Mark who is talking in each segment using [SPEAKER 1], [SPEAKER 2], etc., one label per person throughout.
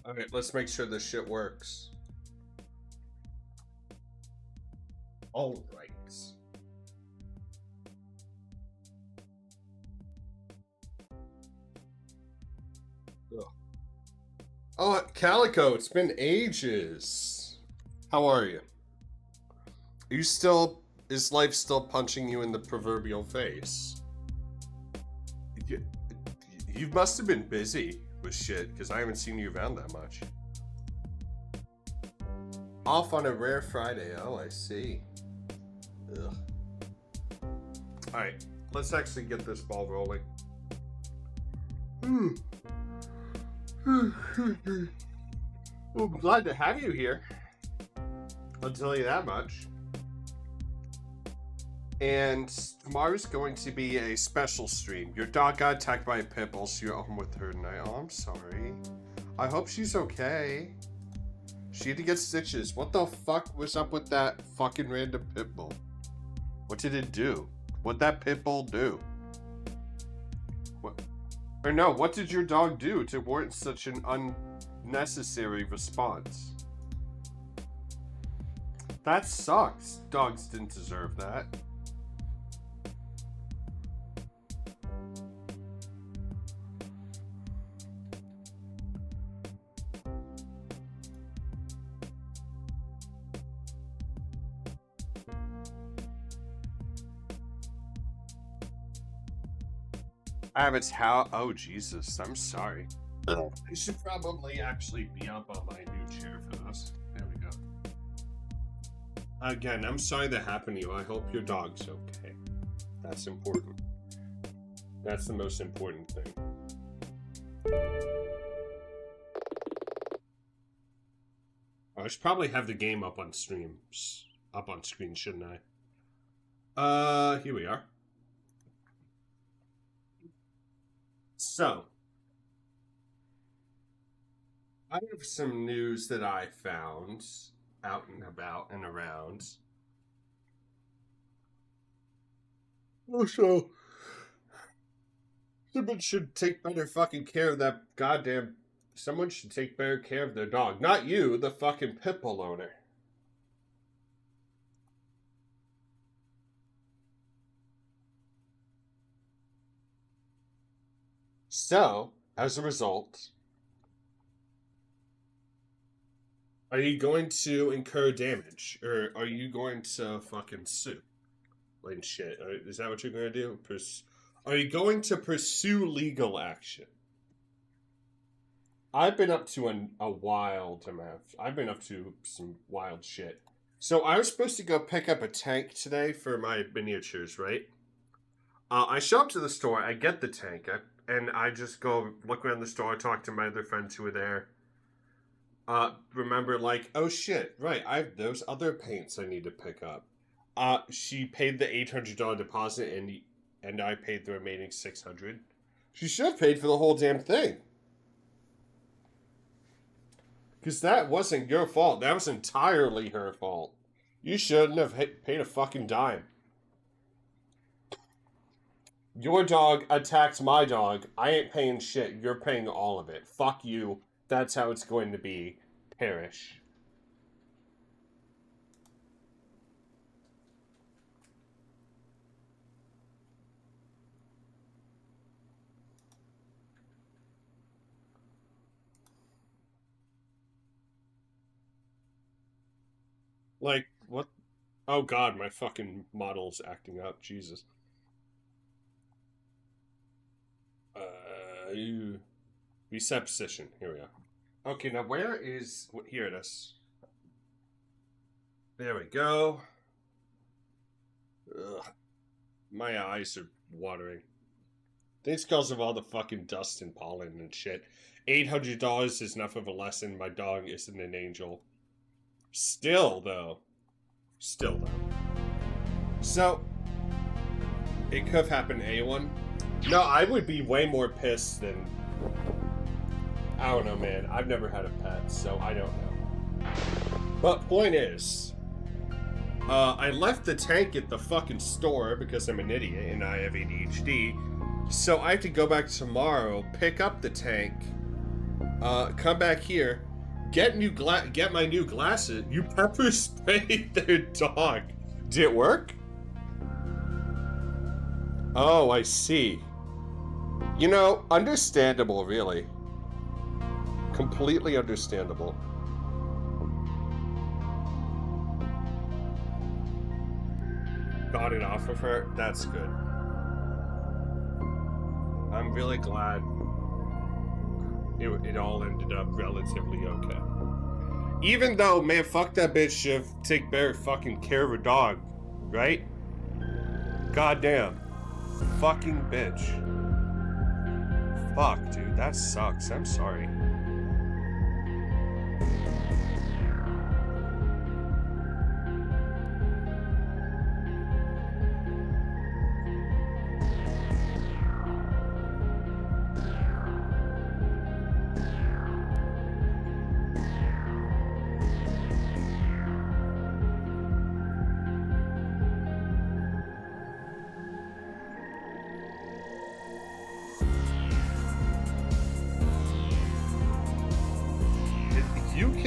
[SPEAKER 1] Alright, let's make sure this shit works. Alright. Oh, Calico, it's been ages. How are you? Are you still... Is life still punching you in the proverbial face? You must have been busy with shit, because I haven't seen you around that much. Off on a rare Friday. Oh, I see. Ugh. Alright, let's actually get this ball rolling. Well, I'm glad to have you here. I'll tell you that much. And tomorrow's going to be a special stream. Your dog got attacked by a pit bull, so you're home with her tonight. Oh, I'm sorry. I hope she's okay. She had to get stitches. What the fuck was up with that fucking random pit bull? What did it do? What'd that pit bull do? What? Or no, what did your dog do to warrant such an unnecessary response? That sucks. Dogs didn't deserve that. Abbott's how? Oh Jesus, I'm sorry. I should probably actually be up on my new chair for this. There we go. Again, I'm sorry that happened to you. I hope your dog's okay. That's important. That's the most important thing. I should probably have the game up on streams. Up on screen, shouldn't I? Here we are. So, I have some news that I found out and about and around. Also, someone should take better fucking care of that goddamn... Someone should take better care of their dog. Not you, the fucking pit bull owner. So, as a result, are you going to incur damage? Or are you going to fucking sue? Like shit. Is that what you're going to do? Are you going to pursue legal action? I've been up to a wild amount. I've been up to some wild shit. So I was supposed to go pick up a tank today for my miniatures, right? I show up to the store, I get the tank, and I just go look around the store, talk to my other friends who were there. Remember, like, oh shit, right, I have those other paints I need to pick up. She paid the $800 deposit, and I paid the remaining $600. She should have paid for the whole damn thing. Because that wasn't your fault. That was entirely her fault. You shouldn't have paid a fucking dime. Your dog attacked my dog. I ain't paying shit. You're paying all of it. Fuck you. That's how it's going to be. Perish. Like, what? Oh god, my fucking model's acting up. Jesus. Reset position. Here we are. Okay, now where is... Here it is. There we go. Ugh. My eyes are watering. Thanks because of all the fucking dust and pollen and shit. $800 is enough of a lesson. My dog isn't an angel. Still, though. So, it could have happened to anyone. No, I would be way more pissed than... I don't know, man. I've never had a pet, so I don't know. But point is, I left the tank at the fucking store because I'm an idiot and I have ADHD. So I have to go back tomorrow, pick up the tank, come back here, get my new glasses. You pepper sprayed their dog. Did it work? Oh, I see. You know, understandable, really. Completely understandable. Got it off of her. That's good. I'm really glad it all ended up relatively okay. Even though, man, fuck that bitch should take better fucking care of her dog, right? Goddamn. Fucking bitch. Fuck, dude, that sucks. I'm sorry.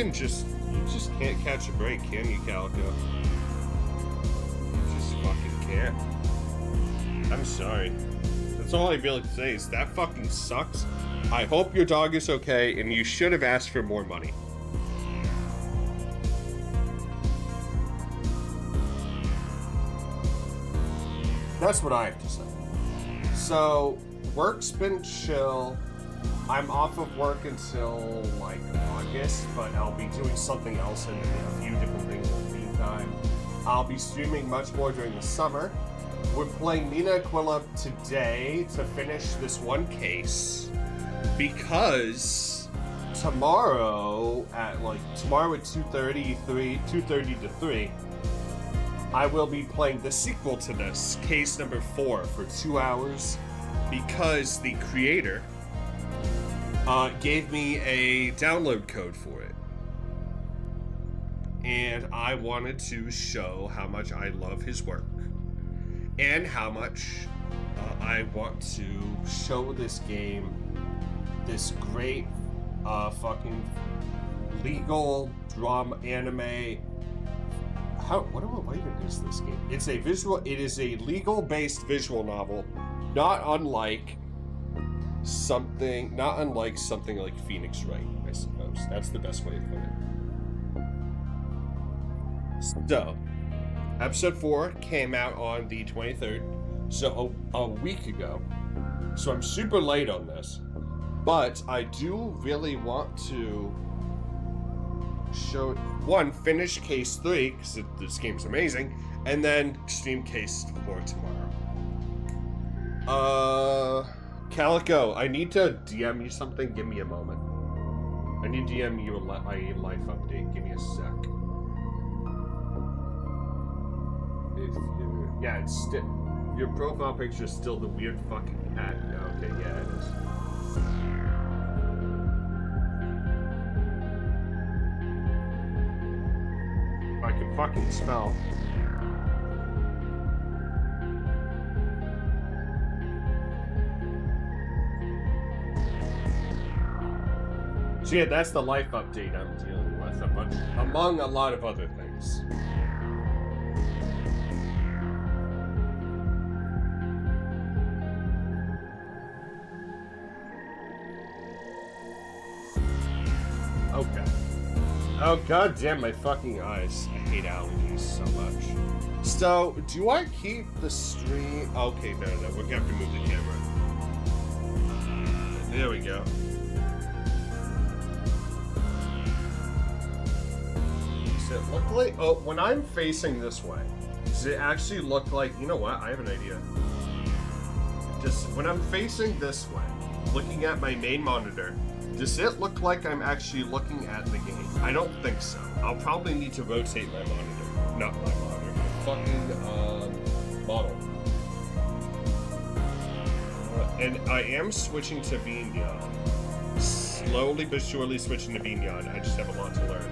[SPEAKER 1] You just can't catch a break, can you, Calico? You just fucking can't. I'm sorry. That's all I really say is that fucking sucks. I hope your dog is okay, and you should have asked for more money. That's what I have to say. So, work's been chill. I'm off of work until, like, August, but I'll be doing something else and a few different things in the meantime. I'll be streaming much more during the summer. We're playing Nina Aquila today to finish this one case, because tomorrow at 2:30 to 3, I will be playing the sequel to this, case number 4, for 2 hours, because the creator gave me a download code for it. And I wanted to show how much I love his work and how much I want to show this game, this great fucking legal drama anime. What even is this game? It is a legal-based visual novel, not unlike something like Phoenix Wright, I suppose. That's the best way to put it. So, episode 4 came out on the 23rd, so a week ago. So I'm super late on this, but I do really want to finish case 3, because this game's amazing, and then stream case 4 tomorrow. Calico, I need to DM you something. Give me a moment. I need to DM you a life update. Give me a sec. It's your profile picture is still the weird fucking cat. Okay, yeah, it is. I can fucking spell. So yeah, that's the life update I'm dealing with, among a lot of other things. Okay. Oh, god damn my fucking eyes. I hate allergies so much. So, do I keep the stream? Okay, no, we're gonna have to move the camera. There we go. Does it look like... Oh, when I'm facing this way, does it actually look like... You know what? I have an idea. Just when I'm facing this way, looking at my main monitor, does it look like I'm actually looking at the game? I don't think so. I'll probably need to rotate my monitor. Not my monitor, my fucking model. And I am switching to Vignon. Slowly but surely switching to Vignon. I just have a lot to learn.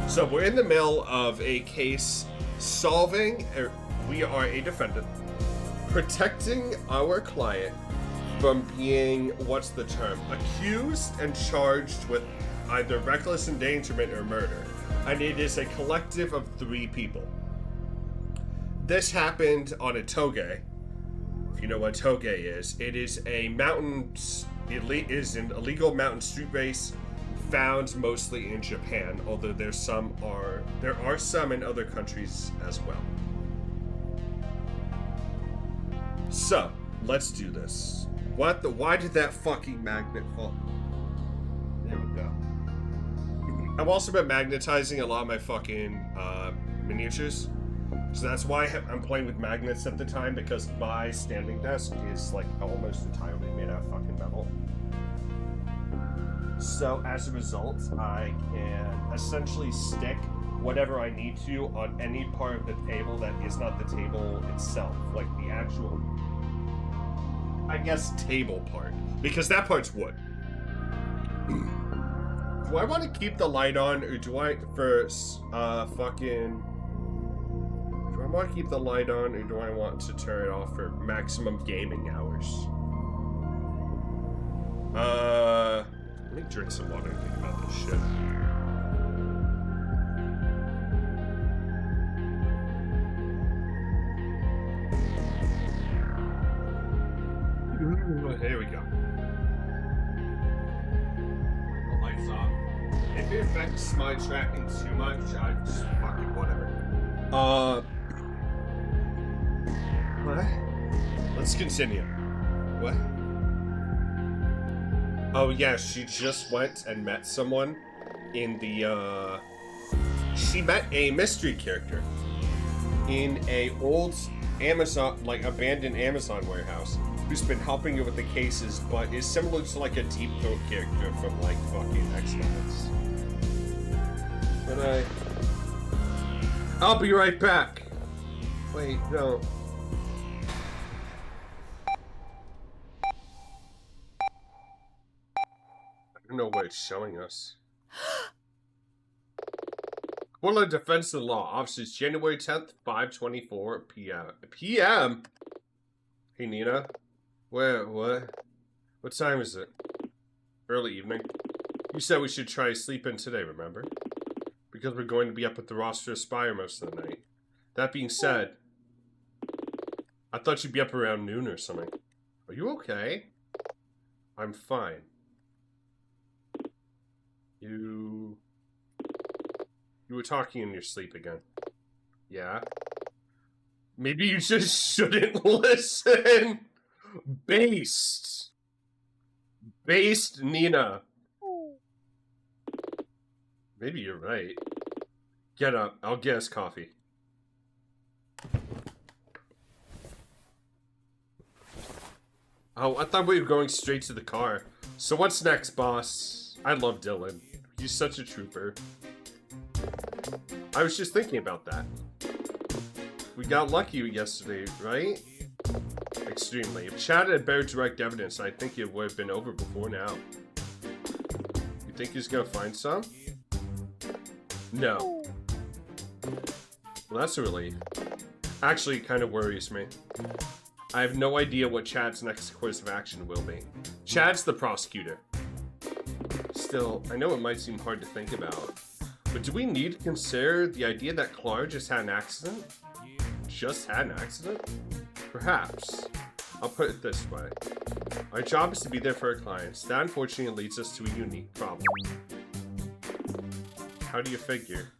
[SPEAKER 1] So we're in the middle of a case solving. We are a defendant protecting our client from being, what's the term, accused and charged with either reckless endangerment or murder. And it is a collective of 3 people. This happened on a toge. If you know what toge is, it is a an illegal mountain street race found mostly in Japan, although there are some in other countries as well. So, let's do this. Why did that fucking magnet fall? There we go. I've also been magnetizing a lot of my fucking miniatures. So that's why I'm playing with magnets at the time, because my standing desk is like almost entirely made out of fucking metal. So as a result, I can essentially stick whatever I need to on any part of the table that is not the table itself, like the actual, I guess, table part, because that part's wood. Do I want to keep the light on, or do I, do I want to keep the light on, or do I want to turn it off for maximum gaming hours? Let me drink some water and think about this shit. Here we go. The light's off. If it affects my tracking too much, I just fucking whatever. What? Let's continue. What? Oh yeah, she just went and met someone in the, she met a mystery character in a old Amazon, like abandoned Amazon warehouse, who's been helping her with the cases, but is similar to like a Deep Throat character from like fucking X-Files. But I'll be right back. Wait, no. I don't know what it's showing us. Court of Defense and Law, offices January 10th, 5:24 p.m. p.m. Hey Nina, what time is it? Early evening. You said we should try to sleep in today, remember? Because we're going to be up at the roster Aspire most of the night. That being said, I thought you'd be up around noon or something. Are you okay? I'm fine. You were talking in your sleep again. Yeah? Maybe you just shouldn't listen. Based Nina. Maybe you're right. Get up. I'll get us coffee. Oh, I thought we were going straight to the car. So what's next, boss? I love Dylan. He's such a trooper. I was just thinking about that. We got lucky yesterday, right? Extremely. If Chad had better direct evidence, I think it would have been over before now. You think he's gonna find some? No. Well, that's a relief. Actually, it kind of worries me. I have no idea what Chad's next course of action will be. Chad's the prosecutor. Still, I know it might seem hard to think about, but do we need to consider the idea that Clara just had an accident? Just had an accident? Perhaps. I'll put it this way. Our job is to be there for our clients. That unfortunately leads us to a unique problem. How do you figure?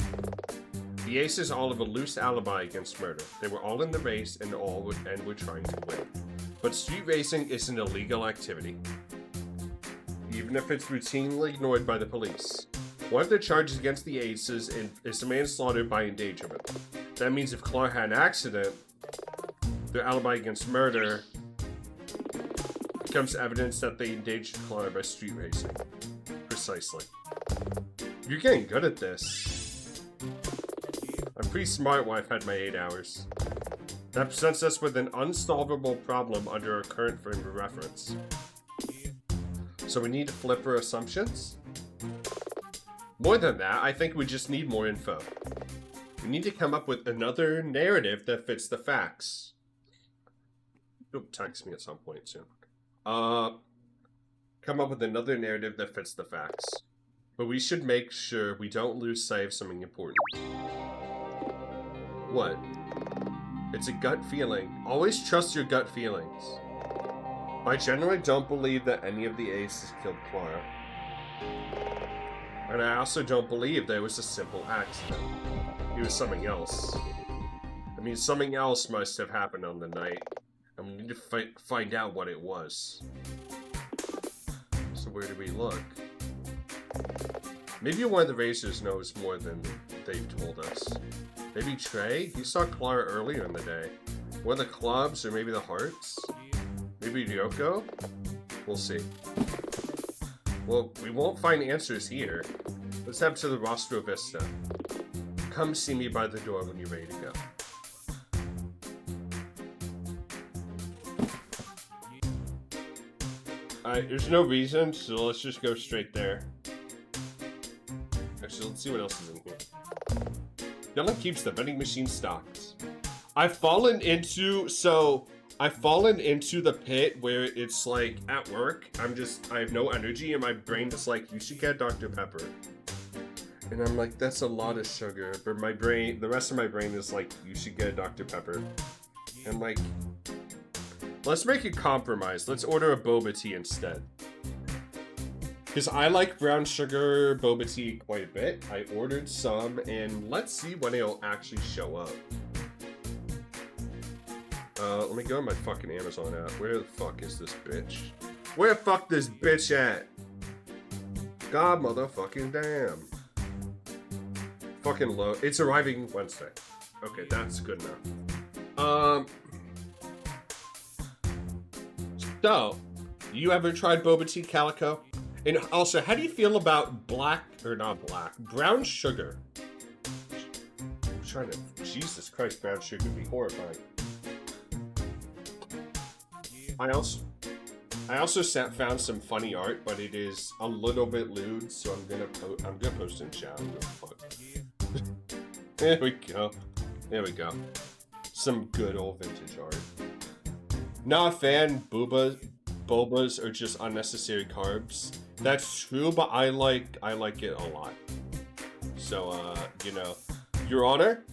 [SPEAKER 1] The Aces all have a loose alibi against murder. They were all in the race and were trying to win. But street racing is an illegal activity, even if it's routinely ignored by the police. One of the charges against the Aces is manslaughter by endangerment. That means if Clark had an accident, their alibi against murder becomes evidence that they endangered Clark by street racing. Precisely. You're getting good at this. I'm pretty smart when I've had my 8 hours. That presents us with an unsolvable problem under our current frame of reference. So we need to flip our assumptions? More than that, I think we just need more info. We need to come up with another narrative that fits the facts. You'll text me at some point soon. come up with another narrative that fits the facts. But we should make sure we don't lose sight of something important. What? It's a gut feeling. Always trust your gut feelings. I generally don't believe that any of the aces killed Clara. And I also don't believe that it was a simple accident. It was something else. I mean, something else must have happened on the night. And we need to find out what it was. So where do we look? Maybe one of the racers knows more than they've told us. Maybe Trey? He saw Clara earlier in the day. Or the clubs, or maybe the hearts? Maybe Ryoko? We'll see. Well, we won't find answers here. Let's head to the Rostro Vista. Come see me by the door when you're ready to go. Alright, there's no reason, so let's just go straight there. Actually, let's see what else is in here. Dylan keeps the vending machine stocked. I've fallen into the pit where it's like, at work, I have no energy, and my brain is like, you should get Dr. Pepper. And I'm like, that's a lot of sugar. But the rest of my brain is like, you should get a Dr. Pepper. And like, let's make a compromise. Let's order a boba tea instead. Because I like brown sugar boba tea quite a bit. I ordered some, and let's see when it'll actually show up. Let me go on my fucking Amazon app. Where the fuck is this bitch? Where the fuck this bitch at? God motherfucking damn. Fucking low. It's arriving Wednesday. Okay, that's good enough. So, you ever tried boba tea, Calico? And also, how do you feel about brown sugar? I'm trying to, Jesus Christ, brown sugar would be horrifying. I also found some funny art, but it is a little bit lewd, so I'm gonna post in chat. There we go. There we go. Some good old vintage art. Not a fan. Bobas are just unnecessary carbs. That's true, but I like it a lot. So, you know, Your Honor,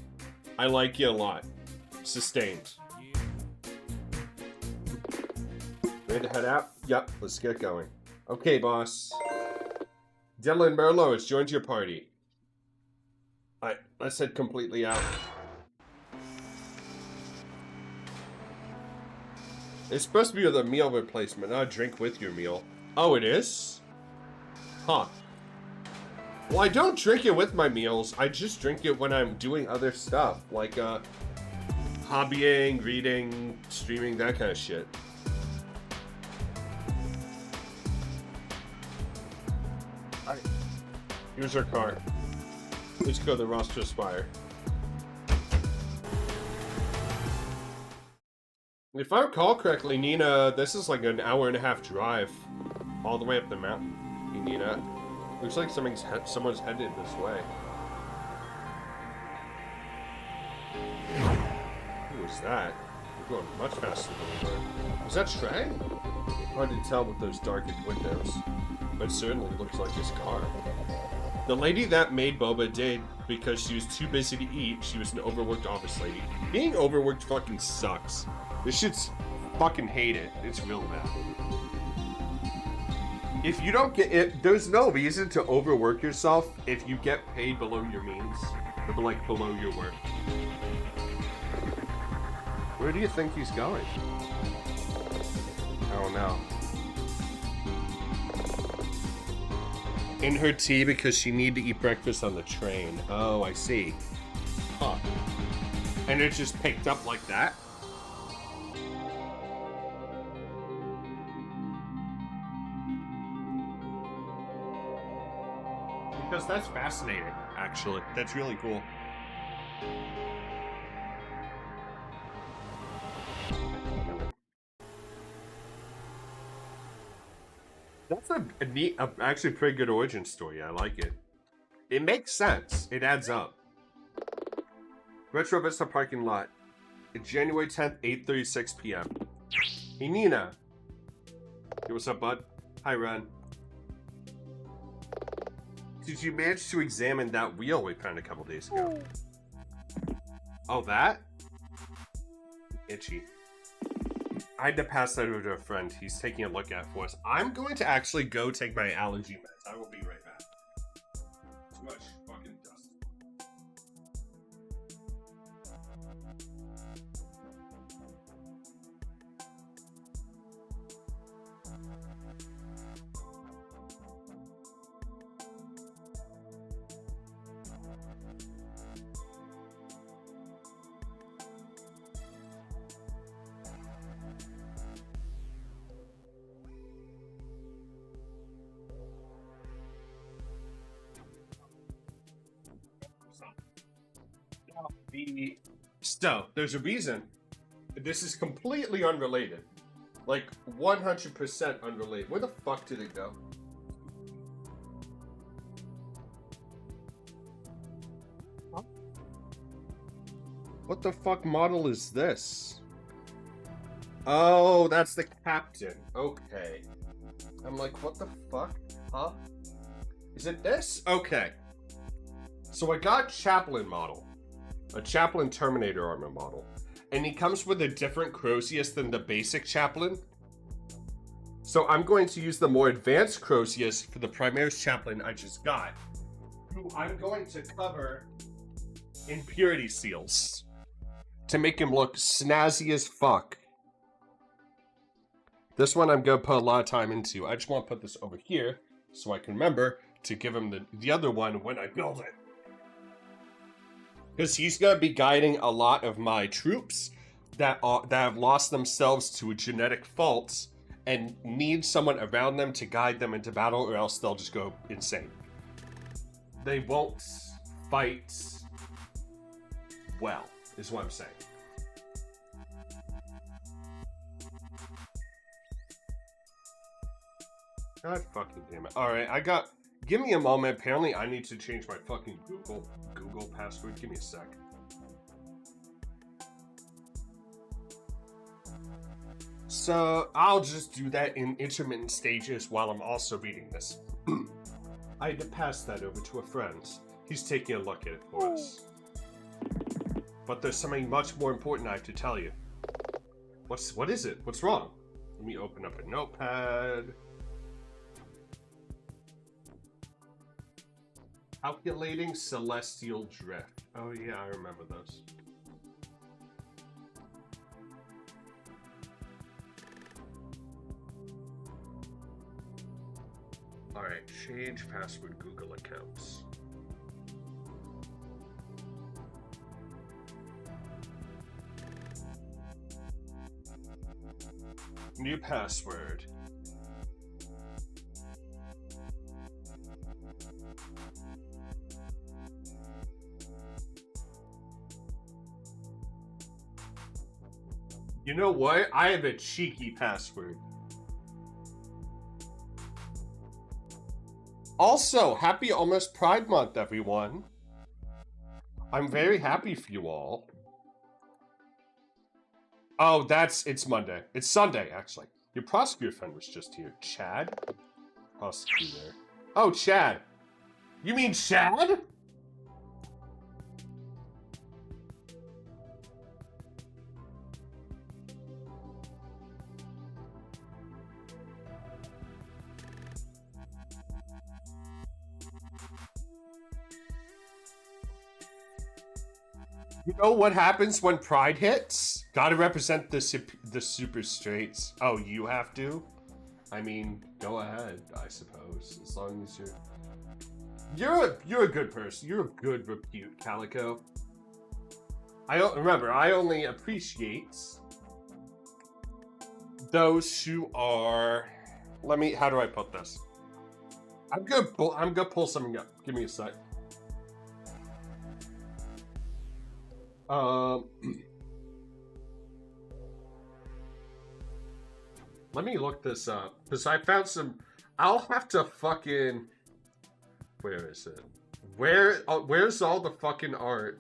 [SPEAKER 1] I like you a lot. Sustained. Ready to head out? Yep, let's get going. Okay, boss. Dylan Merlo has joined your party. Alright, let's head completely out. It's supposed to be with a meal replacement, not a drink with your meal. Oh, it is? Huh. Well, I don't drink it with my meals. I just drink it when I'm doing other stuff. Like, hobbying, reading, streaming, that kind of shit. Alright. Here's our car. Let's go to the Rostro Spire. If I recall correctly, Nina, this is like an 1.5-hour drive all the way up the mountain. Hey, Nina, looks like someone's headed this way. Who was that? We're going much faster than we were. Was that Trey? Hard to tell with those darkened windows, but it certainly looks like his car. The lady that made boba did because she was too busy to eat. She was an overworked office lady. Being overworked fucking sucks. This shit's fucking hate it. It's real bad. If you don't get it, there's no reason to overwork yourself if you get paid below your means. Or like below your work. Where do you think he's going? I don't know. In her tea because she needed to eat breakfast on the train. Oh, I see. Huh. And it just picked up like that? Because that's fascinating, actually. That's really cool. That's a neat, actually pretty good origin story. I like it. It makes sense. It adds up. Retro Vista parking lot. It's January 10th, 8:36 p.m. Hey, Nina. Hey, what's up, bud? Hi, Ren. Did you manage to examine that wheel we found a couple days ago? Oh, that? Itchy. I had to pass that over to a friend. He's taking a look at it for us. I'm going to actually go take my allergy meds. I will be right back. Too much fucking dust. So, there's a reason. This is completely unrelated. Like, 100% unrelated. Where the fuck did it go? Huh? What the fuck model is this? Oh, that's the captain. Okay. I'm like, what the fuck? Huh? Is it this? Okay. So I got Chaplain model. A Chaplain Terminator armor model. And he comes with a different Crozius than the basic Chaplain. So I'm going to use the more advanced Crozius for the Primaris Chaplain I just got. Who I'm going to cover in purity seals. To make him look snazzy as fuck. This one I'm going to put a lot of time into. I just want to put this over here so I can remember to give him the other one when I build it. Because he's going to be guiding a lot of my troops that have lost themselves to a genetic fault and need someone around them to guide them into battle, or else they'll just go insane. They won't fight well, is what I'm saying. God fucking damn it. Alright, give me a moment. Apparently I need to change my fucking Google password. Give me a sec. So I'll just do that in intermittent stages while I'm also reading this. I had to pass that over to a friend. He's taking a look at it for us. But there's something much more important I have to tell you. What is it? What's wrong? Let me open up a notepad. Calculating celestial drift. Oh yeah, I remember those. Alright, change password Google accounts. New password. You know what? I have a cheeky password. Also, happy almost Pride Month, everyone. I'm very happy for you all. Oh, it's Monday. It's Sunday, actually. Your prosecutor friend was just here. Chad? Prosecutor. Oh, Chad. You mean Chad? You know what happens when Pride hits? Gotta represent the super straights. Oh, you have to? I mean, go ahead, I suppose. As long as you're a good person. You're a good repute, Calico. I only appreciate those who are. How do I put this? I'm gonna pull something up. Give me a sec. Let me look this up, because I found some. I'll have to fucking. Where is it? Where's all the fucking art?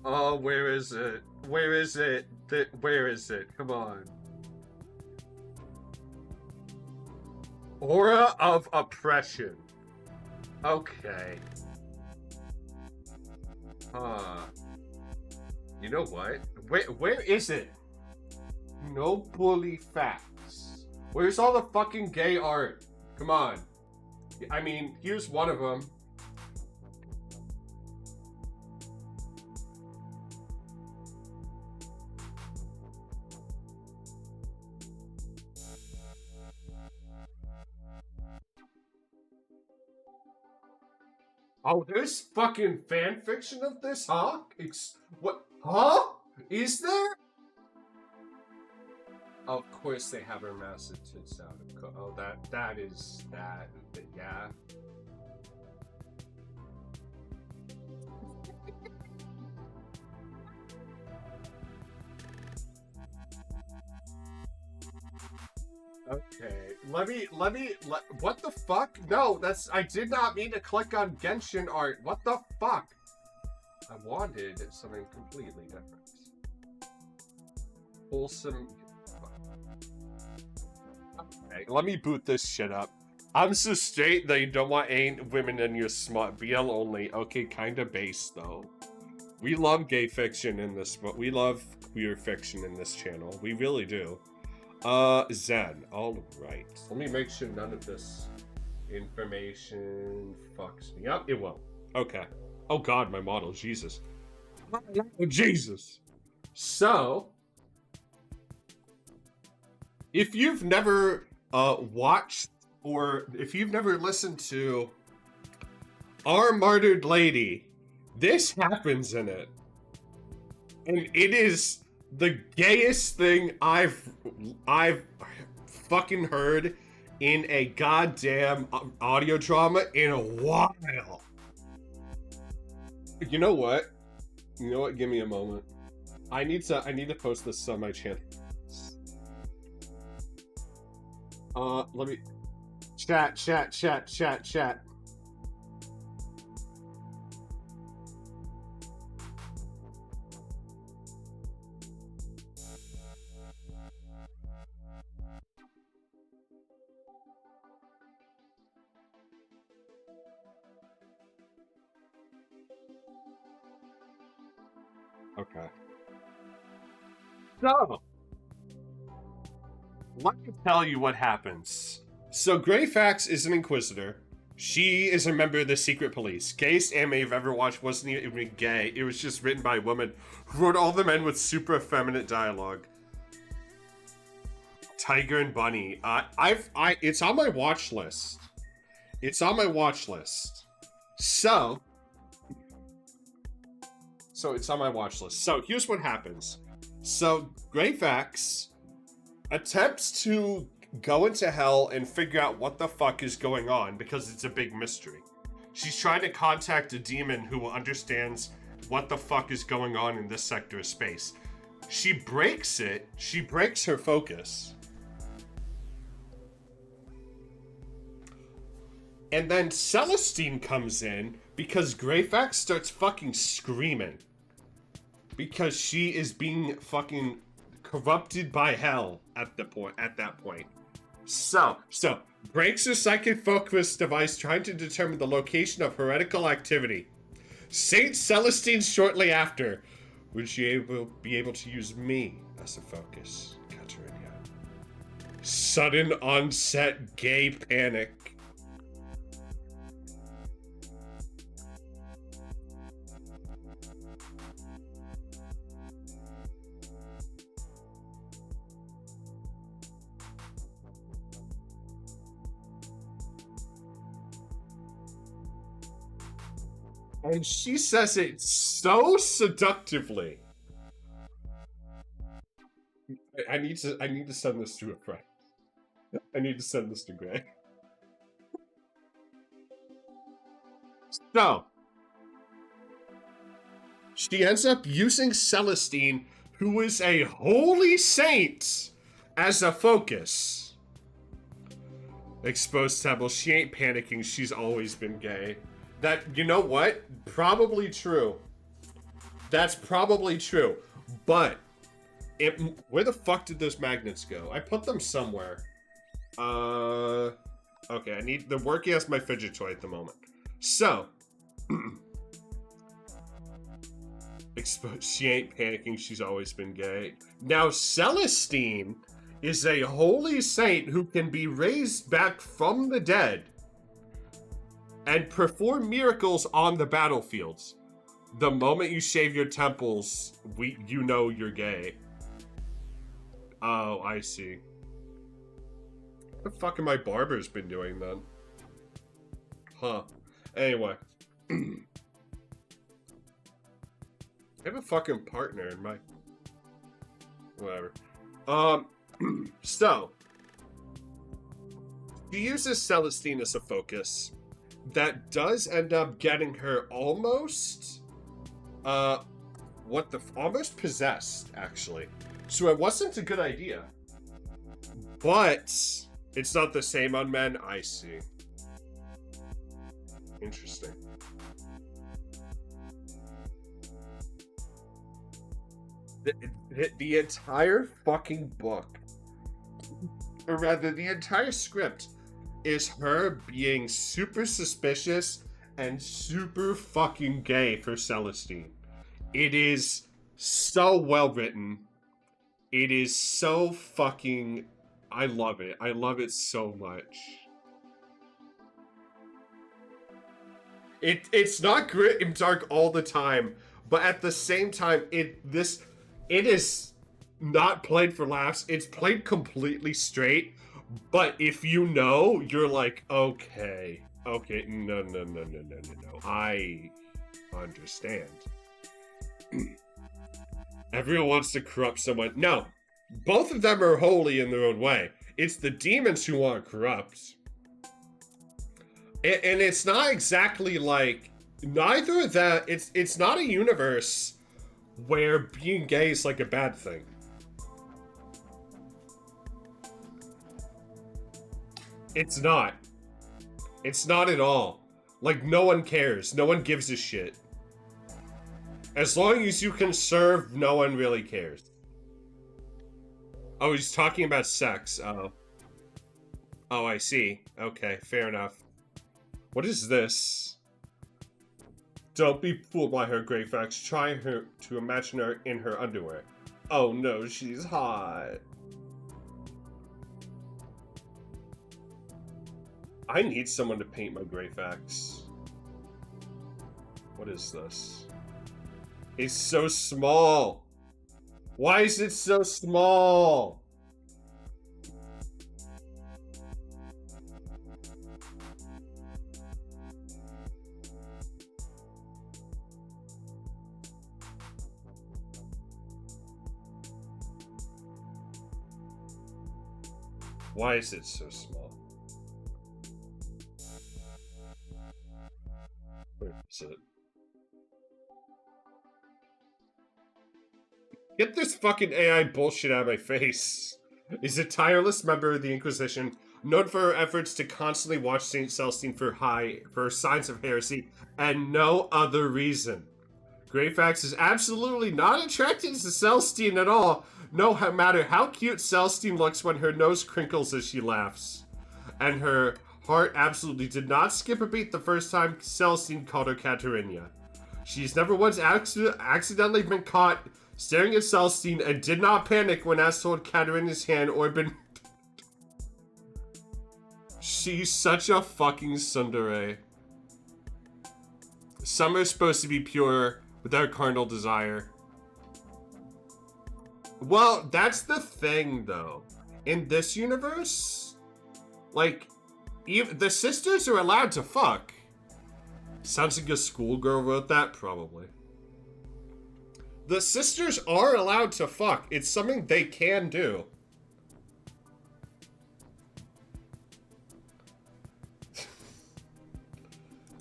[SPEAKER 1] Oh, where is it? Where is it? Where is it? Come on. Aura of oppression. Okay. You know what? Where is it? No bully facts. Where's all the fucking gay art? Come on. I mean, here's one of them. Oh, there's fucking fan fiction of this, huh? What? Huh? Is there? Of course they have her massive tits out. Oh, that is that. Yeah. Okay, what the fuck? No, I did not mean to click on Genshin art. What the fuck? I wanted something completely different. Wholesome. Okay, let me boot this shit up. I'm so straight that you don't want ain't women in your smut. BL only. Okay, kinda base though. We love gay fiction in this, but we love queer fiction in this channel. We really do. Zen. Alright. Let me make sure none of this information fucks me up. It won't. Okay. Oh god, my model. Jesus. Oh, Jesus. So, if you've never watched or if you've never listened to Our Martyred Lady, this happens in it. And it is the gayest thing I've fucking heard in a goddamn audio drama in a while. You know what? You know what? Give me a moment. I need to post this on my channel. Let me chat. Okay. So, let me tell you what happens. So, Greyfax is an Inquisitor. She is a member of the secret police. Gayest anime I've ever watched wasn't even gay. It was just written by a woman who wrote all the men with super effeminate dialogue. Tiger and Bunny. It's on my watch list. It's on my watch list. So it's on my watch list. So here's what happens. So Greyfax attempts to go into hell and figure out what the fuck is going on because it's a big mystery. She's trying to contact a demon who understands what the fuck is going on in this sector of space. She breaks it. She breaks her focus. And then Celestine comes in because Greyfax starts fucking screaming. Because she is being fucking corrupted by hell at that point. So breaks her psychic focus device trying to determine the location of heretical activity. Saint Celestine shortly after. Would she be able to use me as a focus? Katerina. Sudden onset gay panic. And she says it so seductively. I need to send this to a friend. I need to send this to Greg. So she ends up using Celestine, who is a holy saint, as a focus. Exposed temple. She ain't panicking. She's always been gay. That, you know what? Probably true. That's probably true. But, where the fuck did those magnets go? I put them somewhere. Okay, I need... They're working as my fidget toy at the moment. So... She ain't panicking, she's always been gay. Now, Celestine is a holy saint who can be raised back from the dead and perform miracles on the battlefields. The moment you shave your temples, you know you're gay. Oh, I see. What the fuck have my barbers been doing then? Huh. Anyway. I have a fucking partner in my... Whatever. So. She uses Celestine as a focus. That does end up getting her almost... almost possessed, actually. So it wasn't a good idea. But... It's not the same on men? I see. Interesting. The entire fucking book, or rather the entire script, is her being super suspicious and super fucking gay for Celestine. It is so well written. It is so fucking... I love it. I love it so much. It's not grit and dark all the time, but at the same time, it is not played for laughs. It's played completely straight. But if you know, you're like, okay, no. I understand. Everyone wants to corrupt someone. No. Both of them are holy in their own way. It's the demons who want to corrupt. And it's not exactly like... Neither of that... It's not a universe where being gay is like a bad thing. It's not. It's not at all. Like, no one cares. No one gives a shit. As long as you can serve, no one really cares. Oh, he's talking about sex. Oh, I see. Okay, fair enough. What is this? Don't be fooled by her, Greyfax. Try her to imagine her in her underwear. Oh no, she's hot. I need someone to paint my Greyfax. What is this? It's so small. Why is it so small? Why is it so small? Where is it? Get this fucking AI bullshit out of my face. Is a tireless member of the Inquisition, known for her efforts to constantly watch Saint Celestine for signs of heresy, and no other reason. Greyfax is absolutely not attracted to Celestine at all, no matter how cute Celestine looks when her nose crinkles as she laughs. And her heart absolutely did not skip a beat the first time Celestine called her Katerina. She's never once accidentally been caught staring at Celestine and did not panic when asked to hold Katerina's hand or been... She's such a fucking tsundere. Some are supposed to be pure without carnal desire. Well, that's the thing, though. In this universe, like, even the sisters are allowed to fuck. Sounds like a schoolgirl wrote that, probably. The sisters are allowed to fuck. It's something they can do.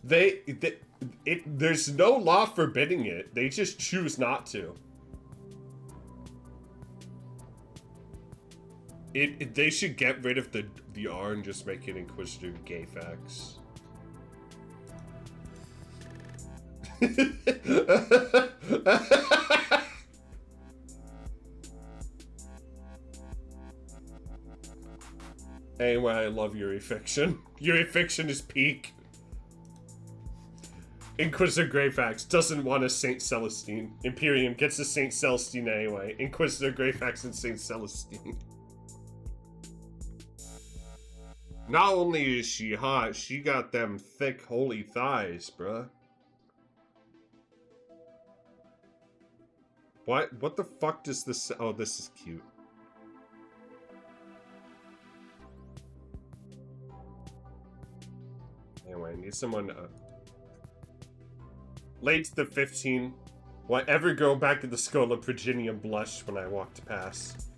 [SPEAKER 1] There's no law forbidding it. They just choose not to. They should get rid of the R and just make it Inquisitor Gayfax. Anyway, I love Yuri Fiction. Yuri Fiction is peak. Inquisitor Greyfax doesn't want a Saint Celestine. Imperium gets a Saint Celestine anyway. Inquisitor Greyfax and Saint Celestine. Not only is she hot, she got them thick, holy thighs, bruh. What the fuck does this... Oh, this is cute. Anyway, I need someone... Late to the 15. Will I ever go back to the School of Virginia blush when I walked past?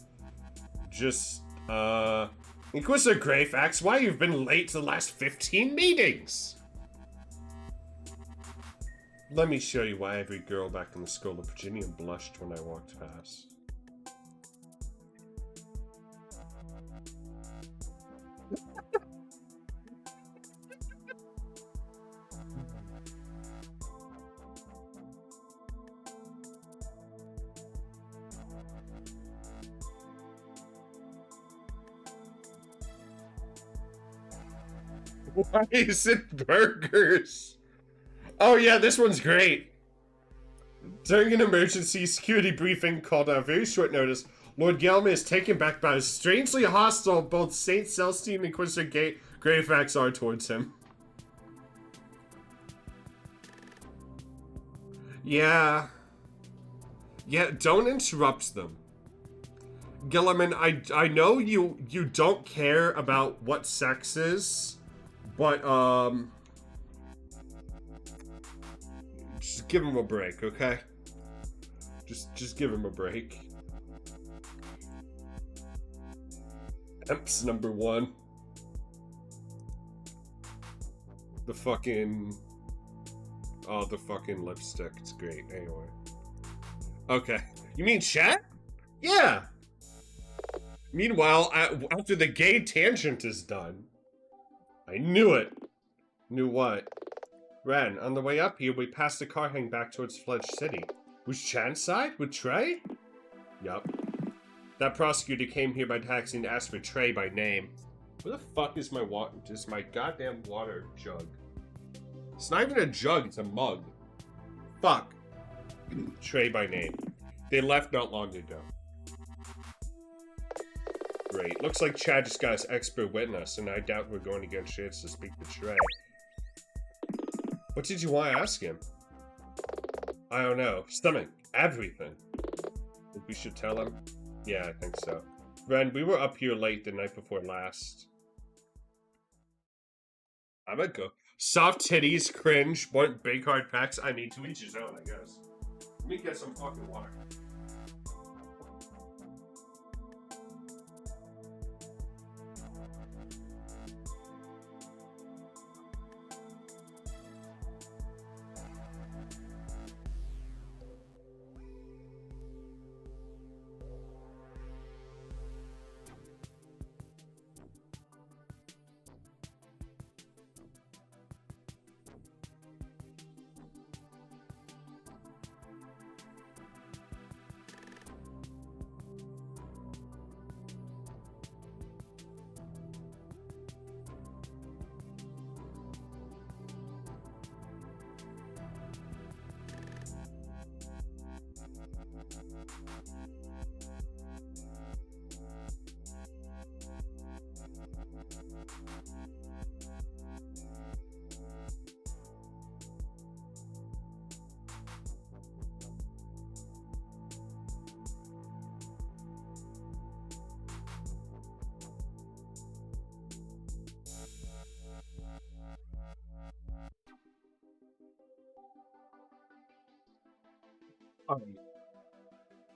[SPEAKER 1] Just, Inquisitor Greyfax, why you've been late to the last 15 meetings? Let me show you why every girl back in the School of Virginia blushed when I walked past. Why is it burgers? Oh yeah, this one's great. During an emergency security briefing called on very short notice, Lord Gelman is taken back by how strangely hostile both Saint Celestine and Inquisitor Greyfax are towards him. Yeah. Yeah, don't interrupt them. Gilliman, I know you don't care about what sex is, but just give him a break, okay? Just give him a break. Emps number 1. The fucking... Oh, the fucking lipstick. It's great. Anyway. Okay. You mean chat? Yeah! Meanwhile, after the gay tangent is done... I knew it! Knew what? Ren, on the way up here, we passed a car heading back towards Fledge City. Was Chan's side? With Trey? Yup. That prosecutor came here by taxi and asked for Trey by name. Where the fuck is my water? Is my goddamn water jug? It's not even a jug, it's a mug. Fuck. Trey by name. They left not long ago. Great. Looks like Chad just got his expert witness, and I doubt we're going to get a chance to speak to Trey. What did you want to ask him? I don't know. Stomach. Everything. Think we should tell him? Yeah, I think so. Ren, we were up here late the night before last. I'm gonna go. Soft titties, cringe, want big hard packs. I mean, to each his own, I guess. Let me get some fucking water.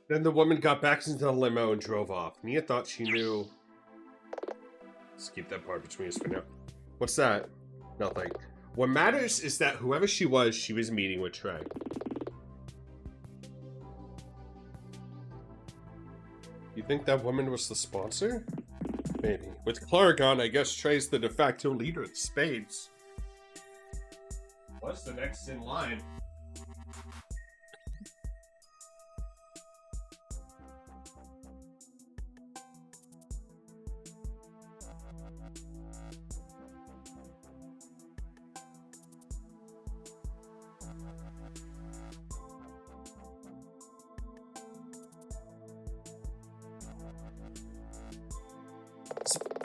[SPEAKER 1] Then the woman got back into the limo and drove off. Mia thought she knew... Let's keep that part between us for now. What's that? Nothing. What matters is that whoever she was meeting with Trey. You think that woman was the sponsor? Maybe. With Clara gone, I guess Trey's the de facto leader of the Spades. What's the next in line?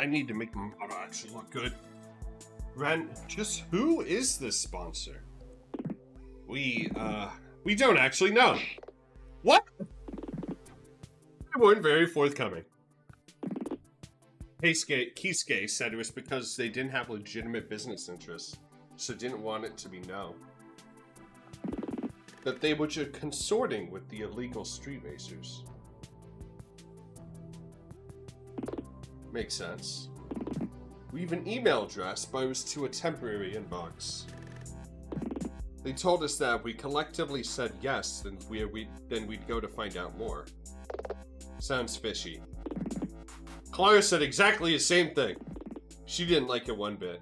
[SPEAKER 1] I need to make the model actually look good. Ren, just who is this sponsor? We don't actually know. What? They weren't very forthcoming. Kisuke said it was because they didn't have legitimate business interests, so didn't want it to be known that they were just consorting with the illegal street racers. Makes sense. We have an email address, but it was to a temporary inbox. They told us that if we collectively said yes, then we'd go to find out more. Sounds fishy. Clara said exactly the same thing. She didn't like it one bit.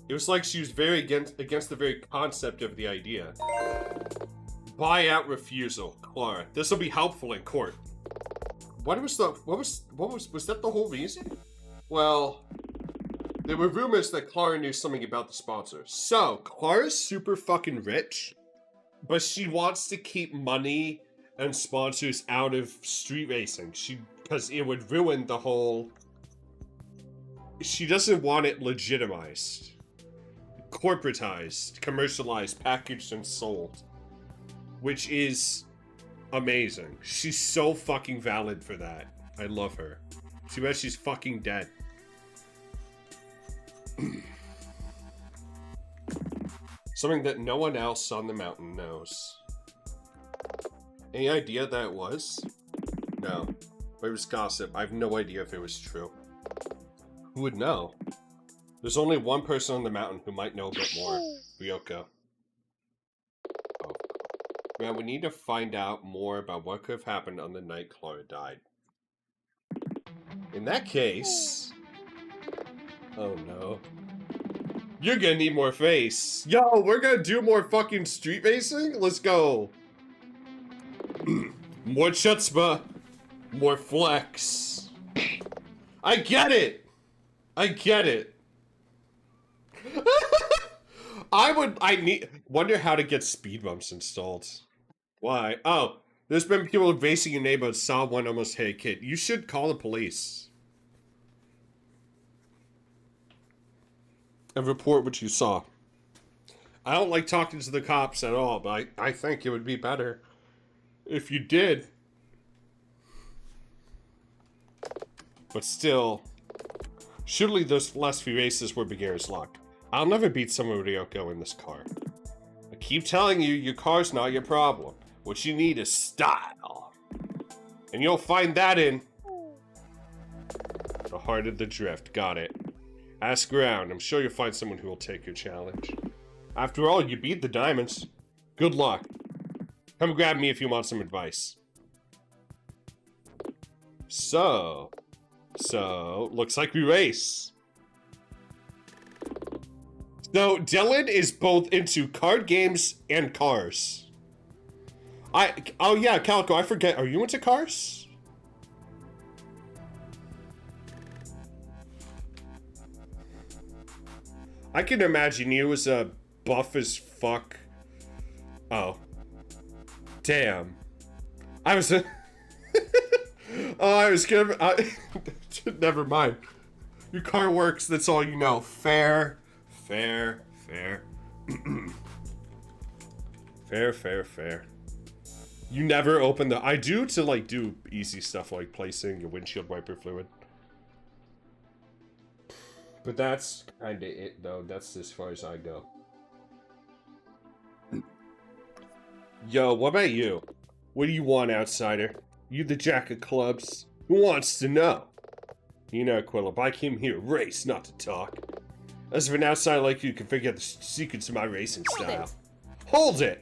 [SPEAKER 1] It was like she was very against the very concept of the idea. Buyout refusal, Clara. This will be helpful in court. Was that the whole reason? Well, there were rumors that Clara knew something about the sponsor. So, Clara's super fucking rich, but she wants to keep money and sponsors out of street racing. Because it would ruin the whole... She doesn't want it legitimized, corporatized, commercialized, packaged, and sold. Which is amazing. She's so fucking valid for that. I love her. Too bad she's fucking dead. Something that no one else on the mountain knows. Any idea that it was? No. But it was gossip. I have no idea if it was true. Who would know? There's only one person on the mountain who might know a bit more. Ryoko. Oh. Man, we need to find out more about what could have happened on the night Clara died. In that case... Oh no. You're gonna need more face. Yo, we're gonna do more fucking street racing? Let's go. More chutzpah. More flex. I get it. I get it. Wonder how to get speed bumps installed. Why? Oh, there's been people racing your neighborhood, saw one almost hit a kid. You should call the police. And report what you saw. I don't like talking to the cops at all, but I think it would be better if you did. But still, surely those last few races were beginner's luck. I'll never beat someone with Ryoko in this car. I keep telling you, your car's not your problem. What you need is style. And you'll find that in the heart of the drift. Got it. Ask around. I'm sure you'll find someone who will take your challenge. After all, you beat the diamonds. Good luck. Come grab me if you want some advice. So, looks like we race. So, Dylan is both into card games and cars. Oh yeah, Calico, I forget. Are you into cars? I can imagine you as a buff as fuck. Oh. Damn. I was a... Oh, I was gonna... Never mind. Your car works, that's all you know. Fair. Fair. Fair. Fair. You never open the... I do to, like, do easy stuff like placing your windshield wiper fluid. But that's kinda it, though. That's as far as I go. Yo, what about you? What do you want, outsider? You the jack of clubs? Who wants to know? You know, Aquila, I came here to race, not to talk. As if an outsider like you can figure out the secrets of my racing style. Hold it!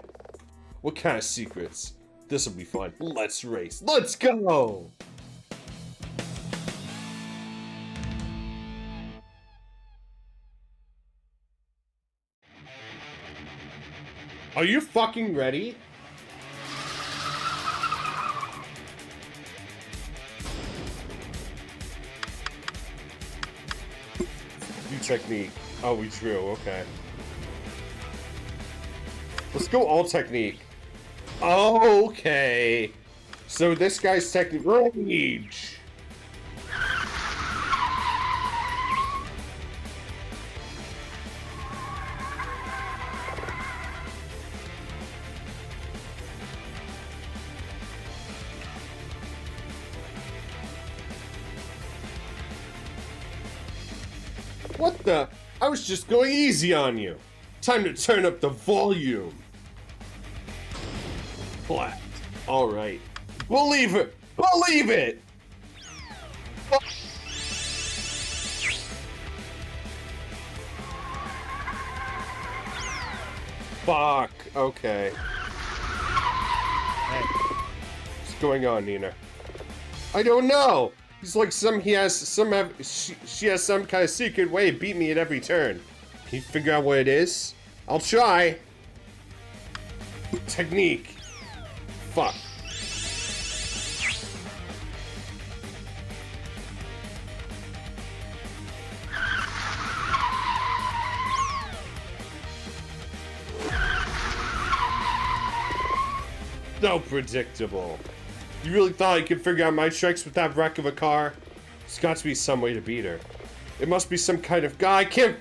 [SPEAKER 1] What kind of secrets? This'll be fun. Let's race. Let's go! Are you fucking ready? New technique. Oh, we drew. Okay. Let's go all technique. Okay. So this guy's technique. Rage. What the? I was just going easy on you. Time to turn up the volume. Flat. All right. Believe it. Believe it. Fuck. Okay.
[SPEAKER 2] Hey.
[SPEAKER 1] What's going on, Nina? I don't know. He's like she has some kind of secret way of beating me at every turn. Can you figure out what it is? I'll try. Technique. Fuck. So predictable. You really thought you could figure out my tricks with that wreck of a car? There's got to be some way to beat her. It must be some kind of guy. I can't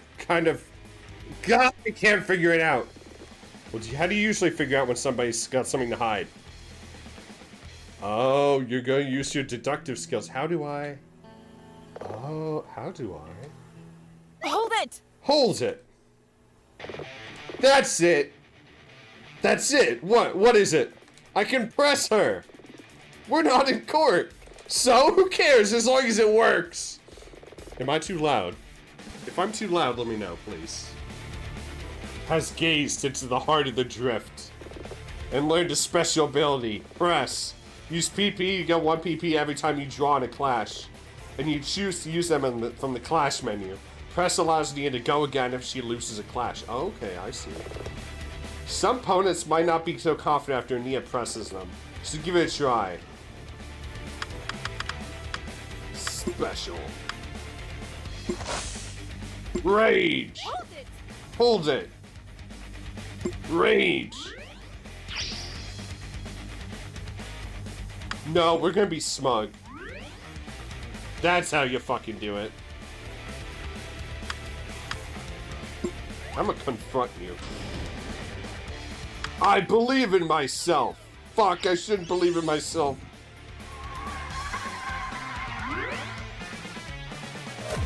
[SPEAKER 1] figure it out. Well, how do you usually figure out when somebody's got something to hide? Oh, you're going to use your deductive skills. How do I? Oh, how do I?
[SPEAKER 3] Hold it!
[SPEAKER 1] Hold it! That's it! That's it! What is it? I can press her! We're not in court! So, who cares as long as it works? Am I too loud? If I'm too loud, let me know, please. Has gazed into the heart of the drift and learned a special ability. Press. Use PP, you get 1 PP every time you draw in a clash. And you choose to use them from the clash menu. Press allows Nia to go again if she loses a clash. Okay, I see. Some opponents might not be so confident after Nia presses them. So give it a try. Special. Rage!
[SPEAKER 3] Hold it!
[SPEAKER 1] Hold it! Rage! No, we're gonna be smug. That's how you fucking do it. I'm gonna confront you. I believe in myself! Fuck, I shouldn't believe in myself.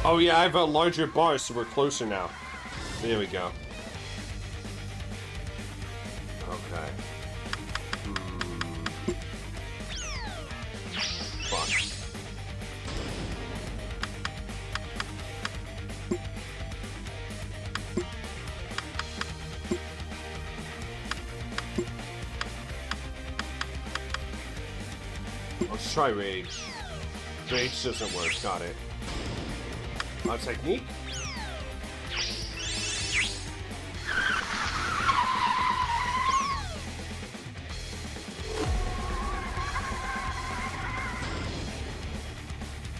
[SPEAKER 1] Oh yeah, I have a larger bar, so we're closer now. There we go. Okay. Fuck. Let's try Rage. Rage doesn't work, got it. Technique?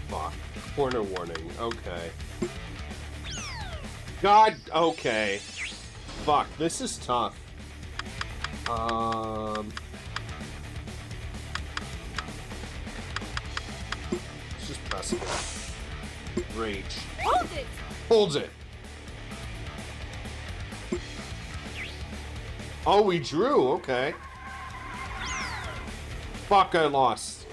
[SPEAKER 1] Fuck. Corner warning. Okay. God, okay. Fuck, this is tough. Let's just press it. Rage.
[SPEAKER 3] Hold it!
[SPEAKER 1] Hold it. Oh, we drew. Okay. Fuck, I lost.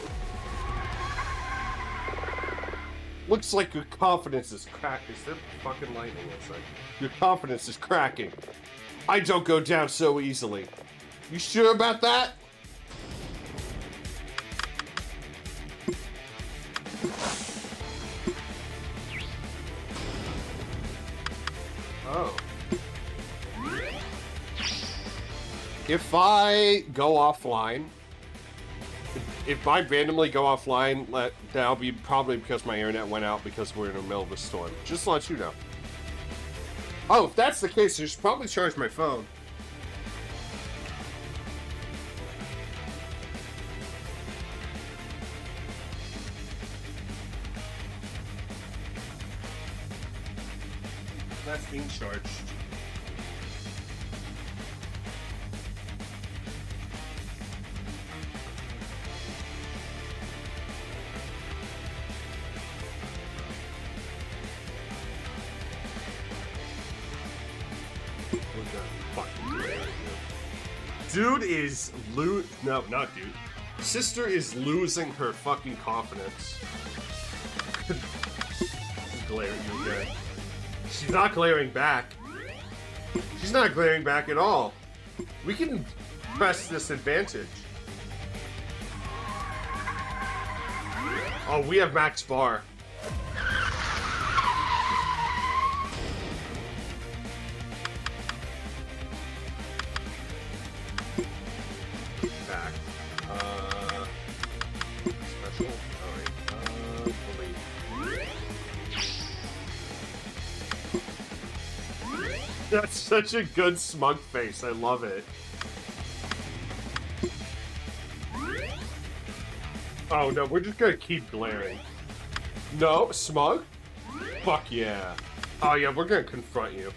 [SPEAKER 1] Looks like your confidence is cracked. Is there fucking lightning inside? Your confidence is cracking. I don't go down so easily. You sure about that? Oh. If I go offline, if I randomly go offline, that'll be probably because my internet went out because we're in the middle of a storm. Just to let you know. Oh, if that's the case, I should probably charge my phone. That's being charged. Dude is no, not dude. Sister is losing her fucking confidence. Glare at you again. She's not glaring back. She's not glaring back at all. We can press this advantage. Oh, we have max bar. Back. Special. Alright. That's such a good smug face. I love it. Oh no, we're just gonna keep glaring. No, smug? Fuck yeah. Oh yeah, we're gonna confront you.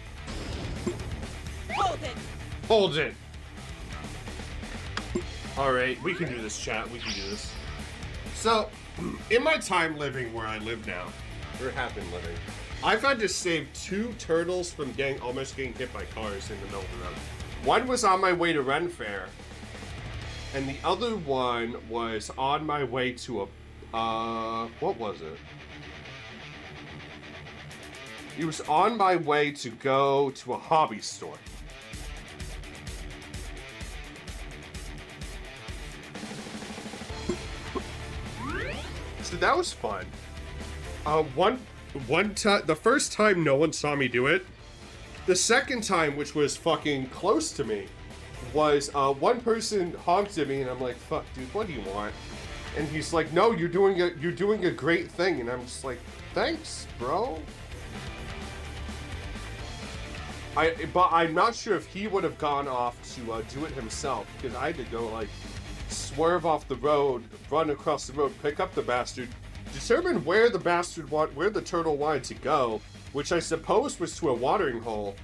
[SPEAKER 2] Hold it!
[SPEAKER 1] Hold it! Alright, we can do this, chat. We can do this. So, in my time living where I live now, or have been living, I've had to save 2 turtles from almost getting hit by cars in the middle of the road. One was on my way to Ren Fair, and the other one was on my way to a, what was it? It was on my way to go to a hobby store. So that was fun. One time, the first time no one saw me do it. The second time, which was fucking close to me, was one person honked at me, and I'm like, "Fuck, dude, what do you want?" And he's like, "No, you're doing a great thing," and I'm just like, "Thanks, bro." But I'm not sure if he would have gone off to do it himself, because I had to go like swerve off the road, run across the road, pick up the bastard, determine where the turtle wanted to go, which I suppose was to a watering hole.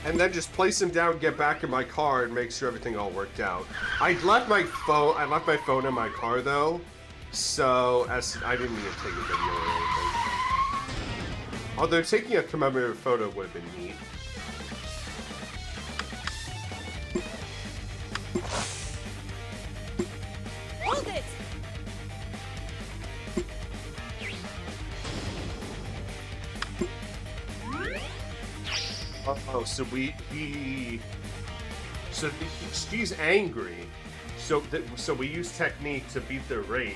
[SPEAKER 1] And then just place him down, get back in my car, and make sure everything all worked out. I left my phone in my car though, so I didn't even take a video or anything. Although taking a commemorative photo would have been neat.
[SPEAKER 2] Hold it!
[SPEAKER 1] Oh, so she's angry, so we use technique to beat their rage,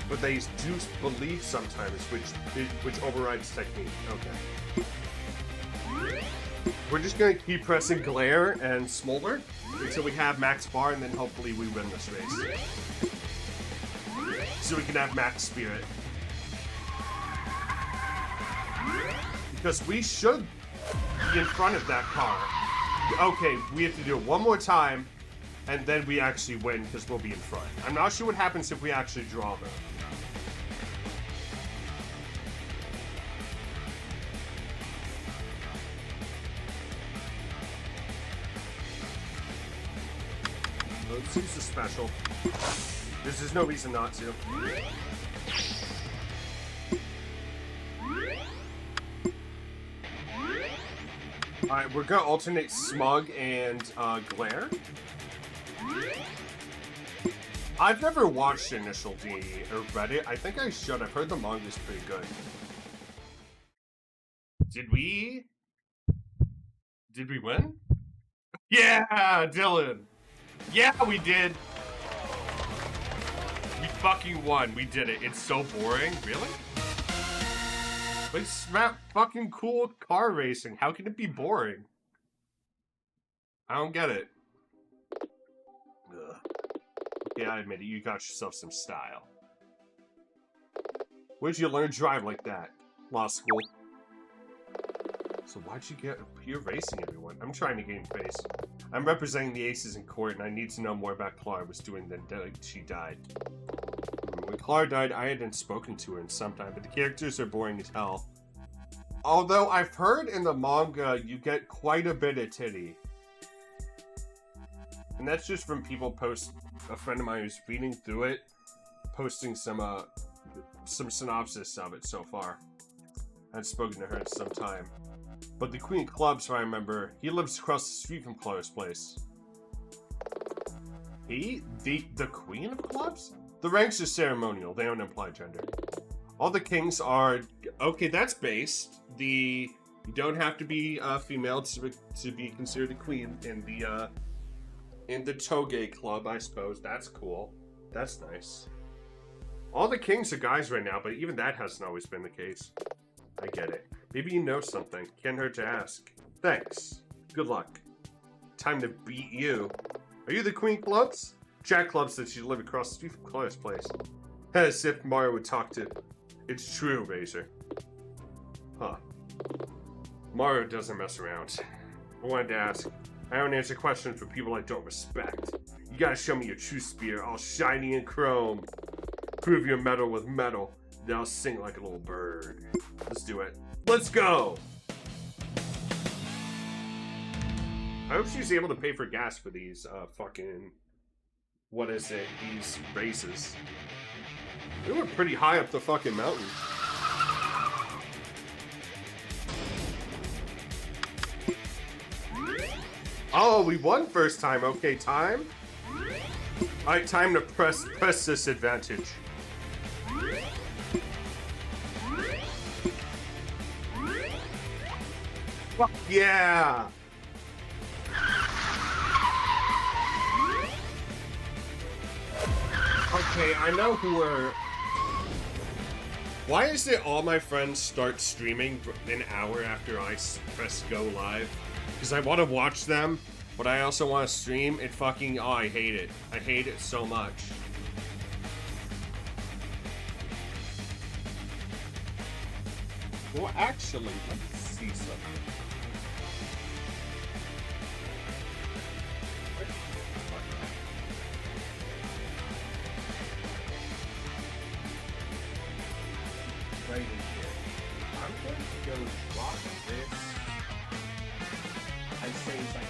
[SPEAKER 1] but they do believe sometimes, which overrides technique. Okay. We're just gonna keep pressing glare and smolder until we have max bar, and then hopefully we win this race. So we can have max spirit. Because we should be in front of that car. Okay, we have to do it one more time, and then we actually win because we'll be in front. I'm not sure what happens if we actually draw though. Let's use the special. There's no reason not to. Alright, we're gonna alternate smug and glare. I've never watched Initial D or read it. I think I should. I've heard the manga's pretty good. Did we win? Yeah, Dylan! Yeah, we did! We fucking won. We did it. It's so boring. Really? But it's not fucking cool car racing. How can it be boring? I don't get it. Ugh. Yeah, I admit it. You got yourself some style. Where'd you learn to drive like that? Law school. So why'd you get... You're racing everyone. I'm trying to gain face. I'm representing the aces in court, and I need to know more about Clara was doing than she died. When Clara died, I hadn't spoken to her in some time, but the characters are boring as hell. Although I've heard in the manga, you get quite a bit of titty. And that's just from people a friend of mine who's reading through it, posting some synopsis of it so far. I haven't spoken to her in some time. But the Queen of Clubs, if I remember, he lives across the street from Clara's place. The Queen of Clubs? The ranks are ceremonial. They don't imply gender. All the kings are... Okay, that's based. You don't have to be female to be considered a queen in the Toge Club, I suppose. That's cool. That's nice. All the kings are guys right now, but even that hasn't always been the case. I get it. Maybe you know something. Can't hurt to ask. Thanks. Good luck. Time to beat you. Are you the Queen Clubs? Jack Clubs said she lived across the street from Claire's place. As if Mario would talk to... It's true, Razor. Huh. Mario doesn't mess around. I wanted to ask. I don't answer questions for people I don't respect. You gotta show me your true spear, all shiny and chrome. Prove your metal with metal. Then I'll sing like a little bird. Let's do it. Let's go! I hope she's able to pay for gas for these fucking... What is it? These races. They were pretty high up the fucking mountain. Oh, we won first time. Okay, time. Alright, time to press this advantage. Fuck yeah! Okay, I know who are... Why is it all my friends start streaming an hour after I press go live? Because I want to watch them, but I also want to stream. It fucking... Oh, I hate it. I hate it so much. Well, actually, let's see something. Right in here. I'm going to go drop this. I say it's like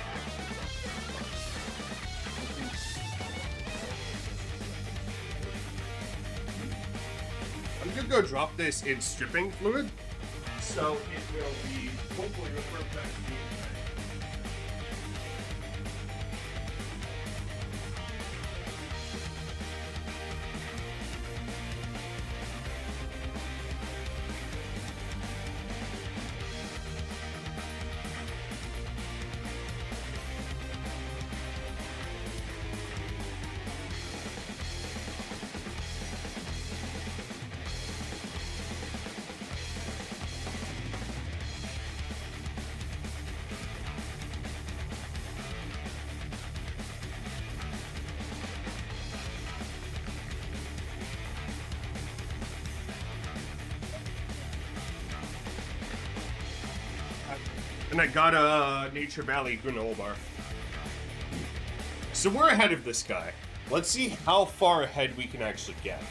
[SPEAKER 1] I'm gonna go drop this in stripping fluid, so it will be hopefully referred back to me. And I got a Nature Valley granola bar. So we're ahead of this guy. Let's see how far ahead we can actually get.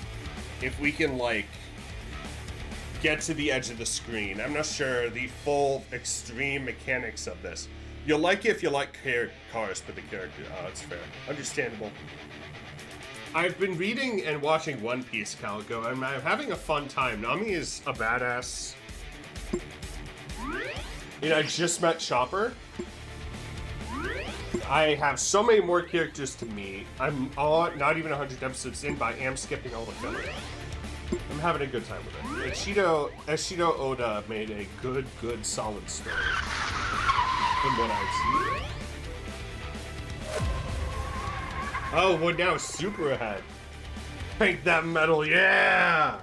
[SPEAKER 1] If we can, like, get to the edge of the screen. I'm not sure the full extreme mechanics of this. You'll like it if you like cars, but the character, it's fair. Understandable. I've been reading and watching One Piece, Calico, and I'm having a fun time. Nami is a badass. You know, I just met Chopper. I have so many more characters to meet. I'm not even 100 episodes in, but I am skipping all the filler. I'm having a good time with it. Eshido Oda made a good, solid story. From what I've seen. Oh, we're now super ahead. Take that metal, yeah!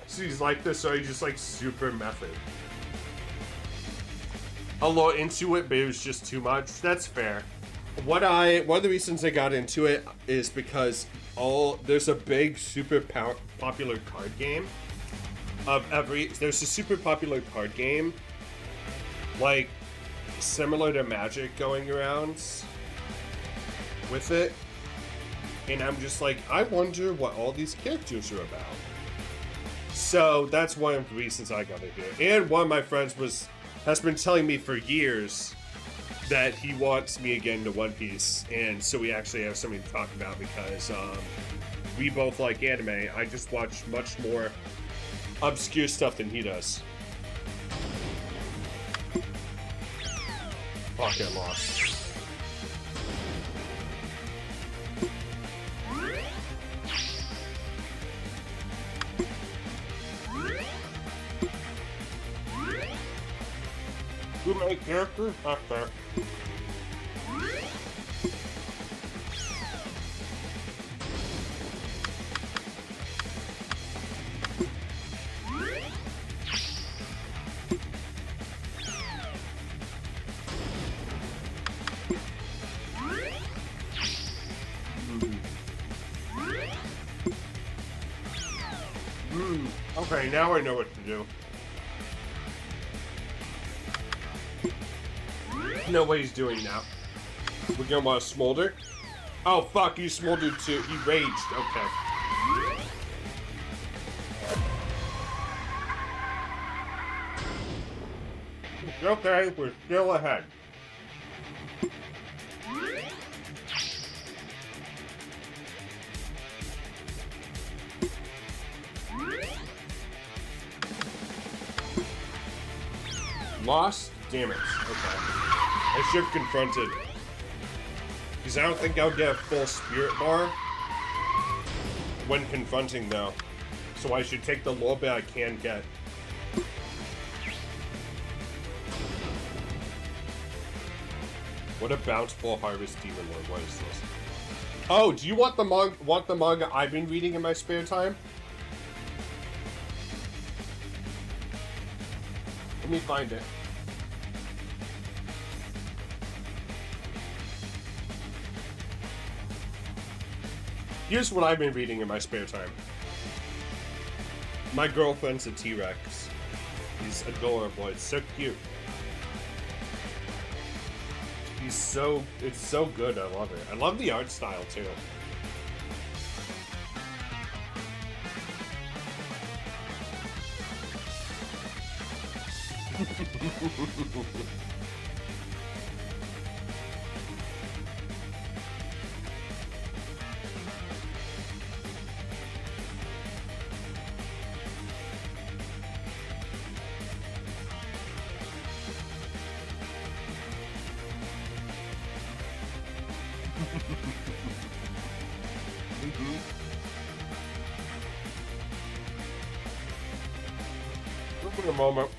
[SPEAKER 1] She's like this, so he's just like super method. A little into it, but it was just too much. That's fair. One of the reasons I got into it is because there's a big super popular card game there's a super popular card game like similar to Magic going around with it, and I'm just like, I wonder what all these characters are about. So that's one of the reasons I got into it. And one of my friends has been telling me for years that he wants me again into One Piece, and so we actually have something to talk about because we both like anime. I just watch much more obscure stuff than he does. Fuck, I lost. Too many characters? Not fair. Okay, now I know what to do. Know what he's doing now. We're gonna want to smolder. Oh fuck, he smoldered too. He raged. Okay. Okay, we're still ahead. Lost? Damn it. Okay. I should have confronted. Because I don't think I'll get a full spirit bar when confronting, though. So I should take the little bit I can get. What a bountiful harvest, Demon Lord. What is this? Oh, do you want the manga I've been reading in my spare time? Let me find it. Here's what I've been reading in my spare time. My girlfriend's a T-Rex. He's adorable. It's so cute. It's so good. I love it. I love the art style too. Look in a moment.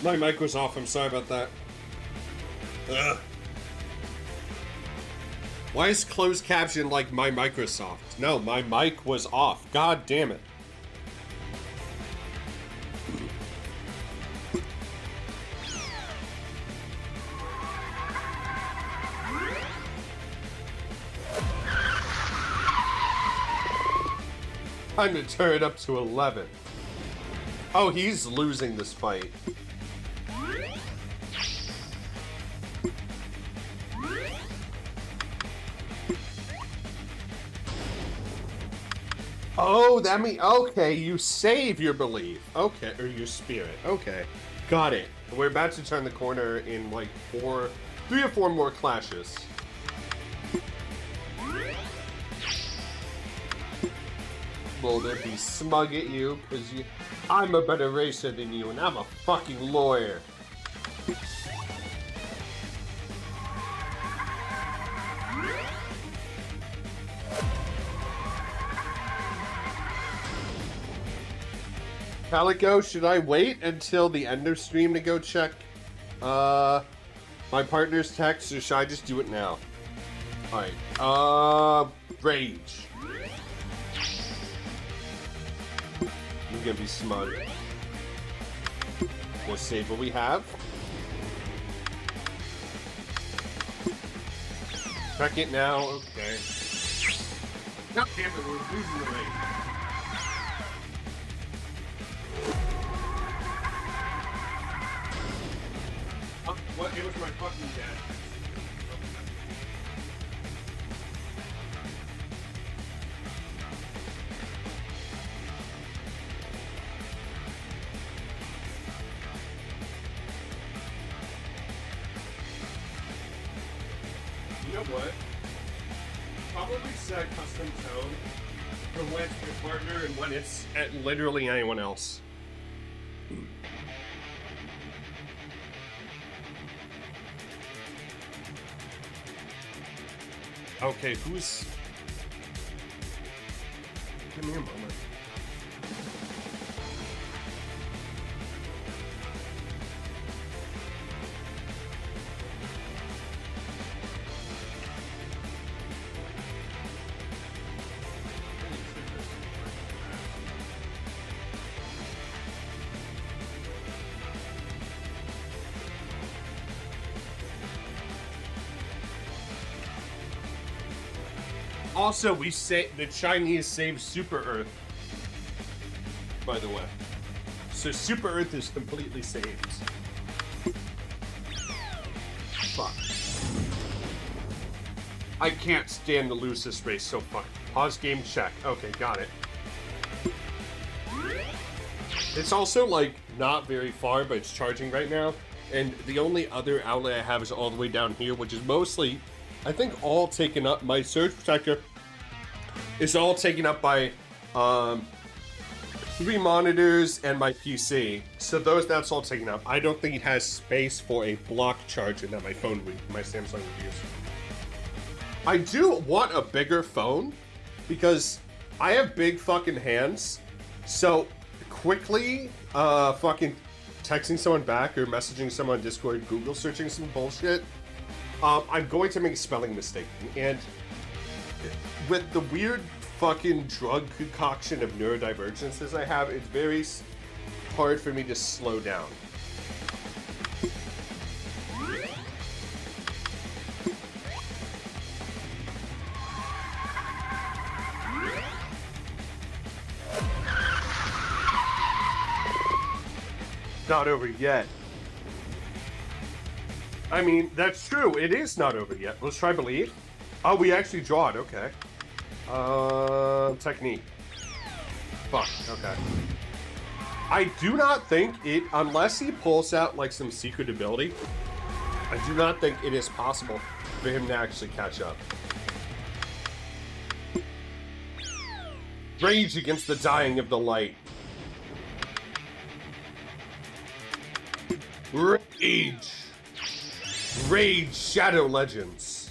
[SPEAKER 1] My mic was off. I'm sorry about that. Ugh. Why is closed caption like my Microsoft? No, my mic was off. God damn it. Time to turn it up to 11. Oh, he's losing this fight. Oh, that means, okay, you save your belief. Okay, or your spirit. Okay, got it. We're about to turn the corner in like 3 or 4 more clashes. Will they be smug at you? Because I'm a better racer than you, and I'm a fucking lawyer. Calico, should I wait until the end of stream to go check my partner's text, or should I just do it now? Alright, Rage. I'm gonna be smug. We'll save what we have. Check it now, okay. God damn it, we're losing the rate. What? It was my fucking dad. You know what? Probably set custom tone for when it's your partner and when it's at literally anyone else. Okay, who's... Give me a moment. Also, we say the Chinese saved Super Earth, by the way. So Super Earth is completely saved. Fuck. I can't stand to lose this race, so fuck. Pause game, check. Okay, got it. It's also, like, not very far, but it's charging right now. And the only other outlet I have is all the way down here, which is mostly... I think all taken up. My surge protector is all taken up by 3 monitors and my PC. So that's all taken up. I don't think it has space for a block charger that my Samsung would use. I do want a bigger phone because I have big fucking hands. So quickly fucking texting someone back or messaging someone on Discord, Google searching some bullshit, I'm going to make a spelling mistake. And with the weird fucking drug concoction of neurodivergences I have, it's very hard for me to slow down. Not over yet. I mean, that's true. It is not over yet. Let's try believe. Oh, we actually draw it. Okay. Technique. Fuck. Okay. I do not think it, unless he pulls out like some secret ability, I do not think it is possible for him to actually catch up. Rage against the dying of the light. Rage. Rage Shadow Legends.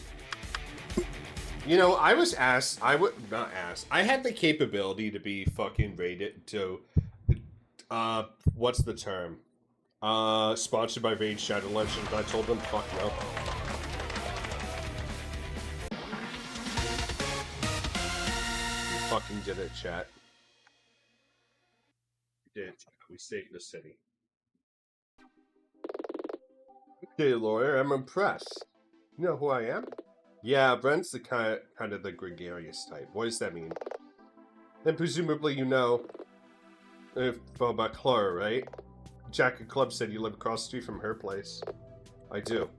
[SPEAKER 1] You know, I was asked, I had the capability to be fucking rated to, what's the term? Sponsored by Raid Shadow Legends. I told them, fuck no. We fucking did it, chat. We did. We saved the city. Okay, lawyer, I'm impressed. You know who I am? Yeah, Brent's the kind of the gregarious type. What does that mean? Then presumably you know about Clara, right? Jack at Club said you live across the street from her place. I do.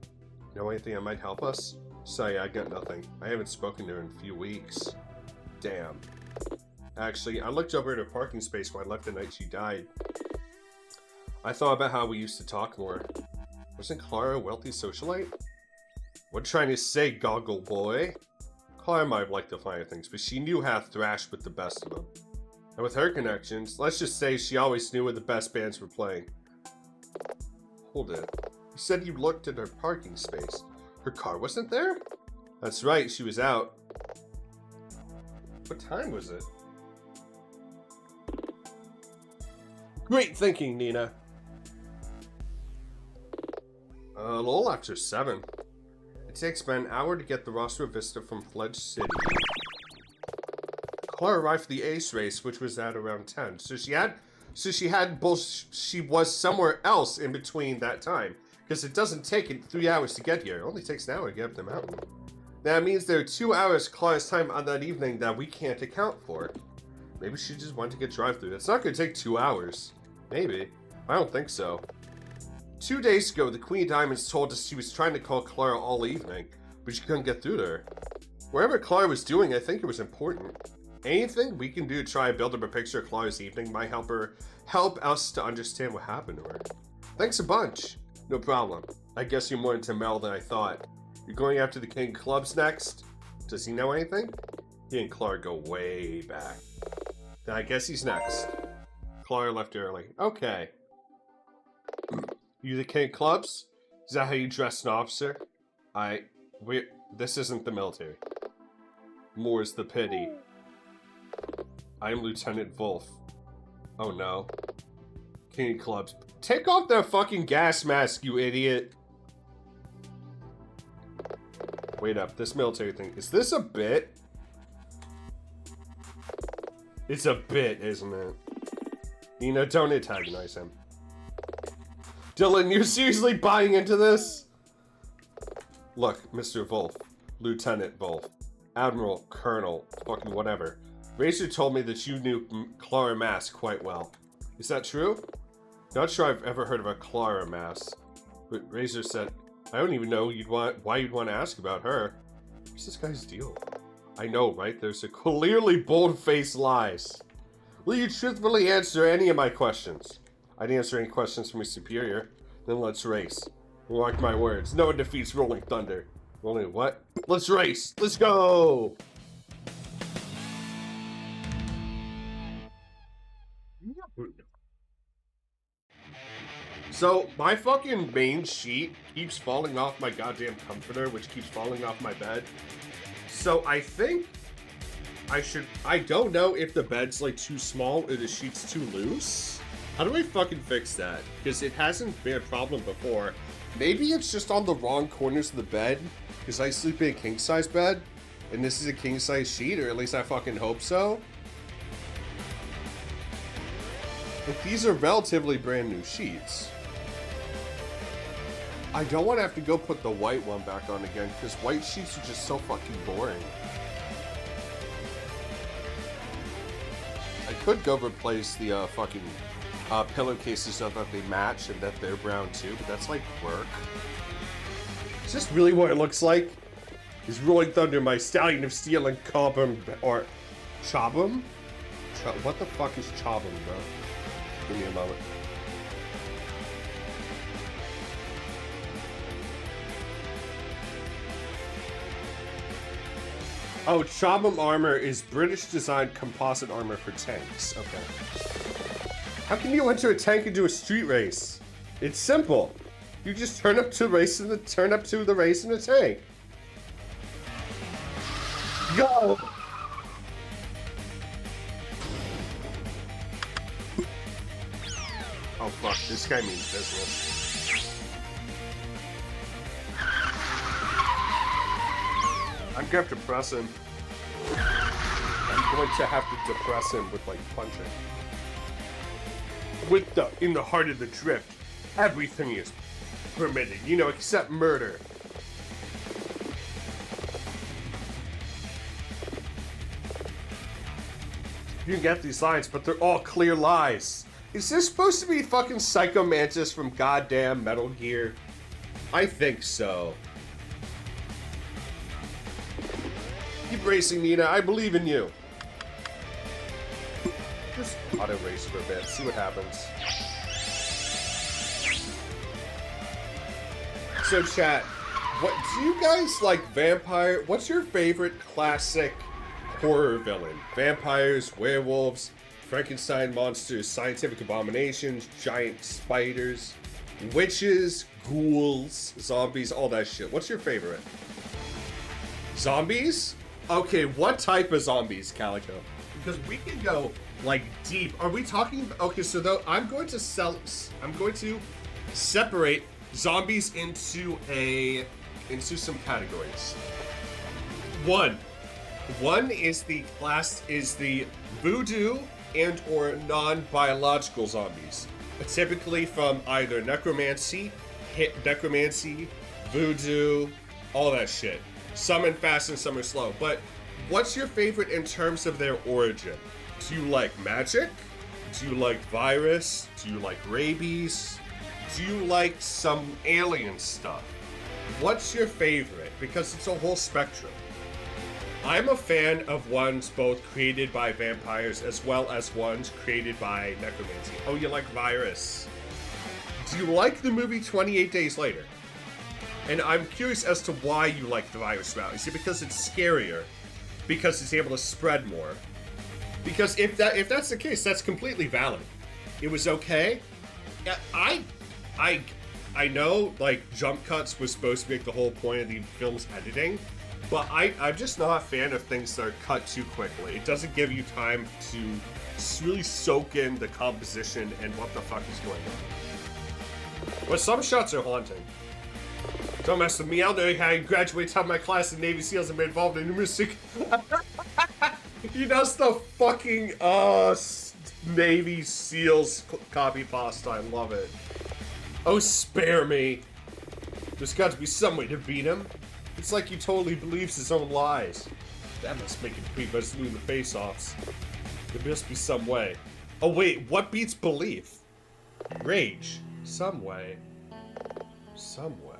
[SPEAKER 1] Know anything that might help us? Sorry, I got nothing. I haven't spoken to her in a few weeks. Damn. Actually, I looked over at her parking space when I left the night she died. I thought about how we used to talk more. Wasn't Clara a wealthy socialite? What you trying to say, goggle boy? Clara might have liked the finer things, but she knew how to thrash with the best of them. And with her connections, let's just say she always knew where the best bands were playing. Hold it. You said you looked at her parking space. Her car wasn't there? That's right, she was out. What time was it? Great thinking, Nina. A little after 7. It takes about an hour to get the Rostra Vista from Fledge City. Clara arrived for the Ace race, which was at around 10. So she was somewhere else in between that time. Because it doesn't take it 3 hours to get here. It only takes an hour to get up the mountain. That means there are 2 hours Clara's time on that evening that we can't account for. Maybe she just wanted to get drive-through. It's not going to take 2 hours. Maybe. I don't think so. 2 days ago, the Queen of Diamonds told us she was trying to call Clara all evening, but she couldn't get through to her. Whatever Clara was doing, I think it was important. Anything we can do to try and build up a picture of Clara's evening might help us to understand what happened to her. Thanks a bunch. No problem. I guess you're more into Mel than I thought. You're going after the King Clubs next? Does he know anything? He and Clara go way back. Then I guess he's next. Clara left early. Okay. You the King Clubs? Is that how you dress an officer? This isn't the military. More's the pity. I'm Lieutenant Wolf. Oh no. King Clubs. Take off that fucking gas mask, you idiot. Wait up, this military thing. Is this a bit? It's a bit, isn't it? Nina, don't antagonize him. Dylan, you're seriously buying into this? Look, Mr. Wolf. Lieutenant Wolf. Admiral, Colonel, fucking whatever. Razor told me that you knew Clara Mass quite well. Is that true? Not sure I've ever heard of a Clara Mass. But Razor said, I don't even know why you'd want to ask about her. What's this guy's deal? I know, right? There's a clearly bold-faced lies. Will you truthfully answer any of my questions? I'd answer any questions from your superior. Then let's race. Mark my words. No one defeats Rolling Thunder. Rolling what? Let's race! Let's go! So, my fucking main sheet keeps falling off my goddamn comforter, which keeps falling off my bed. So, I think I don't know if the bed's like too small or the sheet's too loose. How do I fucking fix that? Because it hasn't been a problem before. Maybe it's just on the wrong corners of the bed, because I sleep in a king-size bed, and this is a king-size sheet, or at least I fucking hope so. But these are relatively brand new sheets. I don't want to have to go put the white one back on again, because white sheets are just so fucking boring. I could go replace the fucking pillowcases so that they match and that they're brown too, but that's like work. Is this really what it looks like? Is Rolling Thunder my stallion of steel and Cobham or Chobham? What the fuck is Chobham, bro? Give me a moment. Oh, Chobham armor is British designed composite armor for tanks. Okay. How can you enter a tank and do a street race? It's simple. You just turn up to the race in a tank. Go! Oh fuck, this guy means business. I'm gonna have to press him. I'm going to have to depress him with like punching. In the heart of the drift, everything is permitted, you know, except murder. You can get these lines, but they're all clear lies. Is this supposed to be fucking Psycho Mantis from goddamn Metal Gear? I think so. Keep racing, Nina. I believe in you. Just auto race for a bit. See what happens. So, chat, what do you guys like? Vampire? What's your favorite classic horror villain? Vampires, werewolves, Frankenstein monsters, scientific abominations, giant spiders, witches, ghouls, zombies, all that shit. What's your favorite? Zombies? Okay, what type of zombies, Calico? Because we can go like deep. Are we talking? Okay, so though I'm going to separate zombies into some categories. One is the voodoo and or non-biological zombies, typically from either necromancy, voodoo, all that shit. Some are fast and some are slow. But what's your favorite in terms of their origin? Do you like magic? Do you like virus? Do you like rabies? Do you like some alien stuff? What's your favorite? Because it's a whole spectrum. I'm a fan of ones both created by vampires as well as ones created by necromancy. Oh, you like virus? Do you like the movie 28 Days Later? And I'm curious as to why you like the virus route. Is it because it's scarier? Because it's able to spread more? Because if that's the case, that's completely valid. It was okay. I know like jump cuts was supposed to make the whole point of the film's editing, but I'm just not a fan of things that are cut too quickly. It doesn't give you time to really soak in the composition and what the fuck is going on. But some shots are haunting. Don't mess with me. I'll know how I graduate top of my class in Navy SEALs and been involved in numerous You know, it's the fucking Navy SEALs copy pasta. I love it. Oh, spare me. There's got to be some way to beat him. It's like he totally believes his own lies. That must make it pretty much losing the face-offs. There must be some way. Oh wait, what beats belief? Rage. Some way. Some way.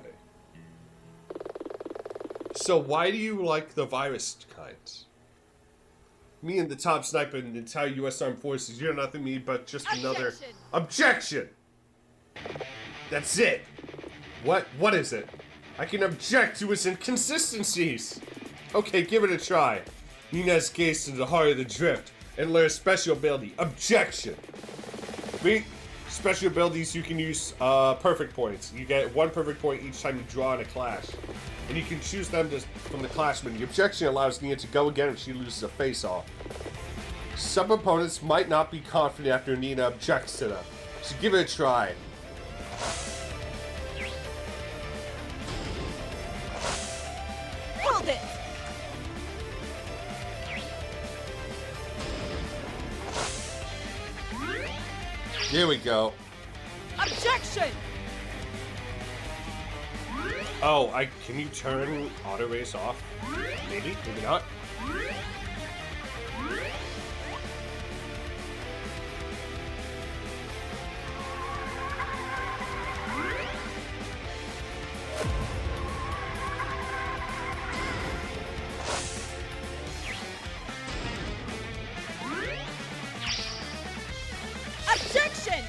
[SPEAKER 1] So why do you like the virus kinds? Me and the top sniper in the entire U.S. Armed Forces, you're nothing me but just another... Objection! That's it! What is it? I can object to its inconsistencies! Okay, give it a try. Nina's gaze to the heart of the drift and learn special ability. Objection! Three special abilities you can use perfect points. You get 1 perfect point each time you draw in a clash. And you can choose them from the clash menu. The objection allows Nina to go again if she loses a face-off. Some opponents might not be confident after Nina objects to them. So give it a try.
[SPEAKER 2] Hold it!
[SPEAKER 1] Here we go.
[SPEAKER 2] Objection!
[SPEAKER 1] Oh, can you turn auto race off? Maybe, maybe not.
[SPEAKER 2] Objection!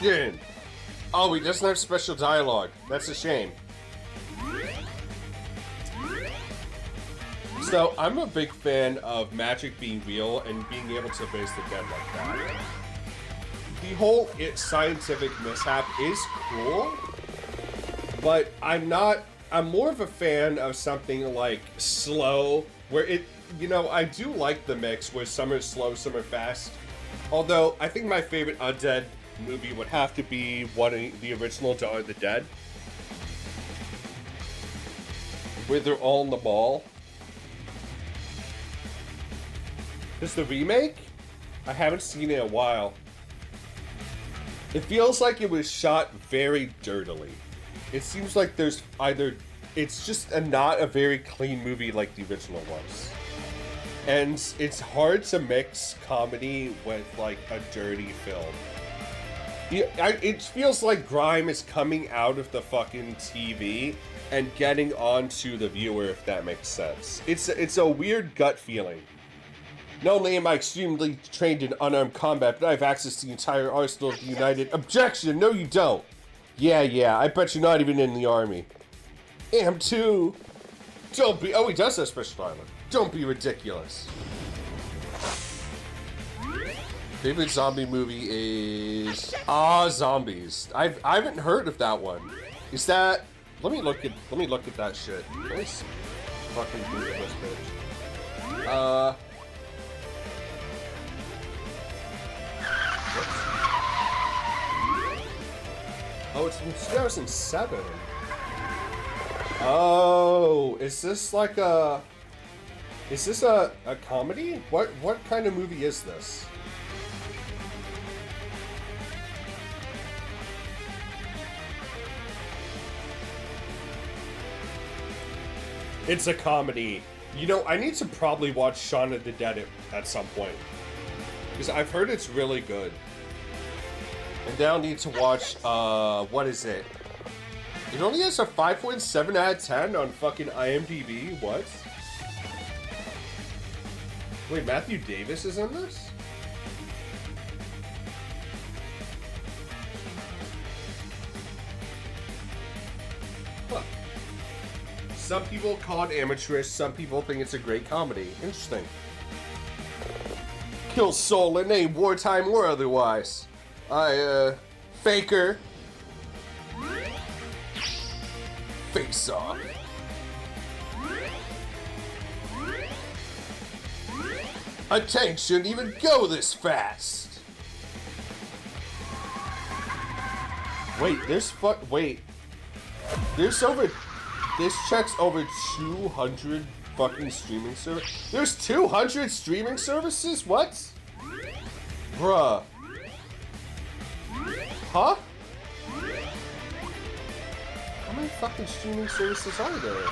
[SPEAKER 1] Yin. Oh, he doesn't have special dialogue. That's a shame. So, I'm a big fan of magic being real and being able to raise the dead like that. The whole scientific mishap is cool, but I'm more of a fan of something like slow, where I do like the mix where some are slow, some are fast. Although, I think my favorite undead movie would have to be one of the original Dawn of the Dead, where they're all in the mall. Because the remake, I haven't seen it in a while. It feels like it was shot very dirtily. It seems like there's either... It's just not a very clean movie like the original was. And it's hard to mix comedy with, like, a dirty film. It feels like grime is coming out of the fucking TV and getting onto the viewer, if that makes sense. It's a weird gut feeling. Not only am I extremely trained in unarmed combat, but I have access to the entire arsenal of the United... Objection! No, you don't! Yeah, I bet you're not even in the army. Am too. Don't be... Oh, he does have special armor. Don't be ridiculous. Favorite zombie movie is... Zombies. I haven't heard of that one. Is that... Let me look at that shit. Nice. Fucking Google this bitch. Oh, it's from 2007. Oh, is this like a... Is this a comedy? What kind of movie is this? It's a comedy. You know, I need to probably watch Shaun of the Dead at some point. Because I've heard it's really good. And now I need to watch, what is it? It only has a 5.7 out of 10 on fucking IMDb. What? Wait, Matthew Davis is in this? Huh. Some people call it amateurish, some people think it's a great comedy. Interesting. Kill soul in a wartime or otherwise. Faker. Face off. A tank shouldn't even go this fast. Wait, this checks over 200 fucking streaming services. There's 200 streaming services? What? Bruh. Huh? How many fucking streaming services are there?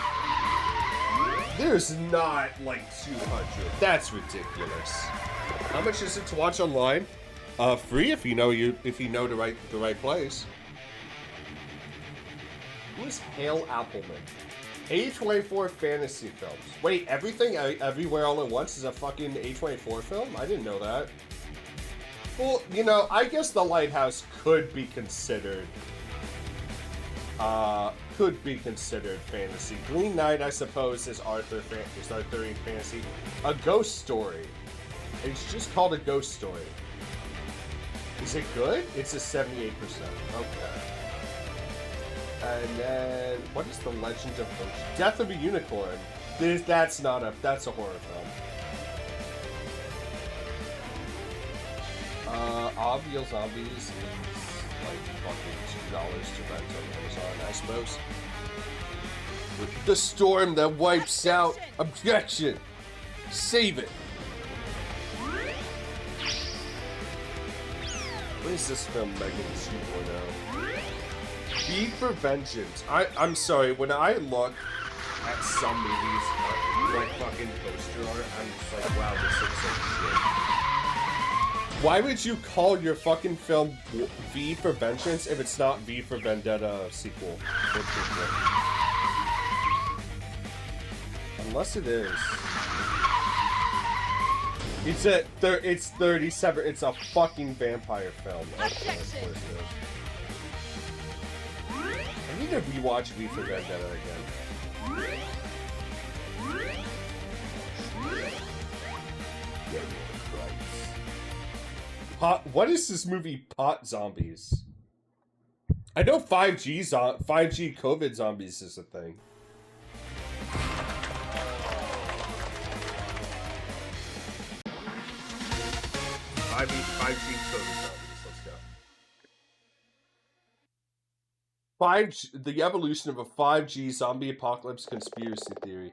[SPEAKER 1] There's not like 200. That's ridiculous. How much is it to watch online? Free if you know the right place. Who is Hale Appleman? A24 fantasy films. Wait, everything everywhere all at once is a fucking A24 film? I didn't know that. Well, you know, I guess The Lighthouse could be considered fantasy. Green Knight, I suppose, is Arthurian fantasy. A Ghost Story. It's just called A Ghost Story. Is it good? It's a 78%. Okay. And then, what is The Legend of Death of a Unicorn? That's a horror film. Obvious Zombies is like fucking $2 to rent on Amazon, I suppose. The storm that wipes out. Objection! Save it! What is this film, Megan 2.0? V for Vengeance. I'm sorry, when I look at some movies, like fucking poster art, I'm just like, wow, this looks like shit. Why would you call your fucking film V for Vengeance if it's not V for Vendetta sequel? Unless it is. It's 37. It's a fucking vampire film. Okay, of course it is. I need to rewatch V for Vendetta again. What is this movie? Pot Zombies. I know 5G COVID zombies is a thing. 5G COVID zombies. Let's go. the evolution of a 5G zombie apocalypse conspiracy theory.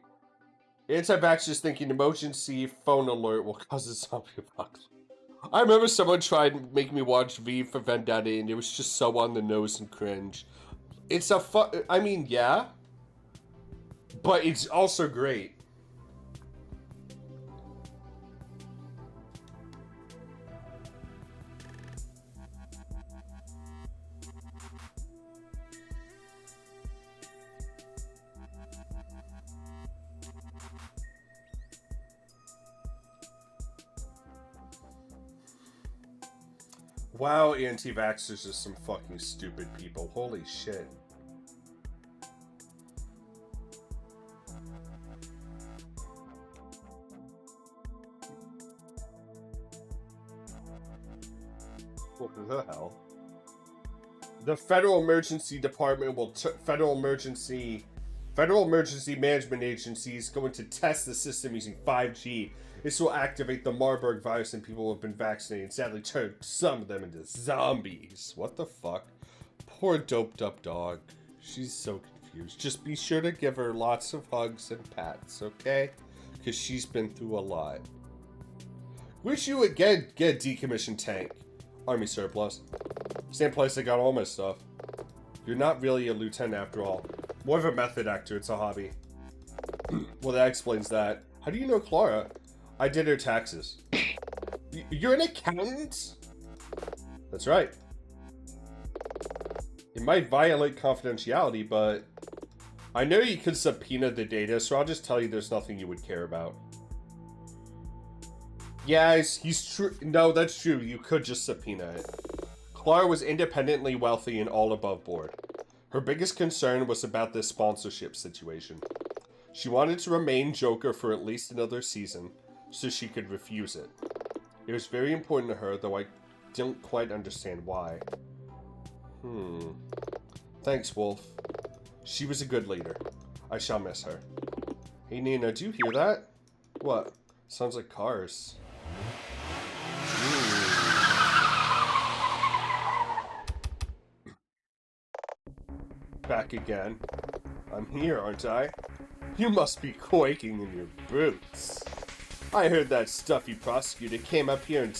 [SPEAKER 1] Anti-vaxxers think an emergency phone alert will cause a zombie apocalypse. I remember someone tried to make me watch V for Vendetta, and it was just so on the nose and cringe. It's I mean, yeah, but it's also great. Wow, anti-vaxxers are some fucking stupid people. Holy shit. What the hell? The Federal Emergency Department will Federal Emergency Management Agency is going to test the system using 5G. This will activate the Marburg virus in people who have been vaccinated and sadly turn some of them into zombies. What the fuck? Poor doped up dog. She's so confused. Just be sure to give her lots of hugs and pats, okay? Because she's been through a lot. Wish you would get a decommissioned tank. Army surplus. Same place I got all my stuff. You're not really a lieutenant after all. More of a method actor, it's a hobby. Well, that explains that. How do you know Clara? I did her taxes. You're an accountant? That's right. It might violate confidentiality, but I know you could subpoena the data, so I'll just tell you there's nothing you would care about. Yeah, he's true. No, that's true. You could just subpoena it. Clara was independently wealthy and all above board. Her biggest concern was about this sponsorship situation. She wanted to remain Joker for at least another season, so she could refuse it. It was very important to her, though I didn't quite understand why. Thanks, Wolf. She was a good leader. I shall miss her. Hey, Nina, do you hear that? What? Sounds like cars. Back again. I'm here, aren't I? You must be quaking in your boots. I heard that stuffy prosecutor came up here and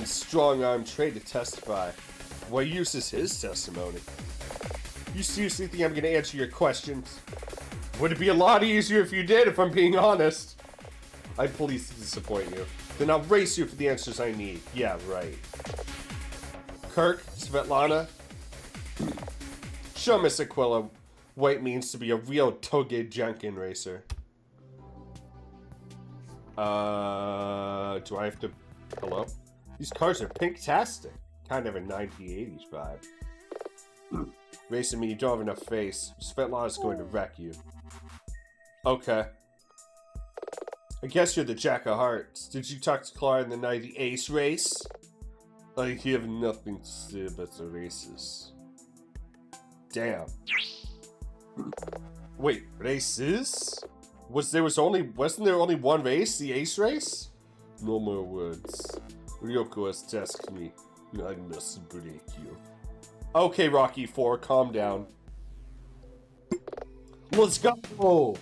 [SPEAKER 1] strong-armed Trey to testify. What use is his testimony? You seriously think I'm gonna answer your questions? Would it be a lot easier if you did, if I'm being honest? I'm pleased to disappoint you. Then I'll race you for the answers I need. Yeah, right. Kirk, Svetlana, show Miss Aquila what it means to be a real Toge Junkin racer. Do I have to... Hello? These cars are pink-tastic. Kind of a 1980s vibe. Racing me, you don't have enough face. Svetlana's going to wreck you. Okay. I guess you're the Jack of Hearts. Did you talk to Clara in the night of the Ace race? I have nothing to say about the races. Damn. Wait, races? Wasn't there only one race, the Ace race? No more words. Ryoko has tasked me. I must break you. Okay, Rocky 4, calm down. Let's go!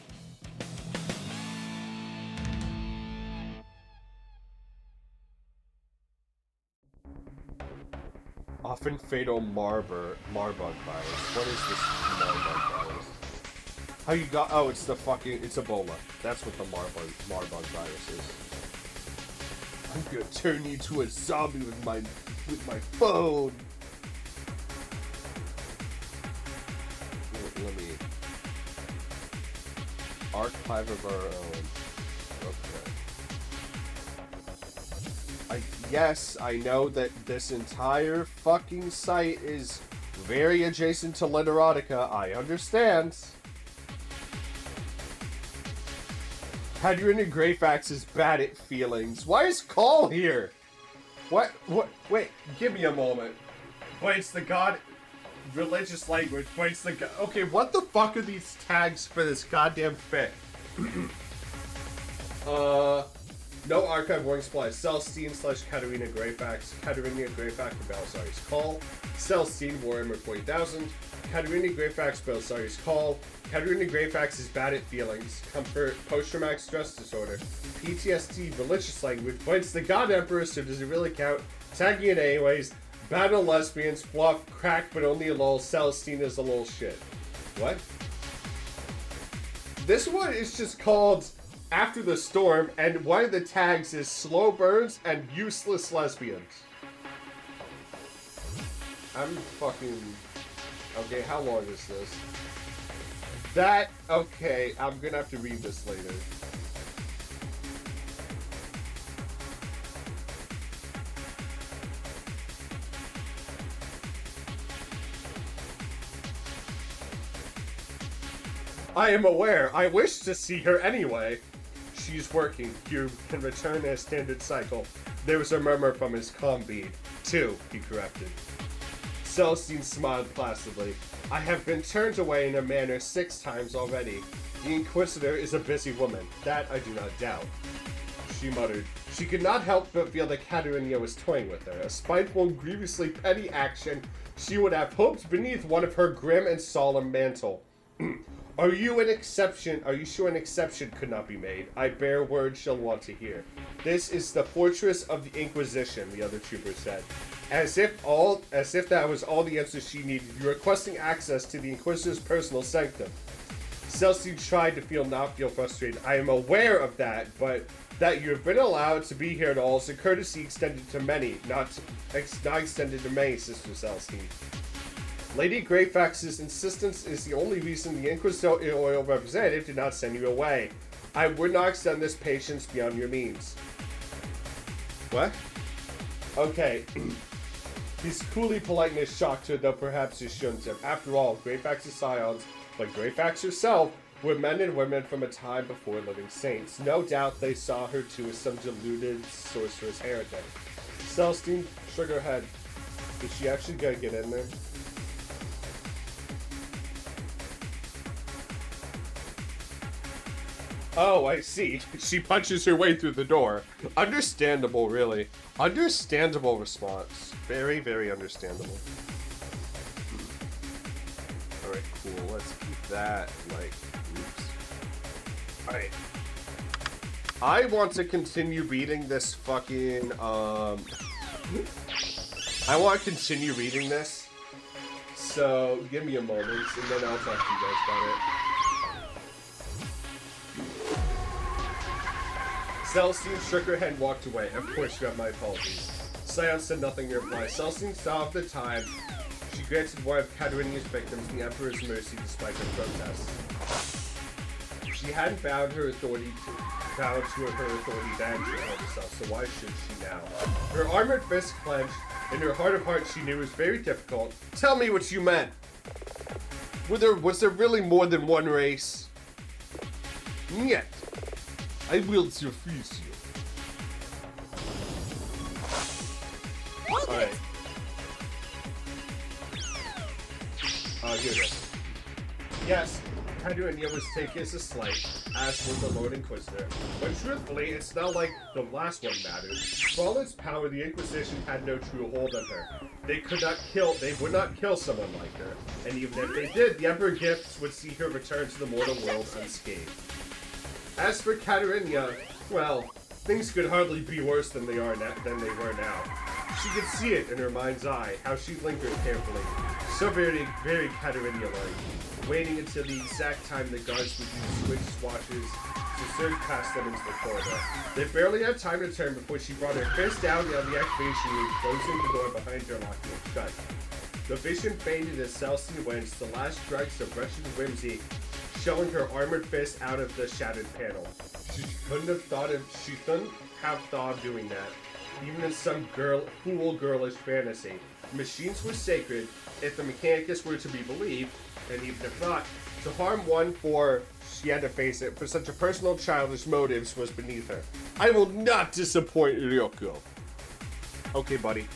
[SPEAKER 1] Often fatal Marburg virus. What is this Marburg virus? How you got? Oh, it's Ebola. That's what the Marburg virus is. I'm gonna turn you into a zombie with my phone. Let me archive of our own. Okay. Yes, I know that this entire fucking site is very adjacent to Literotica. I understand. Had you any Greyfax is bad at feelings. Why is Call here? What? Wait, give me a moment. Wait, it's the god... Religious language. Wait, it's the god... Okay, what the fuck are these tags for this goddamn fic? No archive warning supplies. Celestine / Katarina Greyfax. Katarina Greyfax for Belisarius Call. Celestine Warhammer 40,000. Katarina Greyfax Belisarius Call. Katarina Greyfax is bad at feelings, comfort, post-traumatic stress disorder, PTSD, religious language, bites the God Emperor, so does it really count? Tagging it anyways. Battle lesbians, fluff, crack, but only a lol. Celestine is a lol shit. What? This one is just called After the Storm, and one of the tags is slow burns and useless lesbians. I'm fucking... Okay, how long is this? Okay, I'm gonna have to read this later. I am aware. I wish to see her anyway. She's working. You can return a standard cycle. There was a murmur from his comm bead. 2, he corrected. Celestine smiled placidly. I have been turned away in a manner 6 times already. The Inquisitor is a busy woman. That I do not doubt. She muttered. She could not help but feel that Katarina was toying with her. A spiteful and grievously petty action she would have hoped beneath one of her grim and solemn mantle. Are you an exception? Are you sure an exception could not be made? I bear word she'll want to hear. This is the fortress of the Inquisition, the other trooper said. As if that was all the answers she needed. You're requesting access to the Inquisitor's personal sanctum. Celestine tried to not feel frustrated. I am aware of that, but that you have been allowed to be here at all is a courtesy extended to many, not extended to many, Sister Celestine. Lady Greyfax's insistence is the only reason the Inquisitorial representative did not send you away. I would not extend this patience beyond your means. What? Okay. His coolly politeness shocked her, though perhaps he shouldn't have. After all, Greyfax's scions, like Greyfax herself, were men and women from a time before living saints. No doubt they saw her too as some deluded sorceress heretic. Celestine shook her head. Is she actually gonna get in there? Oh, I see. She punches her way through the door. Understandable, really. Understandable response. Very, very understandable. Alright, cool. Let's keep that, like, oops. Alright. I want to continue reading this fucking, I want to continue reading this. So, give me a moment, and then I'll talk to you guys about it. Celestine shook her head and walked away. Of course, you have my apologies. Scion said nothing in reply. Celestine saw of the time. She granted one of Katarina's victims the Emperor's mercy despite her protests. She hadn't bound to her authority to and to herself, so why should she now? Her armored fist clenched. In her heart of hearts, she knew it was very difficult. Tell me what you meant. Was there really more than one race? Yet. I will surprise you. Alright. Here it is. Yes, Katarina was taken as a slave, as was the Lord Inquisitor. But truthfully, it's not like the last one mattered. For all its power, the Inquisition had no true hold on her. They would not kill someone like her. And even if they did, the Emperor Gifts would see her return to the mortal world unscathed. As for Katarina, well, things could hardly be worse than they were now. She could see it in her mind's eye, how she lingered carefully, so very, very Katarina-like, waiting until the exact time the guards would use switch watches to surge past them into the corridor. They barely had time to turn before she brought her fist down on the activation room, closing the door behind her, locking it shut. The vision faded as Celestine went, the last strikes of Russian whimsy showing her armored fist out of the shattered panel. She couldn't have thought of doing that, even in some girlish fantasy. Machines were sacred, if the Mechanicus were to be believed, and even if not, to harm one she had to face it, for such a personal childish motives was beneath her. I will not disappoint Ryoko. Okay, buddy.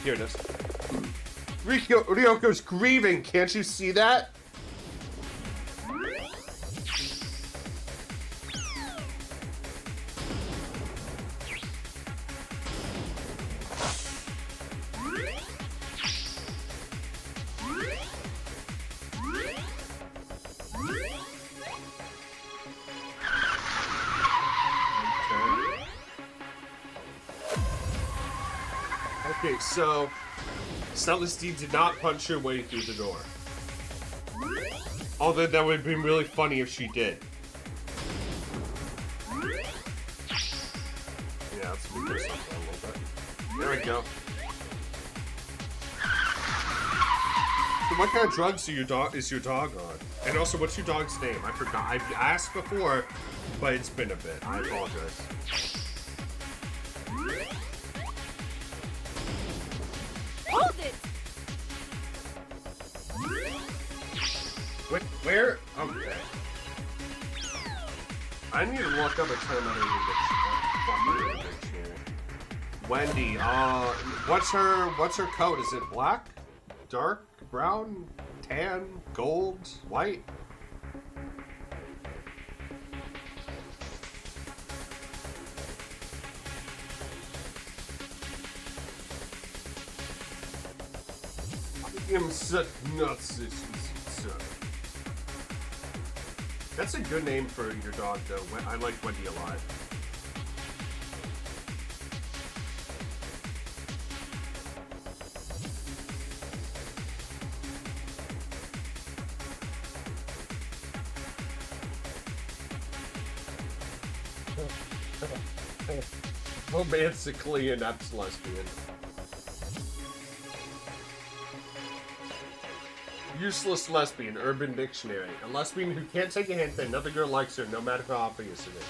[SPEAKER 1] Here it is. Ryoko's grieving, can't you see that? Okay, so Celestine did not punch her way through the door. Although that would have been really funny if she did. Yeah, let's move this up a little bit. There we go. So what kind of drugs is your dog on? And also, what's your dog's name? I forgot. I've asked before, but it's been a bit. I apologize.
[SPEAKER 2] Hold it!
[SPEAKER 1] Wait, where? Okay. I need to look up a term other than dictionary. Wendy, what's her coat? Is it black? Dark? Brown? Tan? Gold? White? I am such nuts. That's a good name for your dog, though. I like Wendy a lot. Romantically inept lesbian. Useless lesbian, Urban Dictionary. A lesbian who can't take a hint that another girl likes her, no matter how obvious it is.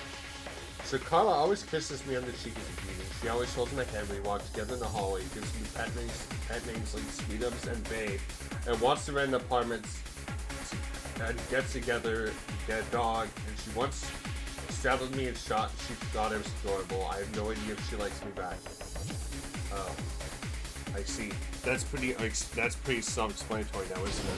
[SPEAKER 1] So Carla always kisses me on the cheek as a greeting. She always holds my hand when we walk together in the hallway, gives me pet names like Sweetums and Babe, and wants to rent apartments and get together, get a dog, and she once straddled me and she thought I was adorable. I have no idea if she likes me back. Oh. I see. That's pretty self-explanatory now, isn't it?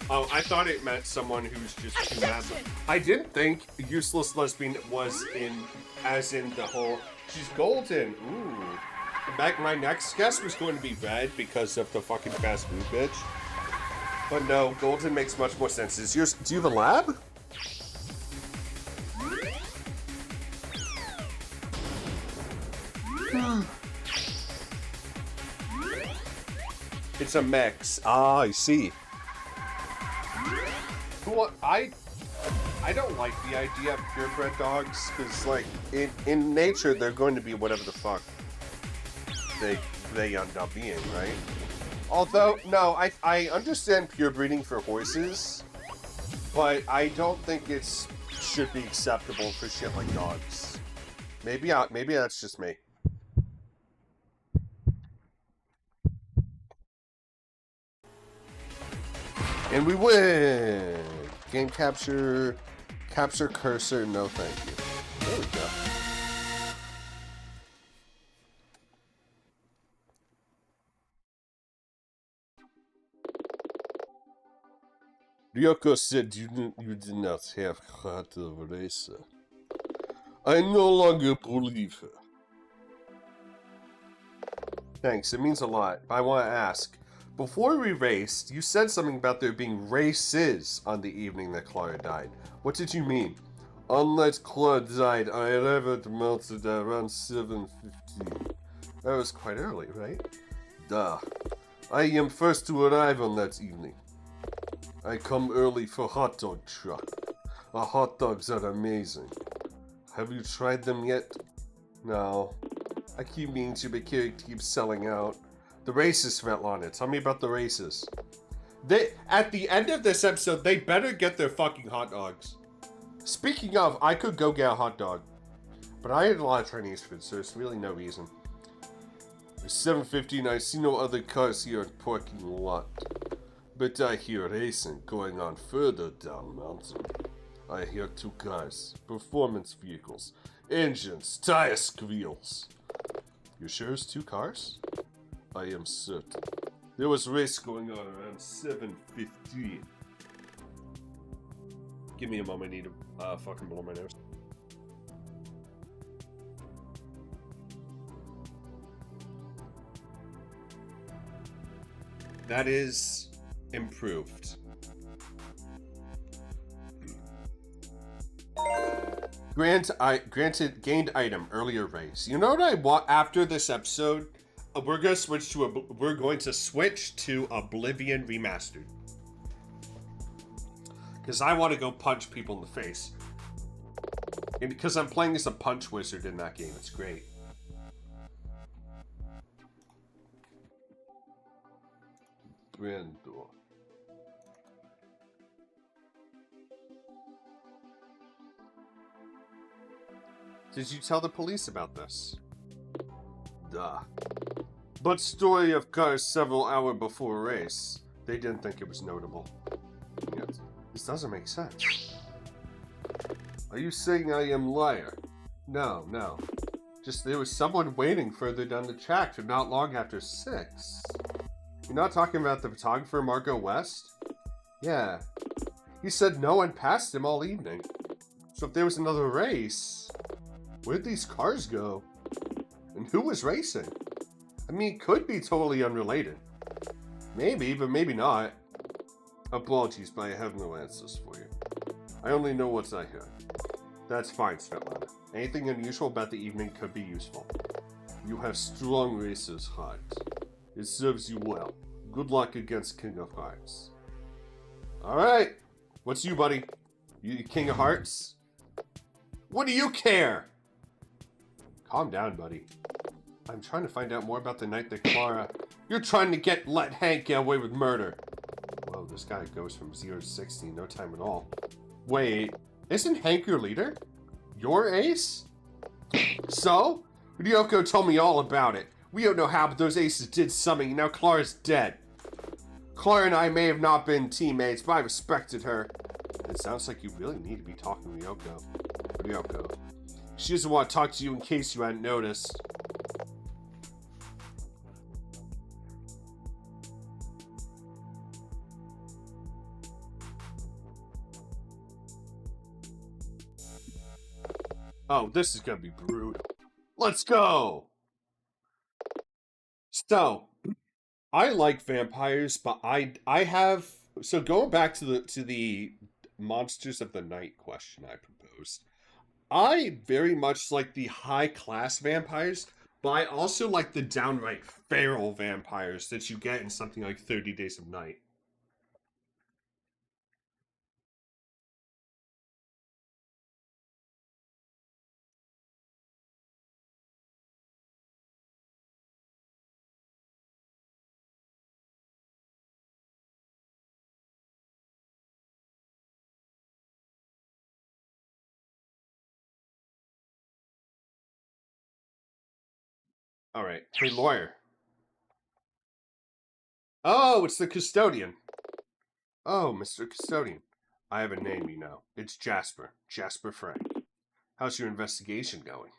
[SPEAKER 1] Oh, I thought it meant someone who's just too mad. I didn't think useless lesbian was as in the whole, she's golden. Ooh. My next guess was going to be red because of the fucking fast food bitch. But no, golden makes much more sense. Do you have a lab? It's a mix. Ah, I see. Well, I don't like the idea of purebred dogs because, like, in nature, they're going to be whatever the fuck they end up being, right? Although, no, I understand pure breeding for horses, but I don't think it should be acceptable for shit like dogs. Maybe that's just me. And we win! Game capture cursor, no thank you. There we go. Ryoko said you did not have heart of a racer. I no longer believe her. Thanks, it means a lot. I want to ask. Before we raced, you said something about there being races on the evening that Clara died. What did you mean? Unless Clara died, I arrived at the mountain at around 7:15. That was quite early, right? Duh. I am first to arrive on that evening. I come early for hot dog truck. Our hot dogs are amazing. Have you tried them yet? No. I keep meaning to, but Kira keeps selling out. The races, Svetlana. Tell me about the races. At the end of this episode, they better get their fucking hot dogs. Speaking of, I could go get a hot dog. But I had a lot of Chinese food, so there's really no reason. It's 7:15, I see no other cars here in the parking lot. But I hear racing going on further down the mountain. I hear two cars, performance vehicles, engines, tire squeals. You sure it's two cars? I am certain. There was a race going on around 7:15. Give me a moment, I need to fucking blow my nose. That is improved. Granted, gained item earlier race. You know what I want after this episode? We're going to switch to Oblivion Remastered. Because I want to go punch people in the face. And because I'm playing as a punch wizard in that game, it's great. Brando. Did you tell the police about this? Duh. But story of cars several hours before race. They didn't think it was notable. Yet, this doesn't make sense. Are you saying I am liar? No. Just there was someone waiting further down the track for not long after 6. You're not talking about the photographer Marco West? Yeah. He said no one passed him all evening. So if there was another race, where'd these cars go? And who was racing? I mean, it could be totally unrelated. Maybe, but maybe not. Apologies, but I have no answers for you. I only know what I heard. That's fine, Svetlana. Anything unusual about the evening could be useful. You have strong racer's heart. It serves you well. Good luck against King of Hearts. Alright. What's you, buddy? You King of Hearts? What do you care? Calm down, buddy. I'm trying to find out more about the night that Clara... You're trying to let Hank get away with murder. Whoa, this guy goes from 0 to 60 in no time at all. Wait, isn't Hank your leader? Your ace? So? Ryoko told me all about it. We don't know how, but those aces did something, and now Clara's dead. Clara and I may have not been teammates, but I respected her. It sounds like you really need to be talking to Ryoko. She doesn't want to talk to you in case you hadn't noticed. Oh, this is gonna be brutal. Let's go! So, I like vampires, but I have... So going back to the Monsters of the Night question I proposed, I very much like the high-class vampires, but I also like the downright feral vampires that you get in something like 30 Days of Night. Alright, hey lawyer. Oh, it's the custodian. Oh, Mr. Custodian. I have a name, you know. It's Jasper. Jasper Frank. How's your investigation going?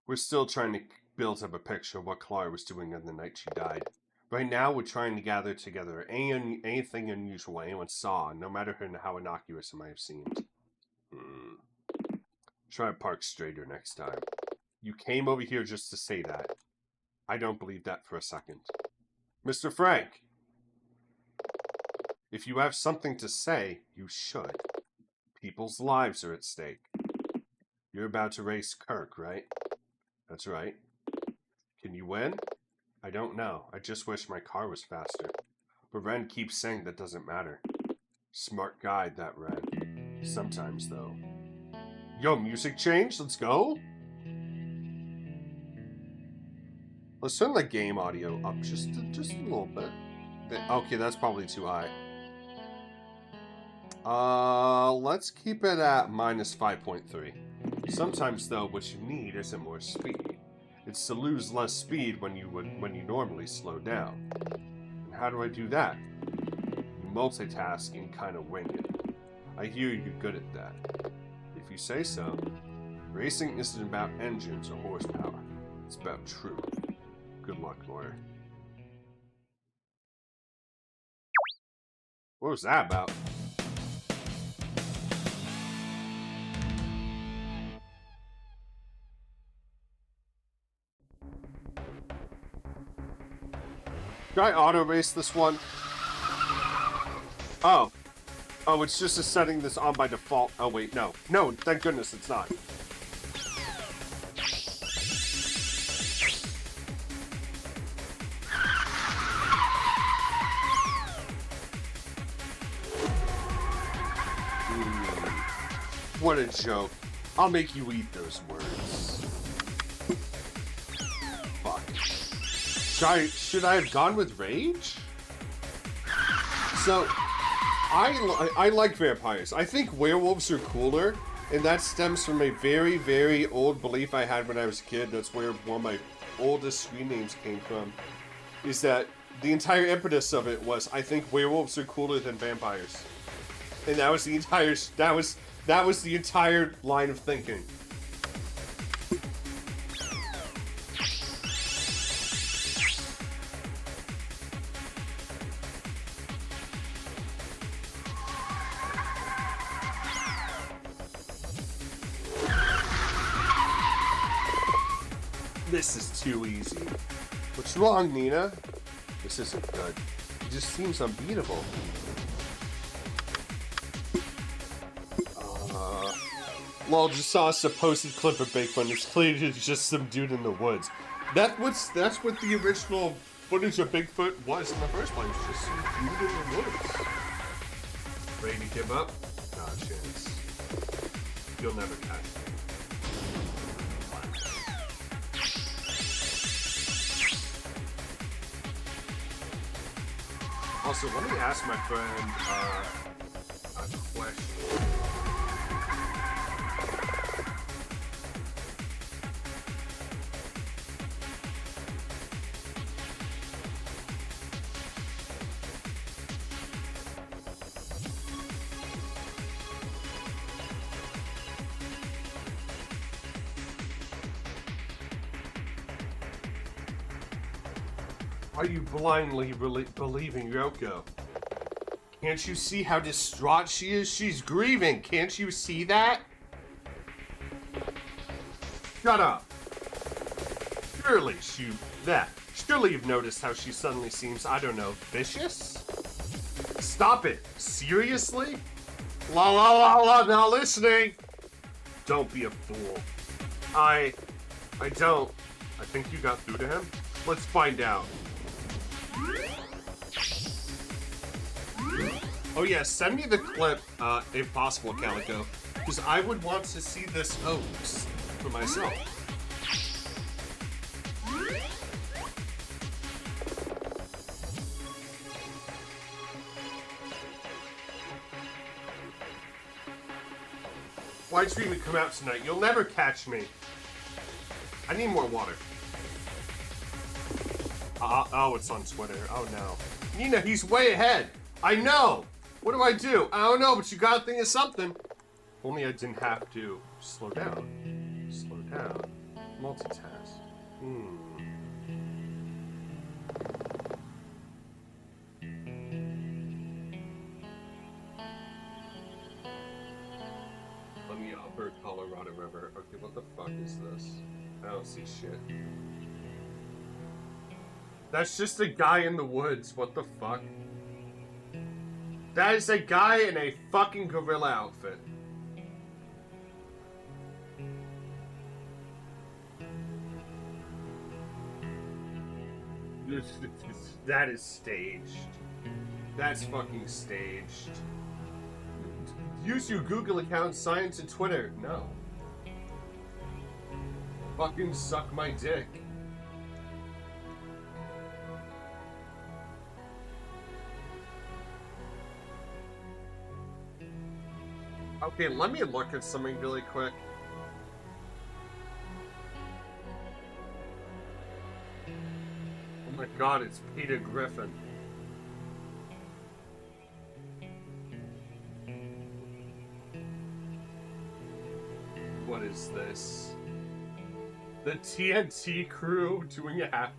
[SPEAKER 1] We're still trying to build up a picture of what Clara was doing on the night she died. Right now, we're trying to gather together anything unusual anyone saw, no matter how innocuous it might have seemed. Try to park straighter next time. You came over here just to say that. I don't believe that for a second. Mr. Frank! If you have something to say, you should. People's lives are at stake. You're about to race Kirk, right? That's right. Can you win? I don't know. I just wish my car was faster. But Ren keeps saying that doesn't matter. Smart guy, that Ren. Sometimes, though. Yo, music change? Let's go? Let's turn the game audio up just a little bit. Okay, that's probably too high. Let's keep it at minus 5.3. Sometimes, though, what you need isn't more speed. It's to lose less speed when you normally slow down. And how do I do that? You multitask and kind of wing it. I hear you're good at that. If you say so. Racing isn't about engines or horsepower. It's about truth. Good luck, lawyer. What was that about? Should I auto race this one? Oh. Oh, it's just a setting that's on by default. Oh, wait, no. No, thank goodness it's not. What a joke. I'll make you eat those words. Fuck. Should I have gone with Rage? So, I like vampires. I think werewolves are cooler, and that stems from a very, very old belief I had when I was a kid. That's where one of my oldest screen names came from. Is that the entire impetus of it was, I think werewolves are cooler than vampires. And that was the entire, that was the entire line of thinking. This is too easy. What's wrong, Nina? This isn't good. It just seems unbeatable. Lol, just saw a supposed clip of Bigfoot. It's clearly just some dude in the woods. That's what the original footage of Bigfoot was in the first place. Just some dude in the woods. Ready to give up? Not a chance. You'll never catch me. Also, let me ask my friend a question. Are you blindly believing Yoko? Can't you see how distraught she is? She's grieving. Can't you see that? Shut up. Surely you've noticed how she suddenly seems, I don't know, vicious? Stop it. Seriously? La la la la, now listening. Don't be a fool. I don't. I think you got through to him. Let's find out. Oh yeah, send me the clip, if possible, Calico, because I would want to see this hoax for myself. Widestream would come out tonight. You'll never catch me. I need more water. Oh, it's on Twitter. Oh no. Nina, he's way ahead. I know. What do I do? I don't know, but you gotta think of something. If only I didn't have to slow down. Slow down. Multitask. Let me upper Colorado River. Okay, what the fuck is this? I don't see shit. That's just a guy in the woods. What the fuck? That is a guy in a fucking gorilla outfit. That is staged. That's fucking staged. Use your Google account, science, and Twitter. No. Fucking suck my dick. Okay, let me look at something really quick. Oh my god, it's Peter Griffin. What is this? The TNT crew doing a half.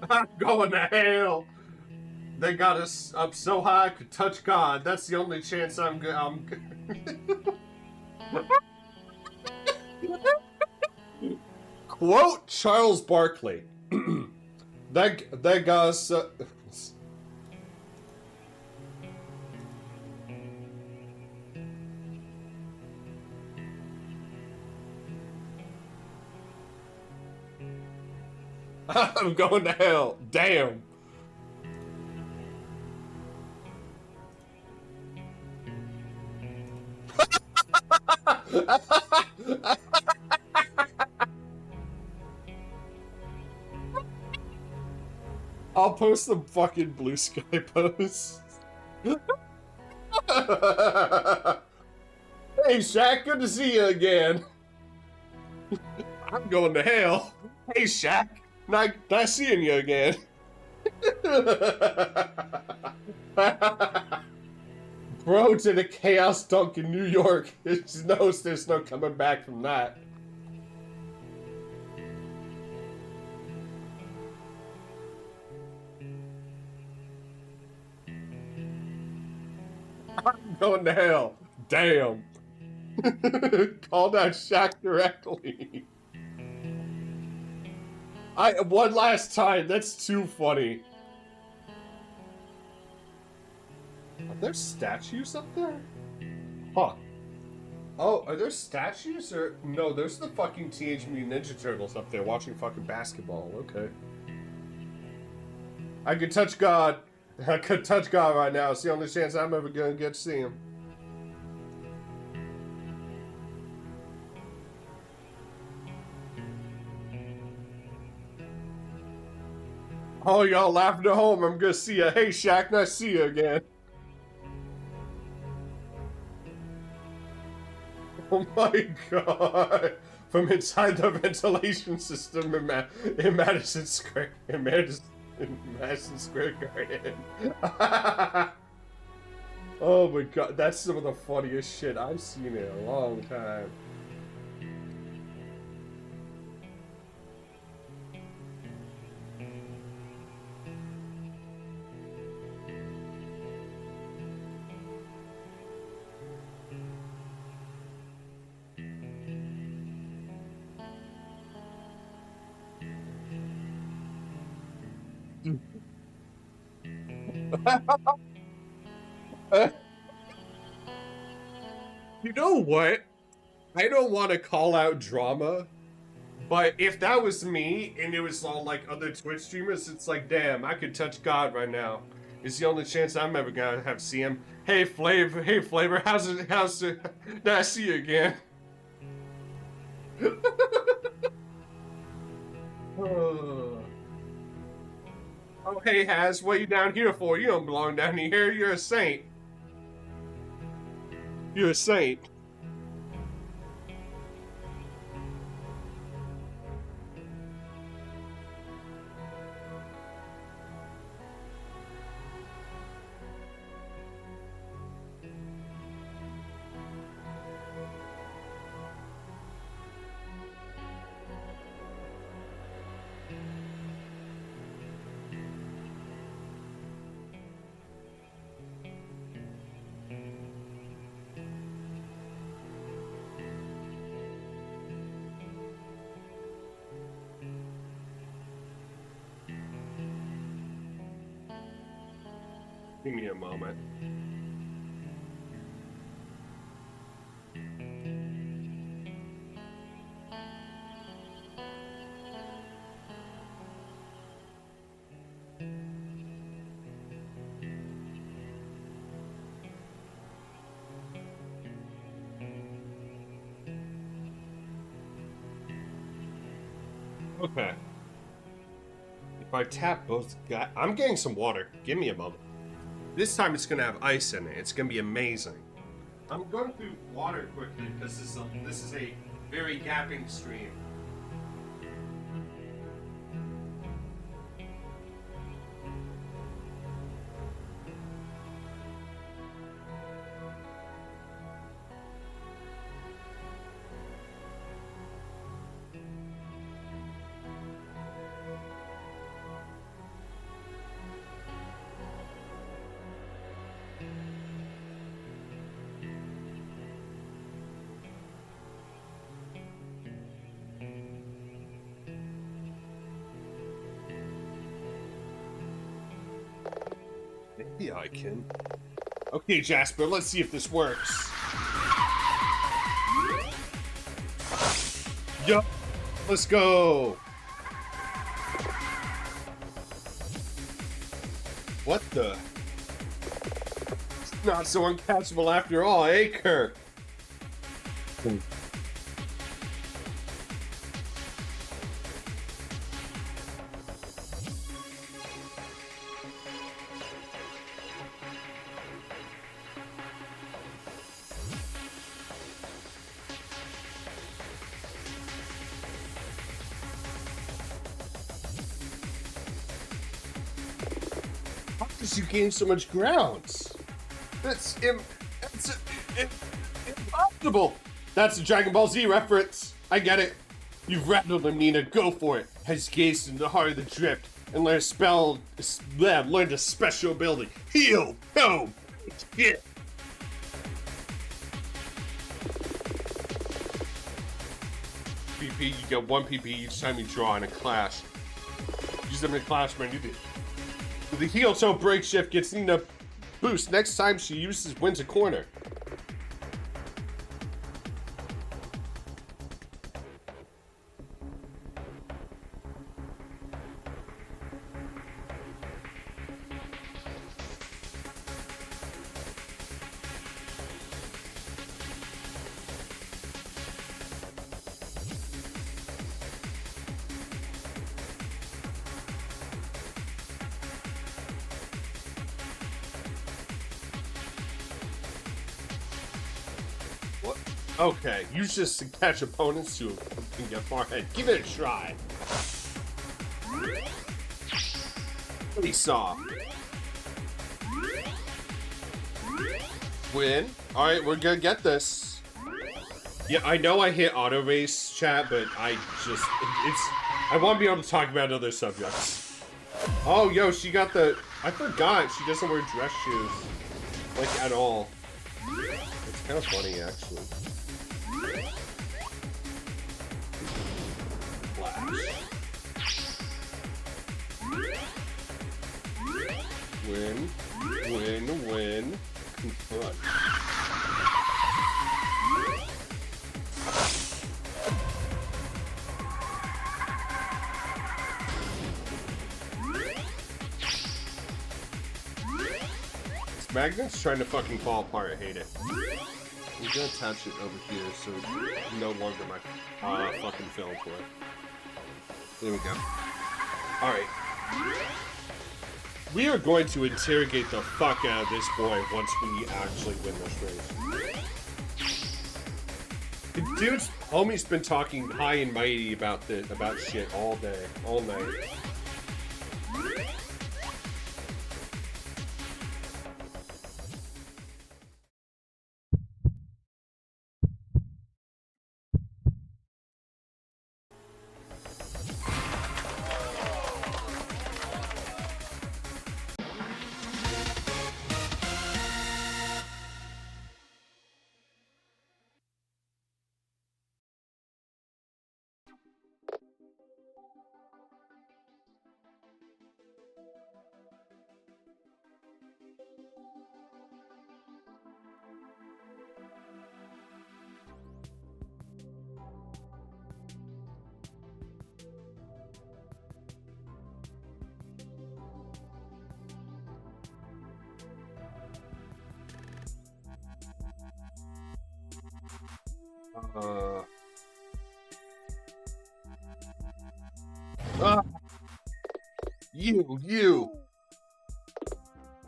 [SPEAKER 1] I'm going to hell! They got us up so high I could touch God. That's the only chance I'm good. Quote Charles Barkley. That got us. I'm going to hell. Damn. I'll post some fucking blue sky posts. Hey, Shaq, good to see you again. I'm going to hell. Hey, Shaq, nice seeing you again. Bro to the chaos dunk in New York. It knows there's no coming back from that. I'm going to hell. Damn. Called out Shaq directly. One last time. That's too funny. Are there statues up there? Huh. Oh, are there statues or no? There's the fucking Teenage Mutant Ninja Turtles up there watching fucking basketball. Okay. I could touch God. I could touch God right now. It's the only chance I'm ever gonna get to see him. Oh, y'all laughing at home. I'm gonna see ya. Hey, Shaq, nice to see you again. Oh my god. From inside the ventilation system in Madison Square Garden. Oh my god, that's some of the funniest shit I've seen in a long time. You know what? I don't want to call out drama, but if that was me and it was all like other Twitch streamers, it's like, damn, I could touch God right now. It's the only chance I'm ever gonna have to see him. Hey, Flavor, how's it? Nice to see you again. Oh, hey, Haz, what you down here for? You don't belong down here. You're a saint. You're a saint. Give me a moment. Okay. If I tap both guys, I'm getting some water. Give me a moment. This time it's gonna have ice in it. It's gonna be amazing. I'm going through water quickly because this is a very gapping stream. Maybe I can. Okay, Jasper, let's see if this works. Yup. Let's go. What the? It's not so uncatchable after all, eh, Kirk? How does you gain so much ground? It's impossible. That's a Dragon Ball Z reference. I get it. You've rattled him, Nina. Go for it. Has gazed in the heart of the drift and learned a special ability. Heal. Boom. Shit. PP. You get 1 PP each time you draw in a clash. Use them in a clash, man. You did. The heal so break shift gets Nina boost next time she wins a corner. What? Okay, use this to catch opponents who can get far ahead. Give it a try. Really soft. Win. Alright, we're gonna get this. Yeah, I know I hit auto race chat, but I want to be able to talk about other subjects. Oh, yo, she got the... I forgot, she doesn't wear dress shoes. Like, at all. It's kind of funny, actually. Flash. Win. Win. Win. Confront. Magnet's trying to fucking fall apart. I hate it. I'm gonna attach it over here so it's no longer my fucking film for it. There we go. Alright. We are going to interrogate the fuck out of this boy once we actually win this race. The dude's homie's been talking high and mighty about shit all day, all night. You!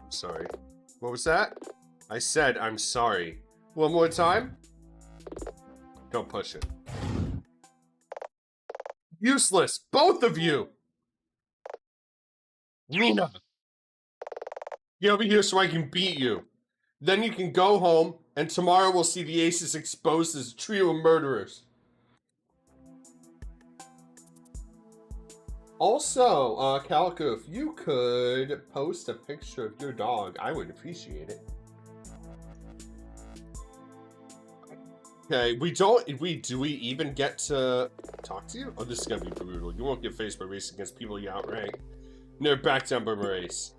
[SPEAKER 1] I'm sorry. What was that? I said I'm sorry. One more time? Don't push it. Useless! Both of you! Nina! Get over here so I can beat you. Then you can go home, and tomorrow we'll see the Aces exposed as a trio of murderers. Also, Calico, if you could post a picture of your dog, I would appreciate it. Okay, do we even get to talk to you? Oh, this is gonna be brutal. You won't get faced by racing against people you outrank. Never back down by my race.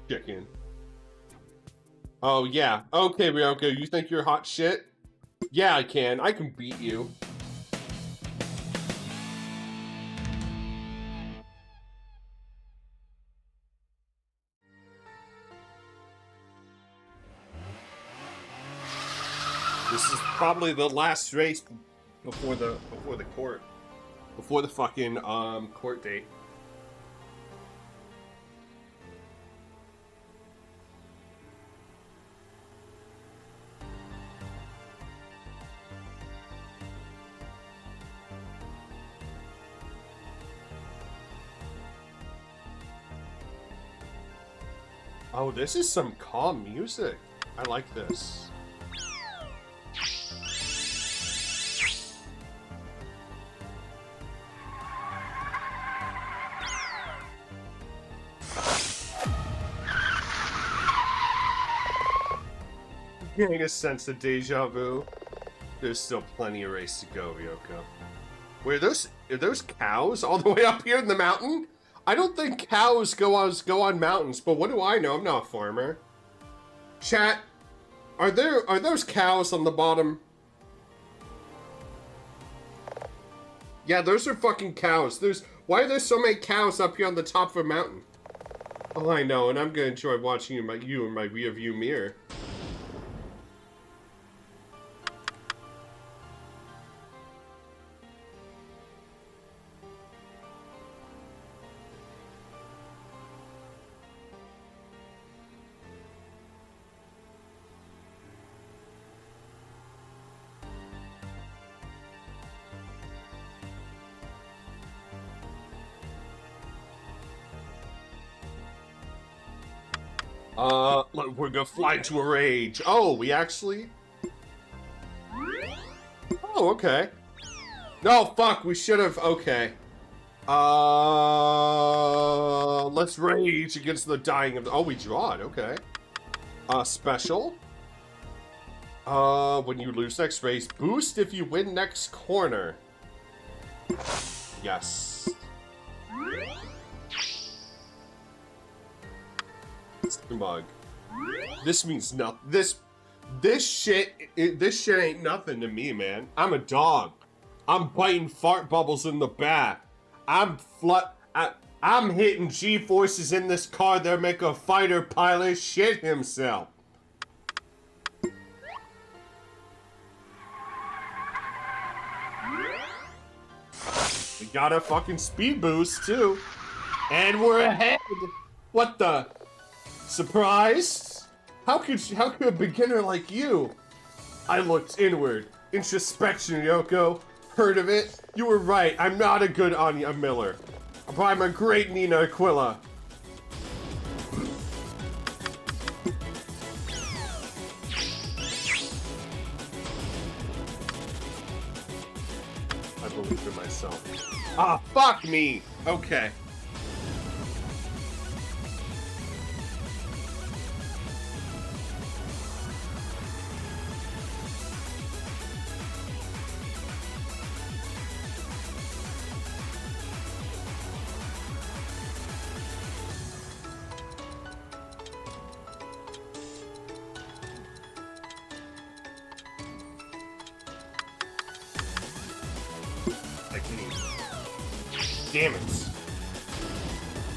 [SPEAKER 1] Chicken. Oh, yeah. Okay, Ryoko, you think you're hot shit? Yeah, I can. I can beat you. This is probably the last race before the court. Before the fucking court date. Oh, this is some calm music. I like this. Getting a sense of deja vu. There's still plenty of race to go, Yoko. Wait, are those cows all the way up here in the mountain? I don't think cows go on mountains, but what do I know? I'm not a farmer. Chat, are those cows on the bottom? Yeah, those are fucking cows. Why are there so many cows up here on the top of a mountain? Oh, I know, and I'm gonna enjoy watching you in my rear view mirror. Look, we're gonna fly into a rage. Oh, we actually? Oh, okay. No, fuck, we should have, okay. Let's rage against the dying of, oh, we draw it, okay. Special. When you lose next race, boost if you win next corner. Yes. Smug. This means nothing. This shit ain't nothing to me, man. I'm a dog. I'm biting fart bubbles in the back. I'm hitting G-forces in this car that make a fighter pilot shit himself. We got a fucking speed boost too, and we're ahead. What the? Surprised? How could a beginner like you? I looked inward. Introspection, Yoko. Heard of it? You were right. I'm not a good Anya Miller. But I'm a great Nina Aquila. I believe in myself. Ah, fuck me! Okay. Damn it.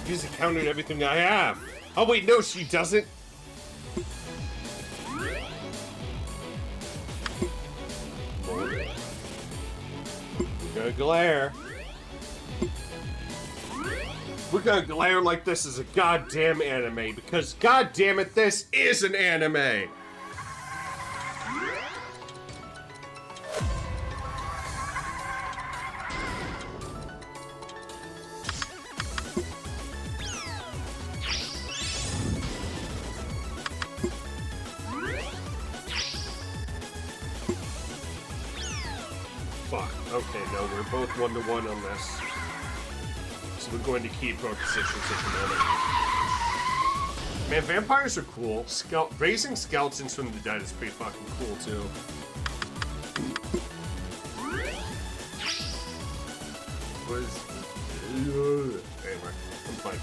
[SPEAKER 1] She's counted everything I have. Oh wait, no, she doesn't. We're gonna glare. We're gonna glare like this is a goddamn anime, because goddamn it, this is an anime. Okay, no, we're both 1-1 on this. So we're going to keep our positions at the moment. Man, vampires are cool. Raising skeletons from the dead is pretty fucking cool, too. Anyway, I'm fine.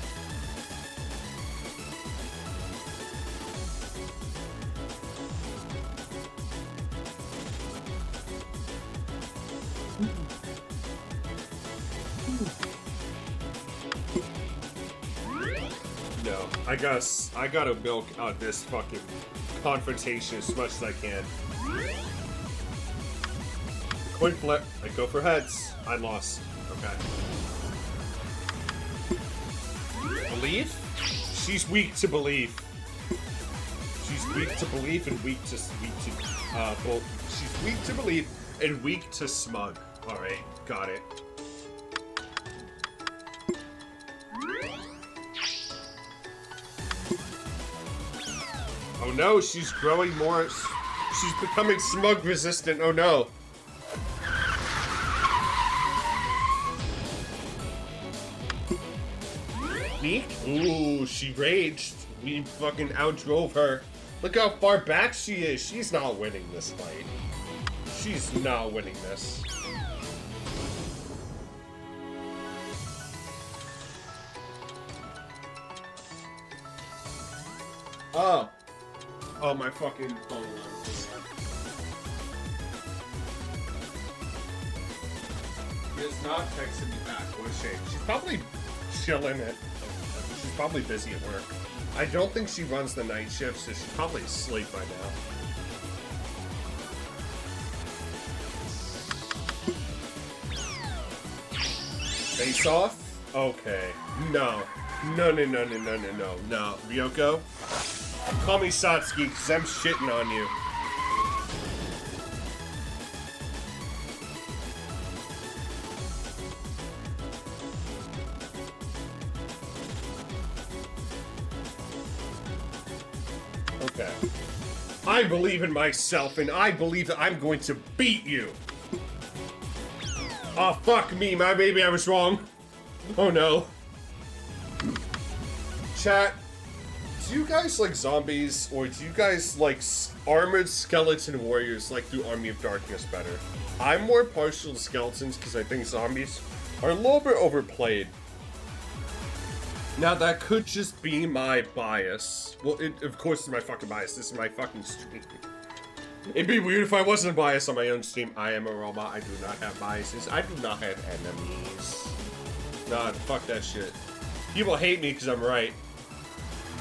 [SPEAKER 1] No, I gotta milk this fucking confrontation as much as I can. Coin flip. I go for heads. I lost. Okay. Belief? She's weak to belief. She's weak to belief and weak to both. She's weak to belief and weak to smug. All right, got it. Oh no, she's growing more. She's becoming smug resistant. Oh no. Sneak? Ooh, she raged. We fucking outdrove her. Look how far back she is. She's not winning this fight. She's not winning this. Oh. Oh, my fucking phone. She has not texted me back. What a shame. She's probably chilling it. She's probably busy at work. I don't think she runs the night shift, so she's probably asleep by now. Face off? Okay. No. No. No. Ryoko? Call me Satsuki, because I'm shitting on you. Okay. I believe in myself, and I believe that I'm going to beat you. Oh, fuck me, maybe I was wrong. Oh no. Chat, do you guys like zombies, or do you guys like armored skeleton warriors like through Army of Darkness better? I'm more partial to skeletons because I think zombies are a little bit overplayed. Now, that could just be my bias. Well, of course it's my fucking bias. This is my fucking stream. It'd be weird if I wasn't biased on my own stream. I am a robot. I do not have biases. I do not have enemies. Nah, fuck that shit. People hate me because I'm right.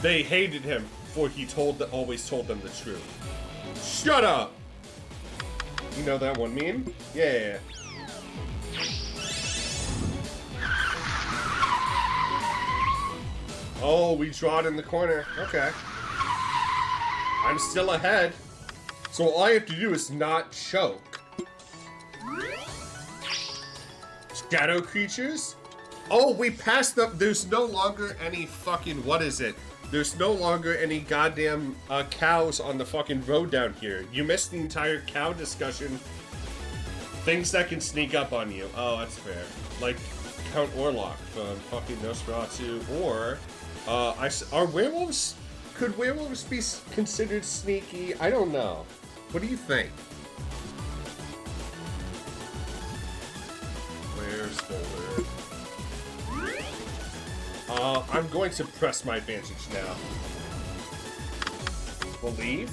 [SPEAKER 1] They hated him for he always told them the truth. Shut up! You know that one meme? Yeah. Oh, we draw it in the corner. Okay. I'm still ahead. So all I have to do is not choke. Shadow creatures? Oh, we passed the... There's no longer any fucking... What is it? There's no longer any goddamn cows on the fucking road down here. You missed the entire cow discussion. Things that can sneak up on you. Oh, that's fair. Like Count Orlok from fucking Nosferatu, or... are werewolves... Could werewolves be considered sneaky? I don't know. What do you think? Where's Boulder? I'm going to press my advantage now. Believe?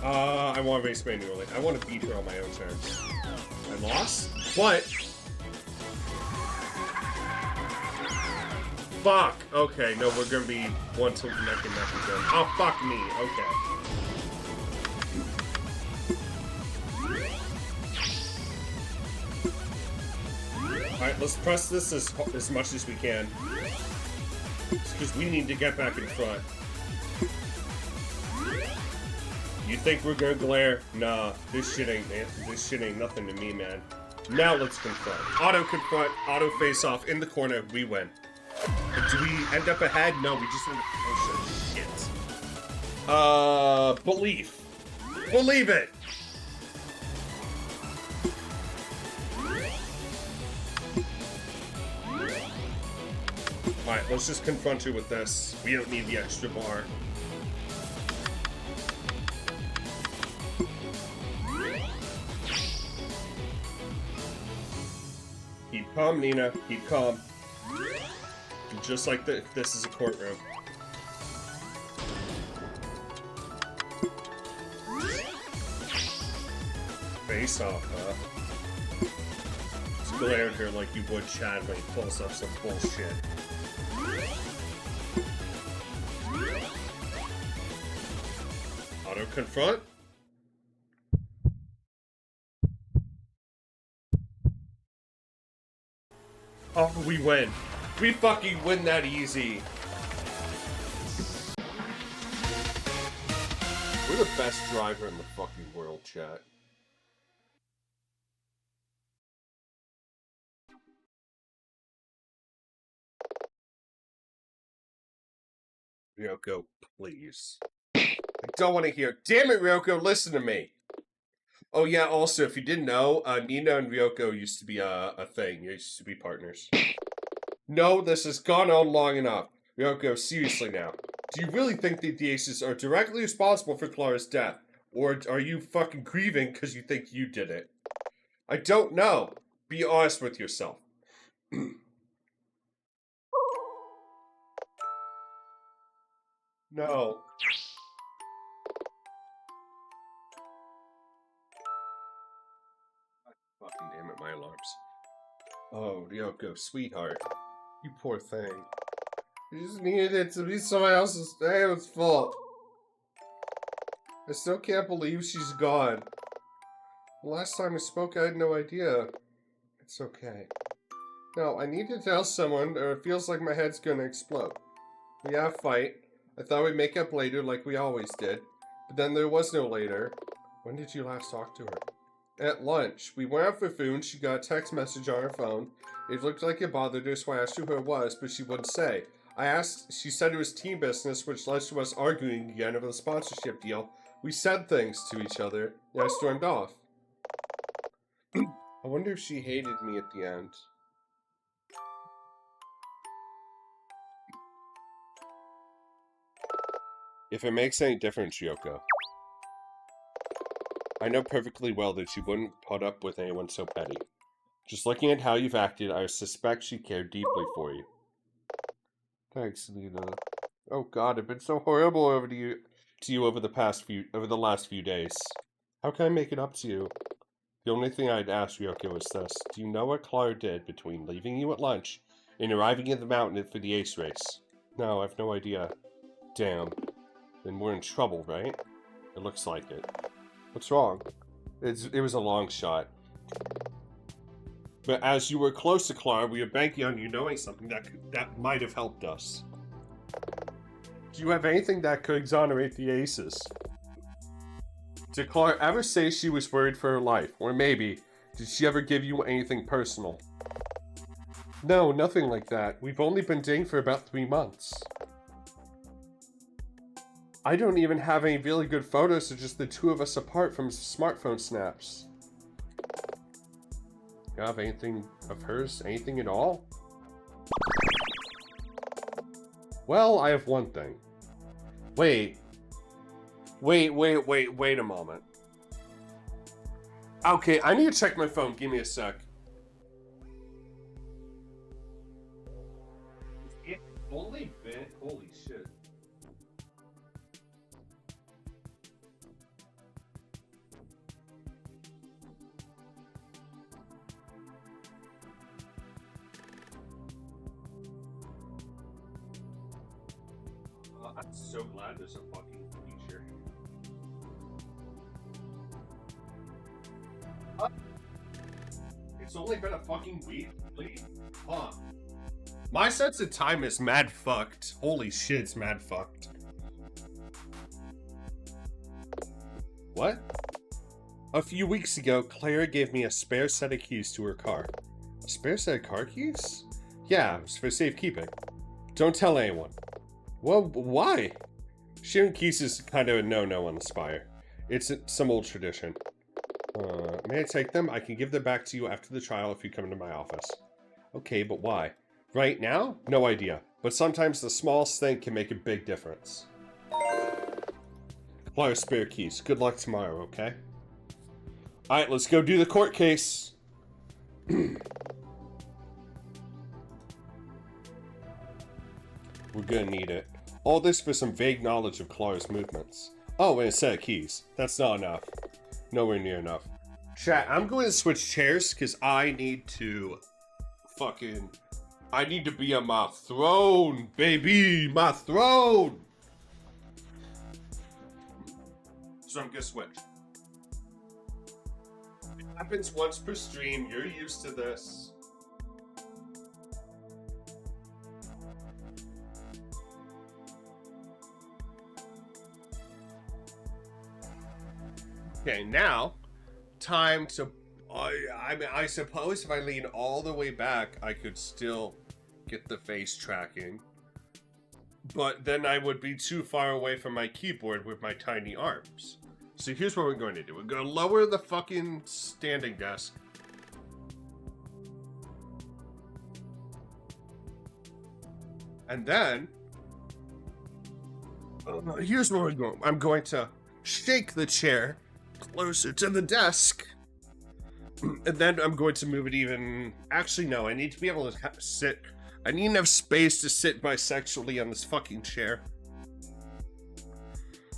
[SPEAKER 1] I want to race manually. I want to beat her on my own terms. I lost? What? Fuck! Okay, no, we're gonna be one to neck and neck again. Oh, fuck me. Okay. Alright, let's press this as much as we can. Because we need to get back in front. You think we're gonna glare? Nah, this shit ain't nothing to me, man. Now let's confront. Auto confront, auto face off, in the corner, we win. Do we end up ahead? No, we just end up... Oh, shit. Belief. Believe it! Alright, let's just confront her with this. We don't need the extra bar. Keep calm, Nina. Keep calm. Just like this is a courtroom. Face off, huh? Just glare at her like you would Chad when he pulls up some bullshit. Auto confront? Oh, we win. We fucking win that easy. We're the best driver in the fucking world, chat. Ryoko, please. I don't want to hear. Damn it, Ryoko, listen to me. Oh yeah, also, if you didn't know, Nina and Ryoko used to be a thing. You used to be partners. No, this has gone on long enough. Ryoko, seriously now. Do you really think that the Aces are directly responsible for Clara's death? Or are you fucking grieving because you think you did it? I don't know. Be honest with yourself. No. Fucking damn it, my alarms. Oh, Ryoko, sweetheart. You poor thing. You just needed it to be somebody else's damn fault. I still can't believe she's gone. The last time we spoke, I had no idea. It's okay. No, I need to tell someone, or it feels like my head's gonna explode. We had a fight. I thought we'd make up later like we always did. But then there was no later. When did you last talk to her? At lunch. We went out for food and she got a text message on her phone. It looked like it bothered her, so I asked her who it was, but she wouldn't say. She said it was team business, which led to us arguing again over the sponsorship deal. We said things to each other, and I stormed off. I wonder if she hated me at the end. If it makes any difference, Yoko. I know perfectly well that she wouldn't put up with anyone so petty. Just looking at how you've acted, I suspect she cared deeply for you. Thanks, Nina. Oh God, I've been so horrible over to you over the last few days. How can I make it up to you? The only thing I'd ask Ryoko is this. Do you know what Clara did between leaving you at lunch and arriving in the mountain for the ace race? No, I've no idea. Damn. Then we're in trouble, right? It looks like it. What's wrong? It was a long shot. But as you were close to Clara, we were banking on you knowing something that might have helped us. Do you have anything that could exonerate the Aces? Did Clara ever say she was worried for her life? Or maybe, did she ever give you anything personal? No, nothing like that. We've only been dating for about 3 months. I don't even have any really good photos of just the two of us apart from smartphone snaps. You have anything of hers? Anything at all? Well, I have one thing. Wait a moment. Okay, I need to check my phone. Give me a sec. It only been... Holy shit. I'm so glad there's a fucking feature. It's only been a fucking week, really? Huh. My sense of time is mad fucked. Holy shit, it's mad fucked. What? A few weeks ago, Clara gave me a spare set of keys to her car. A spare set of car keys? Yeah, it was for safekeeping. Don't tell anyone. Well, why? Sharing keys is kind of a no-no on the Spire. It's some old tradition. May I take them? I can give them back to you after the trial if you come into my office. Okay, but why? Right now? No idea. But sometimes the smallest thing can make a big difference. Clara's spare keys. Good luck tomorrow, okay? Alright, let's go do the court case. We're gonna need it. All this for some vague knowledge of Clara's movements. Oh, and a set of keys. That's not enough. Nowhere near enough. Chat, I'm going to switch chairs because I need to I need to be on my throne, baby! My throne! So I'm gonna switch. It happens once per stream. You're used to this. Okay, now, time to... I mean, I suppose if I lean all the way back, I could still get the face tracking. But then I would be too far away from my keyboard with my tiny arms. So here's what we're going to do. We're going to lower the fucking standing desk. And then... here's where we're going. I'm going to shake the chair closer to the desk. And then I'm going to move it even... Actually, no. I need to be able to sit... I need enough space to sit bisexually on this fucking chair.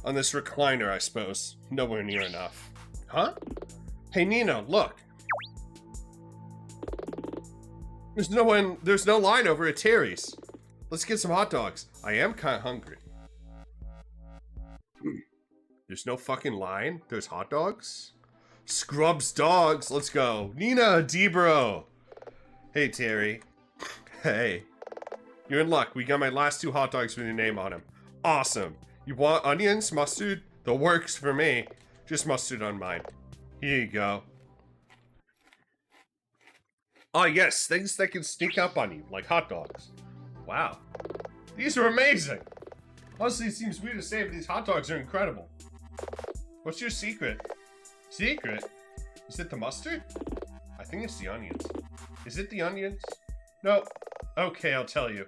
[SPEAKER 1] On this recliner, I suppose. Nowhere near enough. Huh? Hey, Nina, look. There's no line over at Terry's. Let's get some hot dogs. I am kind of hungry. There's no fucking line. There's hot dogs. Scrubs dogs. Let's go. Nina, D-bro. Hey, Terry. Hey. You're in luck. We got my last 2 hot dogs with your name on them. Awesome. You want onions, mustard? The works for me. Just mustard on mine. Here you go. Oh, yes. Things that can sneak up on you, like hot dogs. Wow. These are amazing. Honestly, it seems weird to say, but these hot dogs are incredible. What's your secret? Secret? Is it the mustard? I think it's the onions. Is it the onions? No. Okay, I'll tell you.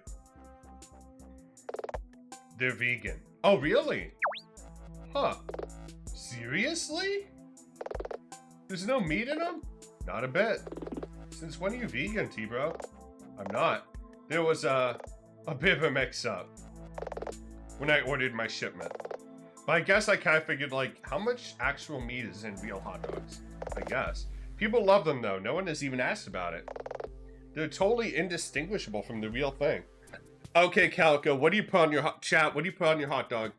[SPEAKER 1] They're vegan. Oh, really? Huh. Seriously? There's no meat in them? Not a bit. Since when are you vegan, T-bro? I'm not. There was a bit of a mix-up when I ordered my shipment. But I guess I kind of figured, like, how much actual meat is in real hot dogs? I guess. People love them, though. No one has even asked about it. They're totally indistinguishable from the real thing. Okay, Calico, what do you put on your chat? What do you put on your hot dog?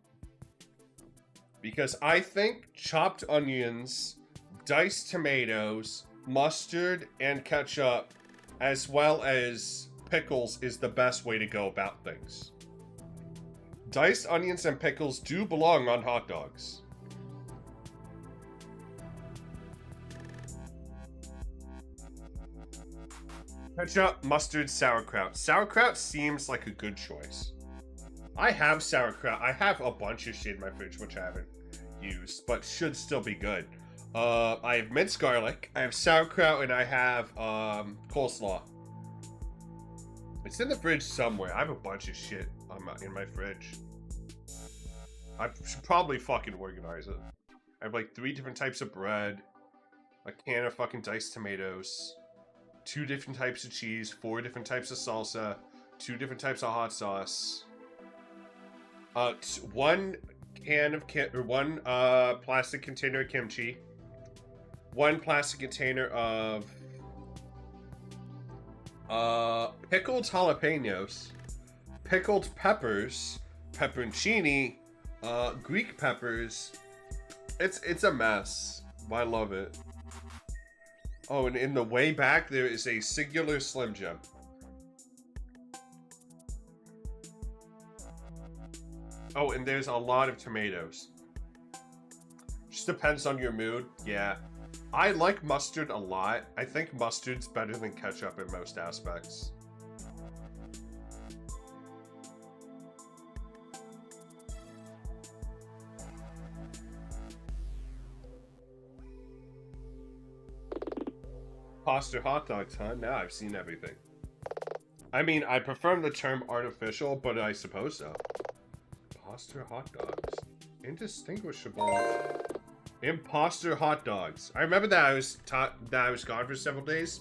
[SPEAKER 1] Because I think chopped onions, diced tomatoes, mustard, and ketchup, as well as pickles, is the best way to go about things. Diced onions and pickles do belong on hot dogs. Ketchup, mustard, sauerkraut. Sauerkraut seems like a good choice. I have sauerkraut. I have a bunch of shit in my fridge which I haven't used, but should still be good. I have minced garlic, I have sauerkraut, and I have coleslaw. It's in the fridge somewhere. I have a bunch of shit in my fridge. I should probably fucking organize it. I have like 3 different types of bread, a can of fucking diced tomatoes, 2 different types of cheese, 4 different types of salsa, 2 different types of hot sauce, 1 can of one plastic container of kimchi, 1 plastic container of pickled jalapenos, pickled peppers, pepperoncini, Greek peppers. It's a mess. I love it. Oh, and in the way back, there is a singular Slim Jim. Oh, and there's a lot of tomatoes. Just depends on your mood. Yeah. I like mustard a lot. I think mustard's better than ketchup in most aspects. Pasta hot dogs, huh? Now I've seen everything. I mean, I prefer the term artificial, but I suppose so. Imposter hot dogs. Indistinguishable. Imposter hot dogs. I remember that I was gone for several days.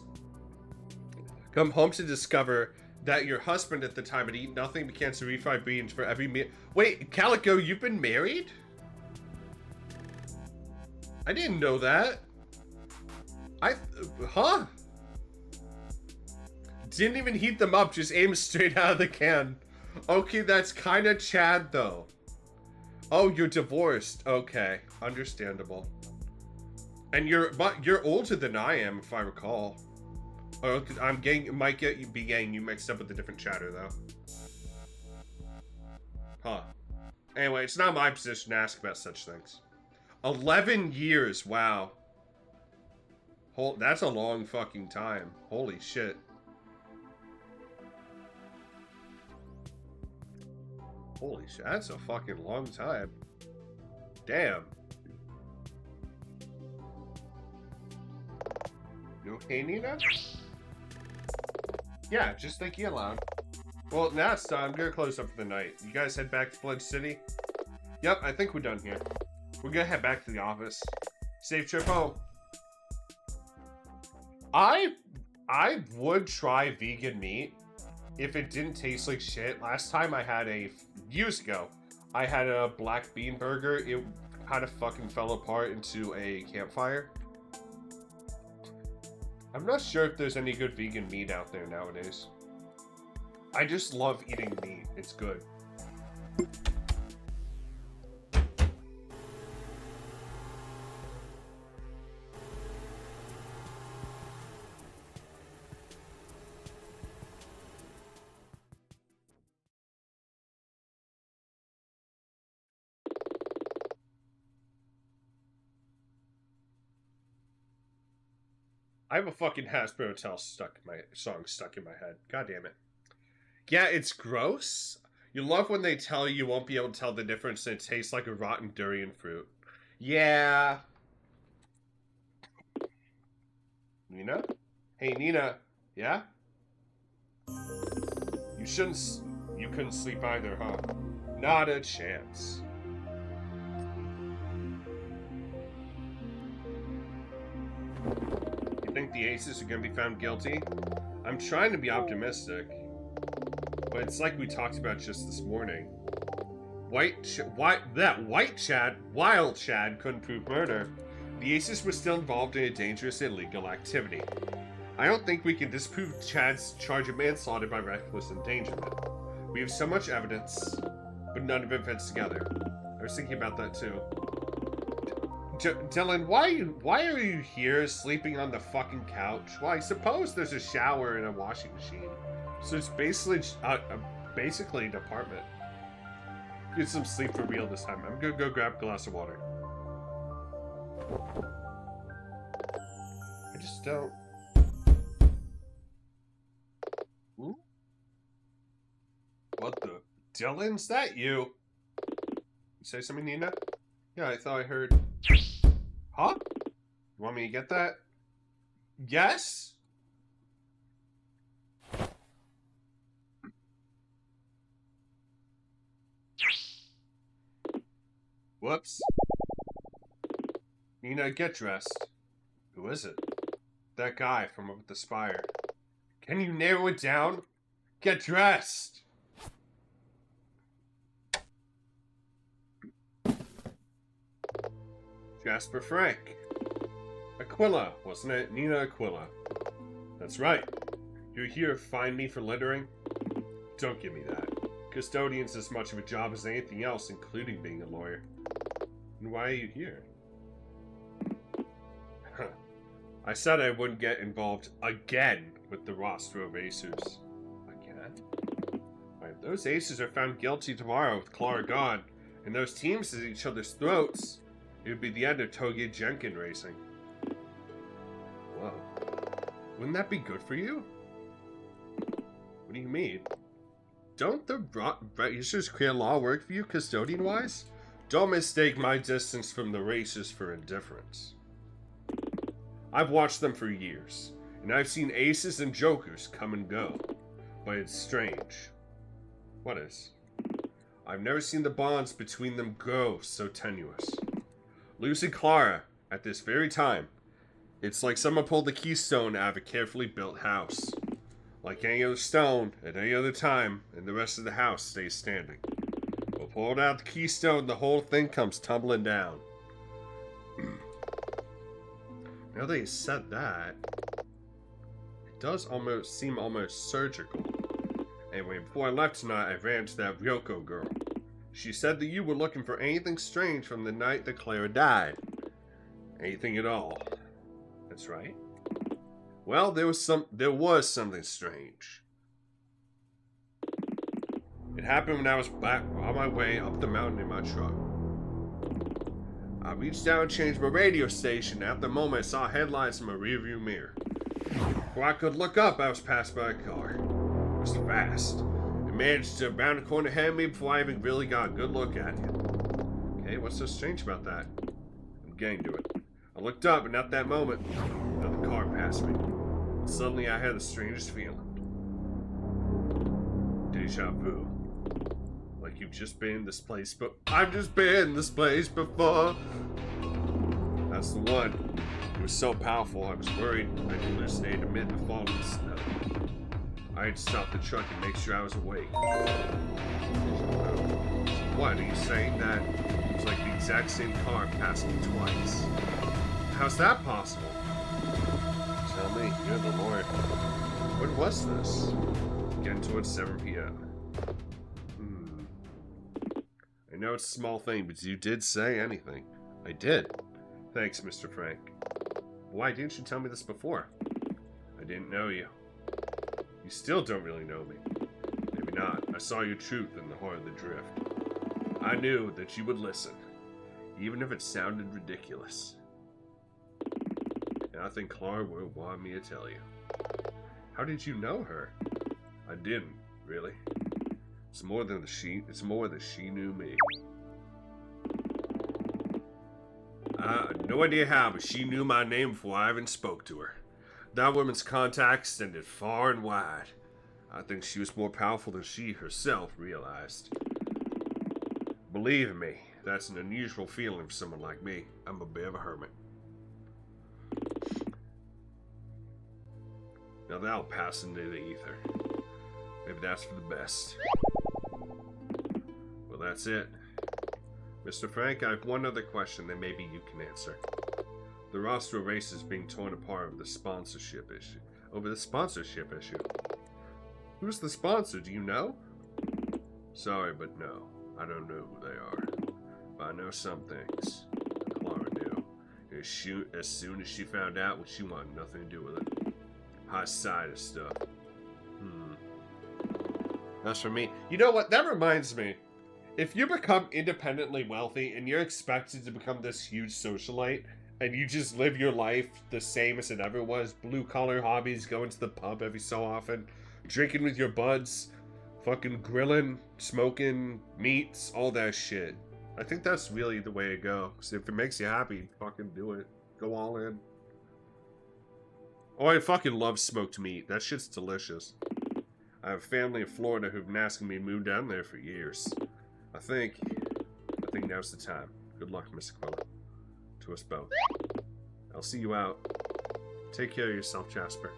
[SPEAKER 1] Come home to discover that your husband at the time had eaten nothing but cans of refried beans for every meal. Wait, Calico, you've been married? I didn't know that. Huh? Didn't even heat them up, just aim straight out of the can. Okay, that's kind of Chad, though. Oh, you're divorced. Okay, understandable. And you're older than I am, if I recall. Oh, might be getting you mixed up with a different chatter, though. Huh. Anyway, it's not my position to ask about such things. 11 years, wow. That's a long fucking time. Holy shit. Holy shit, that's a fucking long time. Damn. You okay, Nina? Yeah, just thinking aloud. Well, now it's time. I'm gonna close up for the night. You guys head back to Blood City? Yep, I think we're done here. We're gonna head back to the office. Safe trip home. I would try vegan meat if it didn't taste like shit. Last time I had years ago, I had a black bean burger. It kind of fucking fell apart into a campfire. I'm not sure if there's any good vegan meat out there nowadays. I just love eating meat. It's good. I have a fucking Hasbro Hotel song stuck in my head. God damn it. Yeah, it's gross. You love when they tell you won't be able to tell the difference and it tastes like a rotten durian fruit. Yeah. Nina? Hey, Nina. Yeah? You couldn't sleep either, huh? Not a chance. You think the Aces are gonna be found guilty? I'm trying to be optimistic. But it's like we talked about just this morning. Wild Chad couldn't prove murder. The Aces were still involved in a dangerous illegal activity. I don't think we can disprove Chad's charge of manslaughter by reckless endangerment. We have so much evidence, but none of it fits together. I was thinking about that too. Dylan, why are you here sleeping on the fucking couch? Well, I suppose there's a shower and a washing machine. So it's basically an apartment. Get some sleep for real this time. I'm gonna go grab a glass of water. I just don't... Ooh. What the... Dylan's that you? You say something, Nina? Yeah, I thought I heard... Huh? You want me to get that? Yes? Whoops. Nina, get dressed. Who is it? That guy from up at the spire. Can you narrow it down? Get dressed! Jasper Frank. Aquila, wasn't it? Nina Aquila. That's right. You're here to find me for littering? Don't give me that. Custodian's as much of a job as anything else, including being a lawyer. And why are you here? I said I wouldn't get involved again with the roster of Acers. Again? Right, those Aces are found guilty tomorrow with Clara gone, and those teams at each other's throats. It would be the end of Toge Jenkin racing. Whoa. Wouldn't that be good for you? What do you mean? Don't the Racers clear law work for you, custodian-wise? Don't mistake my distance from the Racers for indifference. I've watched them for years, and I've seen Aces and Jokers come and go. But it's strange. What is? I've never seen the bonds between them grow so tenuous. Losing Clara, at this very time, it's like someone pulled the keystone out of a carefully built house. Like any other stone, at any other time, and the rest of the house stays standing. But pull out the keystone, the whole thing comes tumbling down. Now that you said that, it does seem almost surgical. Anyway, before I left tonight, I ran into that Ryoko girl. She said that you were looking for anything strange from the night that Clara died. Anything at all. That's right. Well, there was something strange. It happened when I was back on my way up the mountain in my truck. I reached down and changed my radio station. At the moment, I saw headlights in my rearview mirror. Before I could look up, I was passed by a car. It was fast. It managed to round a corner ahead of me before I even really got a good look at it. Okay, what's so strange about that? I'm getting to it. I looked up, and at that moment, another car passed me. And suddenly, I had the strangest feeling. Deja vu. Like you've just been in this place, but I've just been in this place before. That's the one. It was so powerful, I was worried I'd hallucinate amid the fall of the snow. I had to stop the truck and make sure I was awake. What, are you saying that it was like the exact same car passed me twice? How's that possible? Tell me, you're the Lord. When was this? Getting towards 7 p.m. I know it's a small thing, but you did say anything. I did. Thanks, Mr. Frank. Why didn't you tell me this before? I didn't know you. You still don't really know me. Maybe not. I saw your truth in the heart of the drift. I knew that you would listen, even if it sounded ridiculous. And I think Clara would want me to tell you. How did you know her? I didn't, really. It's more that she knew me. I had no idea how, but she knew my name before I even spoke to her. That woman's contact extended far and wide. I think she was more powerful than she herself realized. Believe me, that's an unusual feeling for someone like me. I'm a bit of a hermit. Now that'll pass into the ether. Maybe that's for the best. Well, that's it. Mr. Frank, I have one other question that maybe you can answer. The roster race is being torn apart over the sponsorship issue. Who's the sponsor? Do you know? Sorry, but no. I don't know who they are. But I know some things. Clara knew. As soon as she found out, well, she wanted nothing to do with it. High-sided stuff. That's for me. You know what? That reminds me. If you become independently wealthy and you're expected to become this huge socialite, and you just live your life the same as it ever was, blue-collar hobbies, going to the pub every so often, drinking with your buds, fucking grilling, smoking, meats, all that shit. I think that's really the way to go. So if it makes you happy, fucking do it. Go all in. Oh, I fucking love smoked meat. That shit's delicious. I have a family in Florida who've been asking me to move down there for years. I think now's the time. Good luck, Mr. Quilla. To us both. I'll see you out. Take care of yourself, Jasper.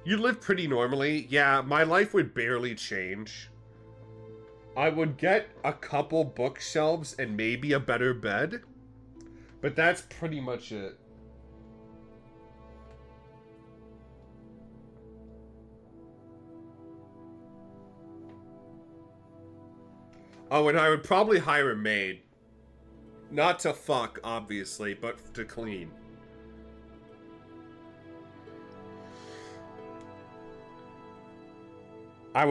[SPEAKER 1] You live pretty normally. Yeah, my life would barely change. I would get a couple bookshelves and maybe a better bed. But that's pretty much it. Oh, and I would probably hire a maid. Not to fuck, obviously, but to clean. I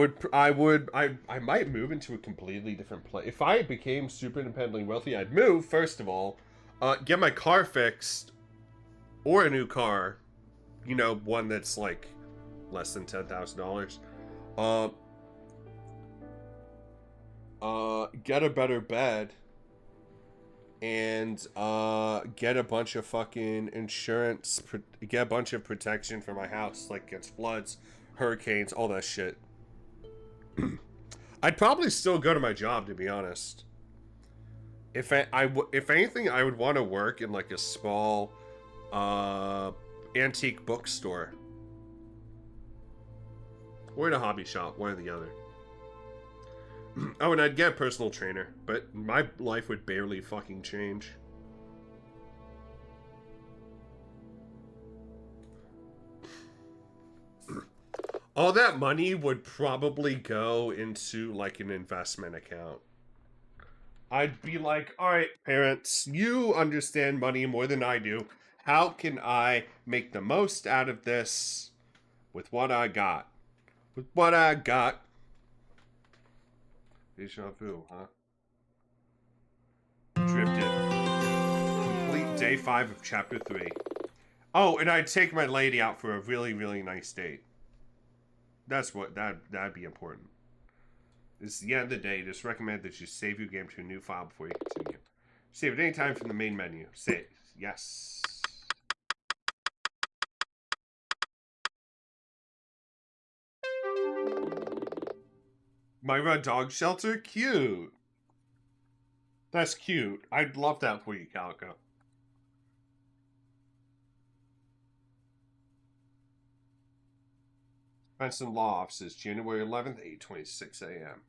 [SPEAKER 1] might move into a completely different place. If I became super independently wealthy, I'd move, first of all, get my car fixed, or a new car, you know, one that's like less than $10,000. Get a better bed, and get a bunch of fucking insurance, get a bunch of protection for my house, like against floods, hurricanes, all that shit. I'd probably still go to my job, to be honest. If anything, I would want to work in like a small antique bookstore or in a hobby shop, one or the other. Oh, and I'd get a personal trainer, but my life would barely fucking change. All that money would probably go into like an investment account. I'd be like, all right, parents, you understand money more than I do. How can I make the most out of this with what I got? With what I got. Deja vu, huh? Drifted Day 5 of Chapter 3. Oh, and I'd take my lady out for a really, really nice date. That's what, that'd be important. It's the end of the day. Just recommend that you save your game to a new file before you continue. Save at any time from the main menu. Save. Yes. My red dog shelter? Cute. That's cute. I'd love that for you, Calico. Benson Law Offices, January 11th, 8:26 a.m.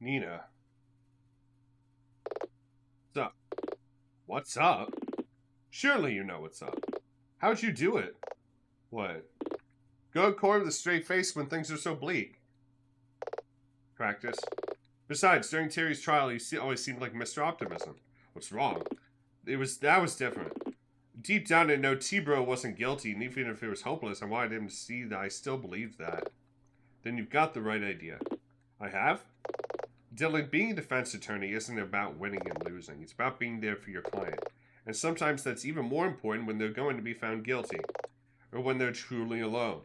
[SPEAKER 1] Nina. What's up? What's up? Surely you know what's up. How'd you do it? What? Go to court with a straight face when things are so bleak. Practice. Besides, during Terry's trial, you always seemed like Mr. Optimism. What's wrong? That was different. Deep down, I know T-Bro wasn't guilty, and even if it was hopeless, I wanted him to see that I still believed that. Then you've got the right idea. I have? Dylan, being a defense attorney isn't about winning and losing. It's about being there for your client. And sometimes that's even more important when they're going to be found guilty. Or when they're truly alone.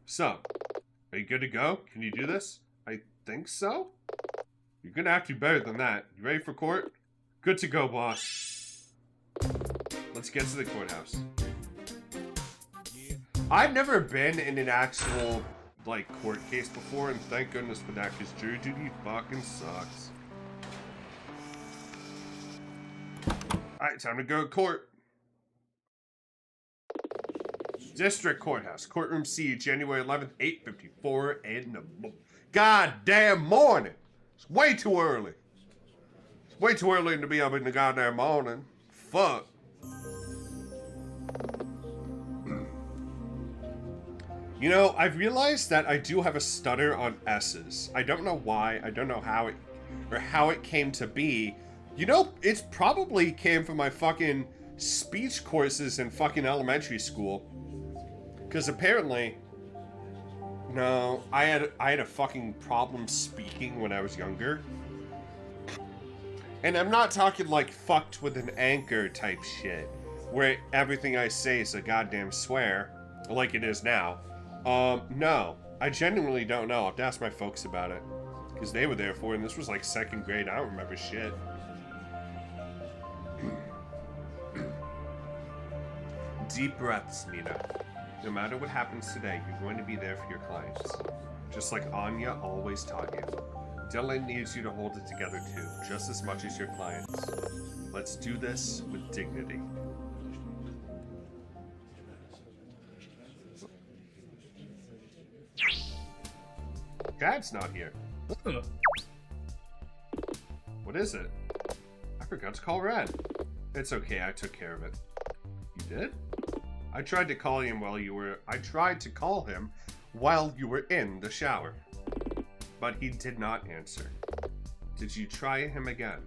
[SPEAKER 1] So, are you good to go? Can you do this? I think so? You're gonna have to do better than that. You ready for court? Good to go, boss. Let's get to the courthouse. I've never been in an actual, like, court case before, and thank goodness for that, because jury duty fucking sucks. Alright, time to go to court. District Courthouse, Courtroom C, January 11th, 8:54 in the goddamn morning. It's way too early. It's way too early to be up in the goddamn morning. Fuck. You know, I've realized that I do have a stutter on S's. I don't know why. I don't know how it came to be. You know, it probably came from my fucking speech courses in fucking elementary school. Because apparently, no, I had a fucking problem speaking when I was younger. And I'm not talking like fucked with an anchor type shit, where everything I say is a goddamn swear, like it is now. No, I genuinely don't know. I'll have to ask my folks about it. Because they were there for it, and this was like 2nd grade. I don't remember shit. Deep breaths, Nina. No matter what happens today, you're going to be there for your clients. Just like Anya always taught you. Dylan needs you to hold it together too, just as much as your clients. Let's do this with dignity. Dad's not here. What is it? I forgot to call Red. It's okay, I took care of it. You did? I tried to call him while you were in the shower. But he did not answer. Did you try him again?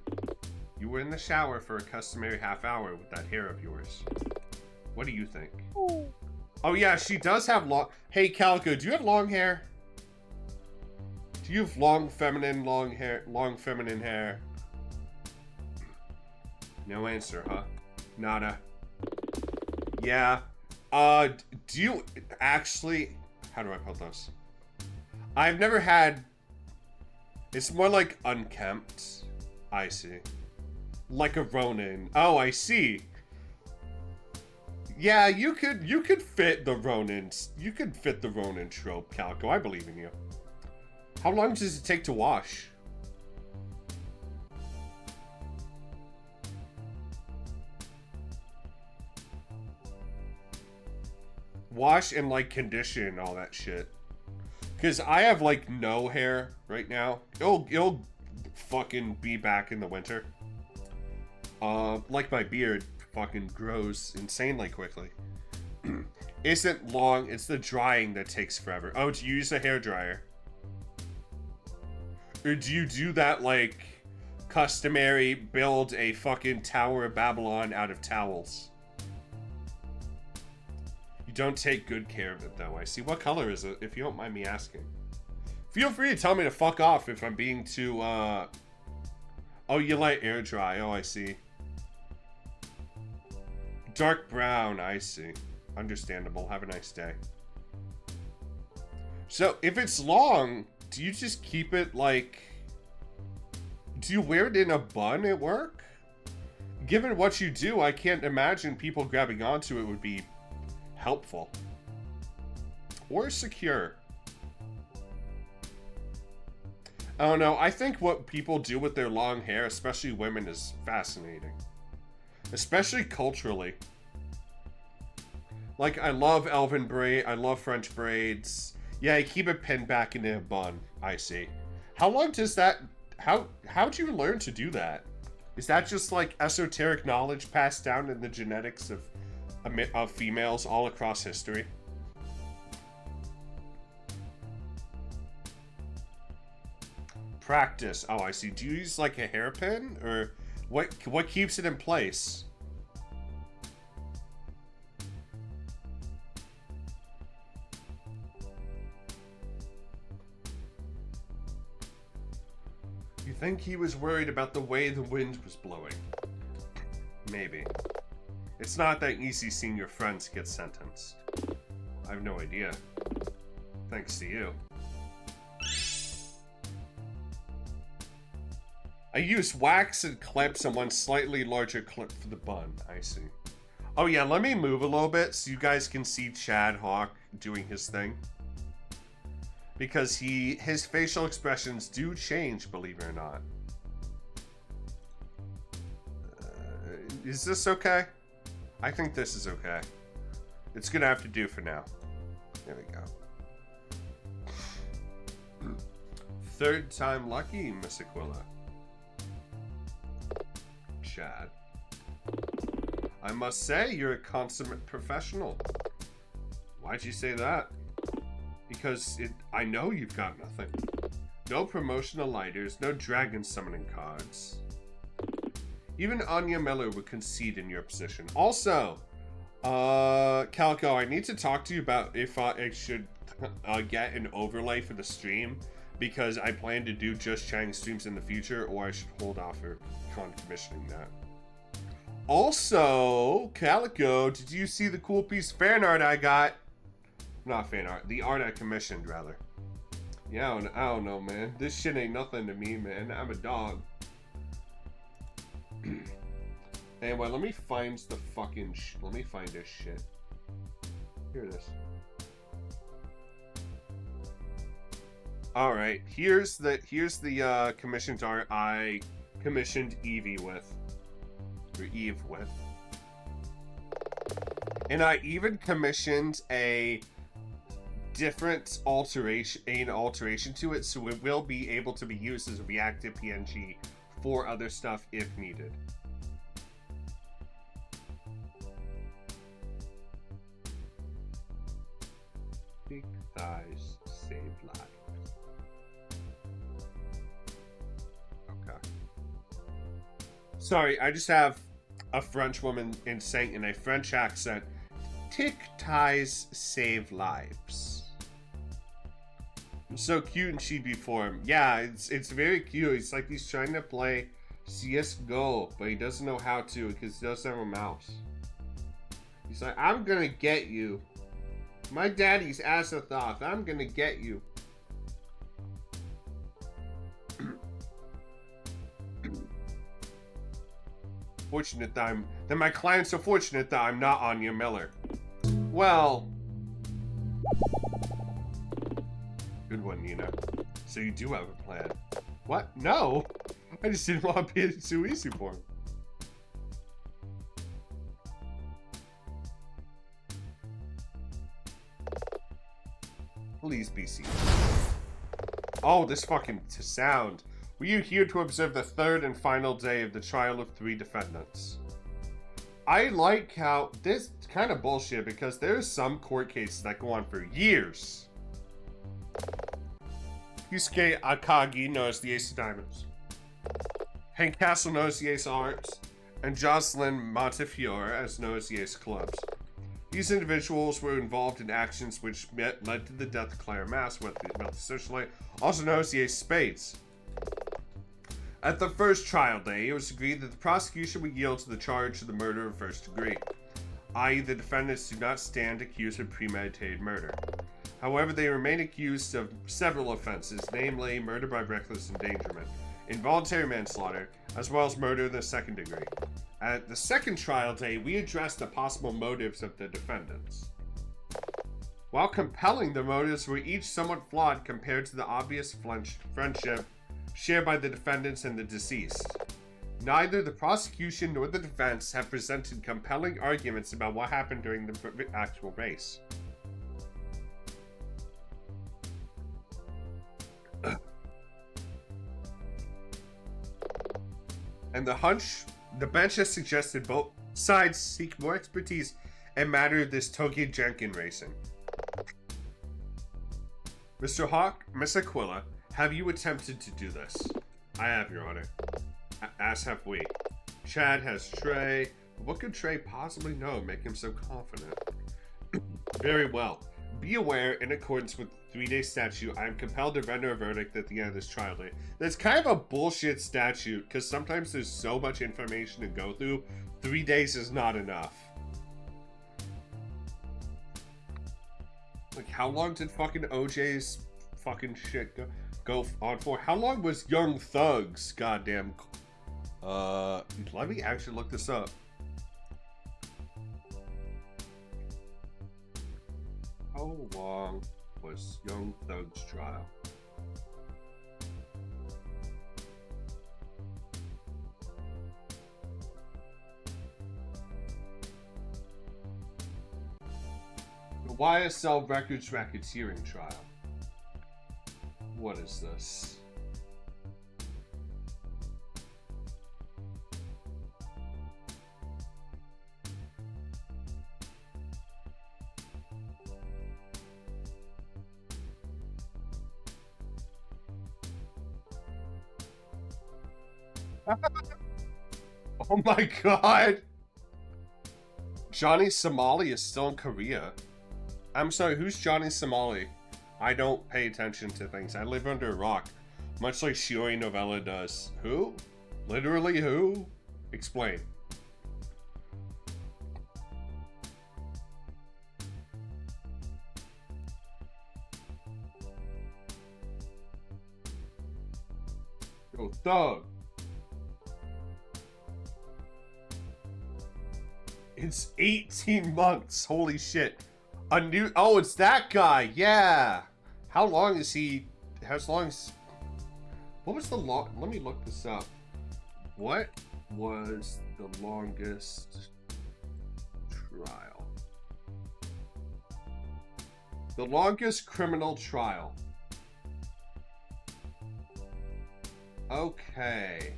[SPEAKER 1] You were in the shower for a customary half hour with that hair of yours. What do you think? Oh yeah, she does have long... Hey Calico, do you have long hair? Do you have long feminine hair? No answer, huh? Nada. Yeah. Do you actually... How do I put this? I've never had... It's more like unkempt. I see. Like a Ronin. Oh, I see. Yeah, you could fit the Ronin. You could fit the Ronin trope, Calico. I believe in you. How long does it take to wash? Wash and like condition and all that shit. Because I have like no hair right now. It'll fucking be back in the winter. Like my beard fucking grows insanely quickly. Isn't long, it's the drying that takes forever. Oh, do you use a hairdryer? Or do you do that like customary build a fucking Tower of Babylon out of towels. You don't take good care of it, though. I see. What color is it, if you don't mind me asking? Feel free to tell me to fuck off if I'm being too, Oh, you like air dry. Oh, I see. Dark brown. I see. Understandable. Have a nice day. So, if it's long, do you just keep it, like... Do you wear it in a bun at work? Given what you do, I can't imagine people grabbing onto it would be helpful. Or secure. I don't know. I think what people do with their long hair, especially women, is fascinating. Especially culturally. Like, I love elven braid. I love French braids. Yeah, I keep it pinned back into a bun. I see. How long does that... How'd you learn to do that? Is that just like esoteric knowledge passed down in the genetics of females all across history? Practice. Oh, I see. Do you use like a hairpin, or what keeps it in place? You think he was worried about the way the wind was blowing? Maybe. It's not that easy seeing your friends get sentenced. I have no idea. Thanks to you. I use wax and clips and one slightly larger clip for the bun. I see. Oh yeah, let me move a little bit so you guys can see Chad Hawk doing his thing. Because his facial expressions do change, believe it or not. Is this okay? I think this is okay. It's gonna have to do for now. There we go. Third time lucky, Miss Aquila. Chad. I must say, you're a consummate professional. Why'd you say that? Because I know you've got nothing. No promotional lighters, no dragon summoning cards. Even Anya Miller would concede in your position. Also, Calico, I need to talk to you about if I should get an overlay for the stream, because I plan to do just chatting streams in the future, or I should hold off for commissioning that. Also, Calico, did you see the cool piece of fan art I got? Not fan art, the art I commissioned, rather. Yeah, I don't know, man. This shit ain't nothing to me, man. I'm a dog. Anyway, let me find the fucking let me find this shit. Here it is. Alright, here's the commissioned art I commissioned Evie with. Or Eve with. And I even commissioned a different alteration to it, so it will be able to be used as a reactive PNG for other stuff if needed. Big thighs save lives. Okay. Sorry, I just have a French woman saying in a French accent, "Thick ties save lives." So cute and chibi form. Yeah, it's very cute. It's like he's trying to play CSGO, but he doesn't know how to because he doesn't have a mouse. He's like, "I'm gonna get you. My daddy's Azathoth. I'm gonna get you." Fortunate that my clients are fortunate that I'm not Anya Miller. Well, good one, Nina. So you do have a plan. What? No! I just didn't want to be too easy for him. Please be seated. Oh, this fucking sound. Were you here to observe the third and final day of the trial of 3 defendants? I like how this kind of bullshit, because there's some court cases that go on for years. Yusuke Akagi knows the Ace of Diamonds. Hank Castle Nosier's Arts, and Jocelyn Montefiore as Nosier's Clubs. These individuals were involved in actions which led to the death of Claire Mass, wealthy socialite, also known as Spades. At the first trial day, it was agreed that the prosecution would yield to the charge of the murder of first degree, i.e. the defendants do not stand accused of premeditated murder. However, they remain accused of several offenses, namely murder by reckless endangerment, involuntary manslaughter, as well as murder in the second degree. At the second trial day, we addressed the possible motives of the defendants. While compelling, the motives were each somewhat flawed compared to the obvious friendship shared by the defendants and the deceased. Neither the prosecution nor the defense have presented compelling arguments about what happened during the actual race. And the bench has suggested both sides seek more expertise in matter of this Togi Jenkin racing. Mr. Hawk, Miss Aquila, have you attempted to do this? I have, Your Honor. As have we. Chad has Trey. What could Trey possibly know make him so confident? Very well. Be aware, in accordance with the 3-day statute, I am compelled to render a verdict at the end of this trial day. That's kind of a bullshit statute, because sometimes there's so much information to go through, 3 days is not enough. Like, how long did fucking OJ's fucking shit go on for? How long was Young Thug's goddamn... let me actually look this up. How long was Young Thug's trial? The YSL Records racketeering trial. What is this? Oh my god! Johnny Somali is still in Korea. I'm sorry, who's Johnny Somali? I don't pay attention to things. I live under a rock. Much like Shiori Novella does. Who? Literally who? Explain. Yo, Thug. It's 18 months. Holy shit. A new... Oh, it's that guy. Yeah. How long is he... How long is... What was the long... Let me look this up. What was the longest trial? The longest criminal trial. Okay.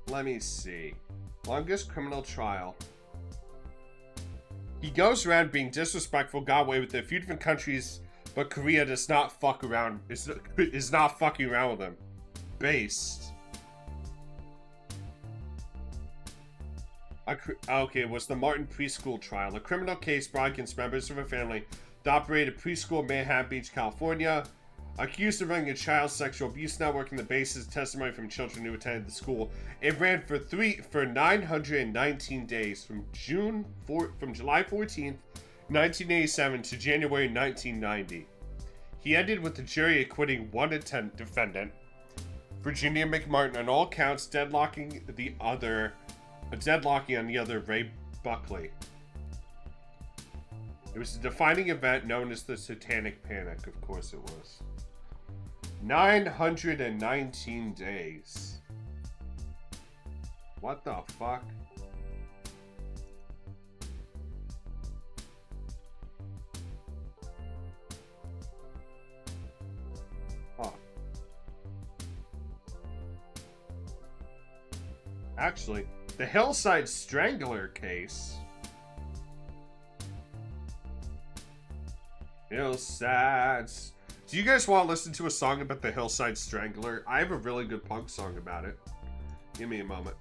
[SPEAKER 1] Let me see. Longest criminal trial. He goes around being disrespectful, got away with it. A few different countries, but Korea does not fuck around. Is not fucking around with him. Based. Okay, it was the Martin preschool trial. A criminal case brought against members of a family that operated a preschool in Manhattan Beach, California. Accused of running a child sexual abuse network on the basis of testimony from children who attended the school. It ran for 919 days from July 14th, 1987 to January 1990. He ended with the jury acquitting one defendant, Virginia McMartin, on all counts, deadlocking on the other, Ray Buckley. It was a defining event known as the Satanic Panic. Of course it was. 919 days. What the fuck? Huh. Actually, the Hillside Strangler case. Hillsides. Do you guys want to listen to a song about the Hillside Strangler? I have a really good punk song about it. Give me a moment.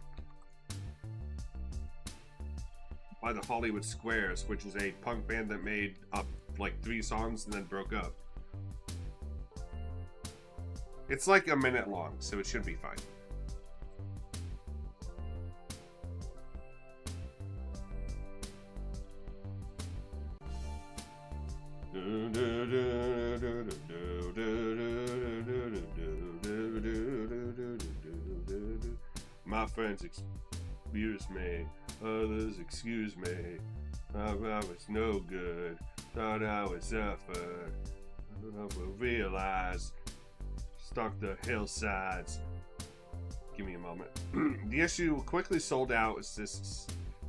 [SPEAKER 1] By the Hollywood Squares, which is a punk band that made up like 3 songs and then broke up. It's like a minute long, so it should be fine. My friends excuse me, others excuse me. I was no good, thought I was effort. I will realize, stalk the hillsides. Give me a moment. The issue quickly sold out has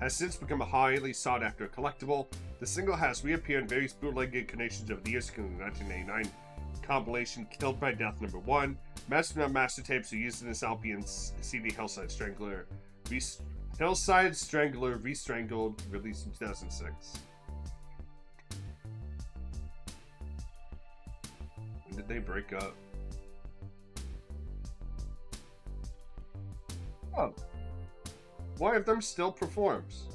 [SPEAKER 1] since become a highly sought after collectible. The single has reappeared in various bootleg incarnations over the years, including the 1989 compilation Killed by Death #1. Master on master tapes are used in this LP and CD Hillside Strangler. Hillside Strangler Restrangled, released in 2006. When did they break up? Oh. One of them still performs.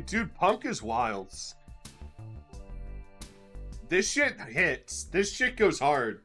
[SPEAKER 1] Dude, punk is wild. This shit hits. This shit goes hard.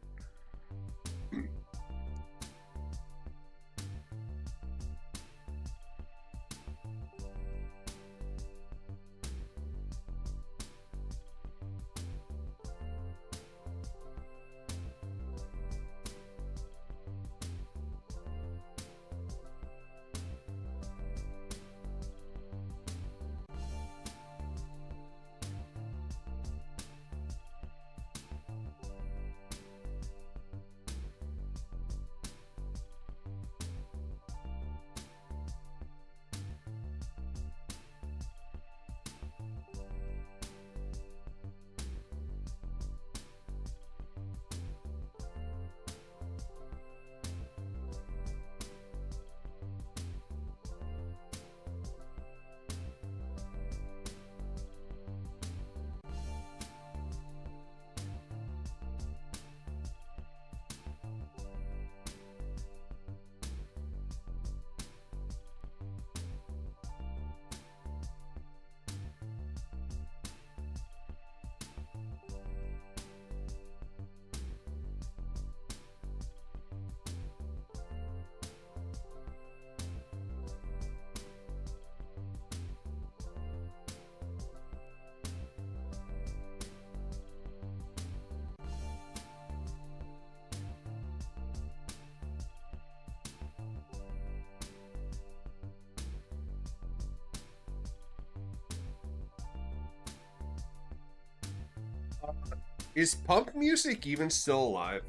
[SPEAKER 1] Is punk music even still alive?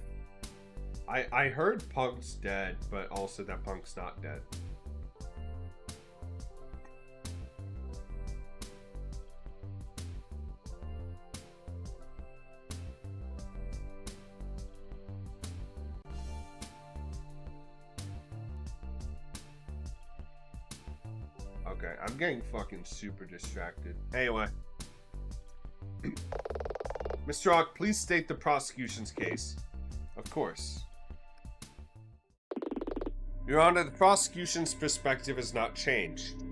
[SPEAKER 1] I heard punk's dead, but also that punk's not dead. Okay, I'm getting fucking super distracted. Anyway. Mr. Rock, please state the prosecution's case. Of course. Your Honor, the prosecution's perspective has not changed.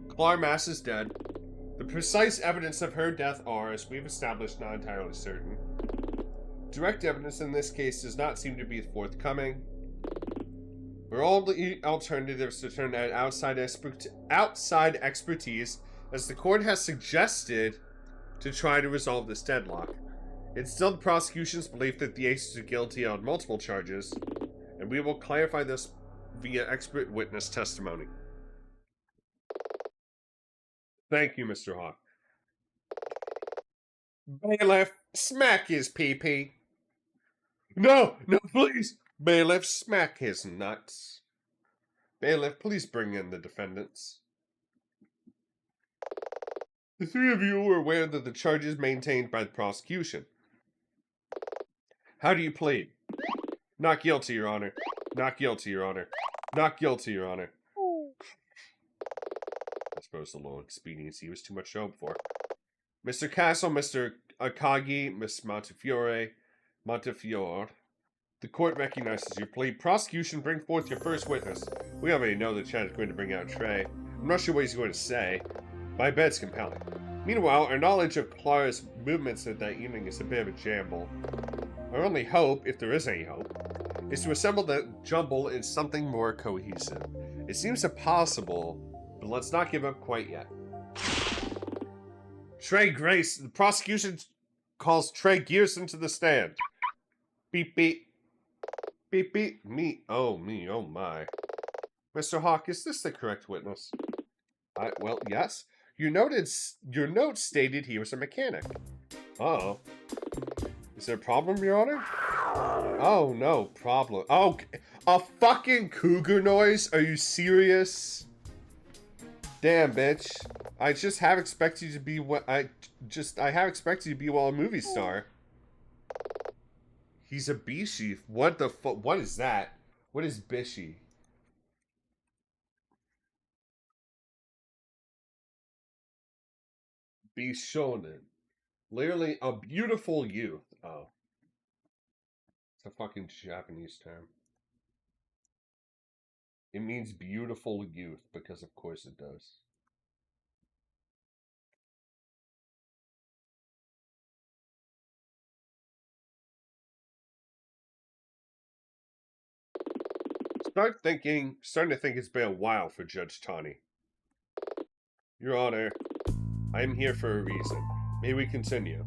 [SPEAKER 1] Clara Mass is dead. The precise evidence of her death are, as we've established, not entirely certain. Direct evidence in this case does not seem to be forthcoming. We're all the alternatives to turn out outside expertise, as the court has suggested, to try to resolve this deadlock. It's still the prosecution's belief that the Aces are guilty on multiple charges, and we will clarify this via expert witness testimony. Thank you, Mr. Hawk. Bailiff, smack his pee-pee. No, please. Bailiff, smack his nuts. Bailiff, please bring in the defendants. The 3 of you are aware that the charges maintained by the prosecution. How do you plead? Not guilty, Your Honor. Not guilty, Your Honor. Not guilty, Your Honor. I suppose the low expediency was too much to hope for. Mr. Castle, Mr. Akagi, Miss Montefiore, Montefiore. The court recognizes your plea. Prosecution, bring forth your first witness. We already know the Chad is going to bring out Trey. I'm not sure what he's going to say, but I bet it's compelling. Meanwhile, our knowledge of Clara's movements at that evening is a bit of a jamble. Our only hope, if there is any hope, is to assemble that jumble in something more cohesive. It seems impossible, but let's not give up quite yet. Trey Grace, the prosecution calls Trey Gearson to the stand. Beep beep. Beep beep. Me, oh my. Mr. Hawk, is this the correct witness? Well, yes. Your note stated he was a mechanic. Uh-oh. Is there a problem, Your Honor? Oh, no problem. Oh, a fucking cougar noise? Are you serious? Damn, bitch. I have expected you to be a movie star. He's a Bishi. What the fuck? What is that? What is Bishi? Bishonen. Literally a beautiful youth. Oh. It's a fucking Japanese term. It means beautiful youth, because of course it does. Starting to think it's been a while for Judge Tani. Your Honor, I am here for a reason. May we continue?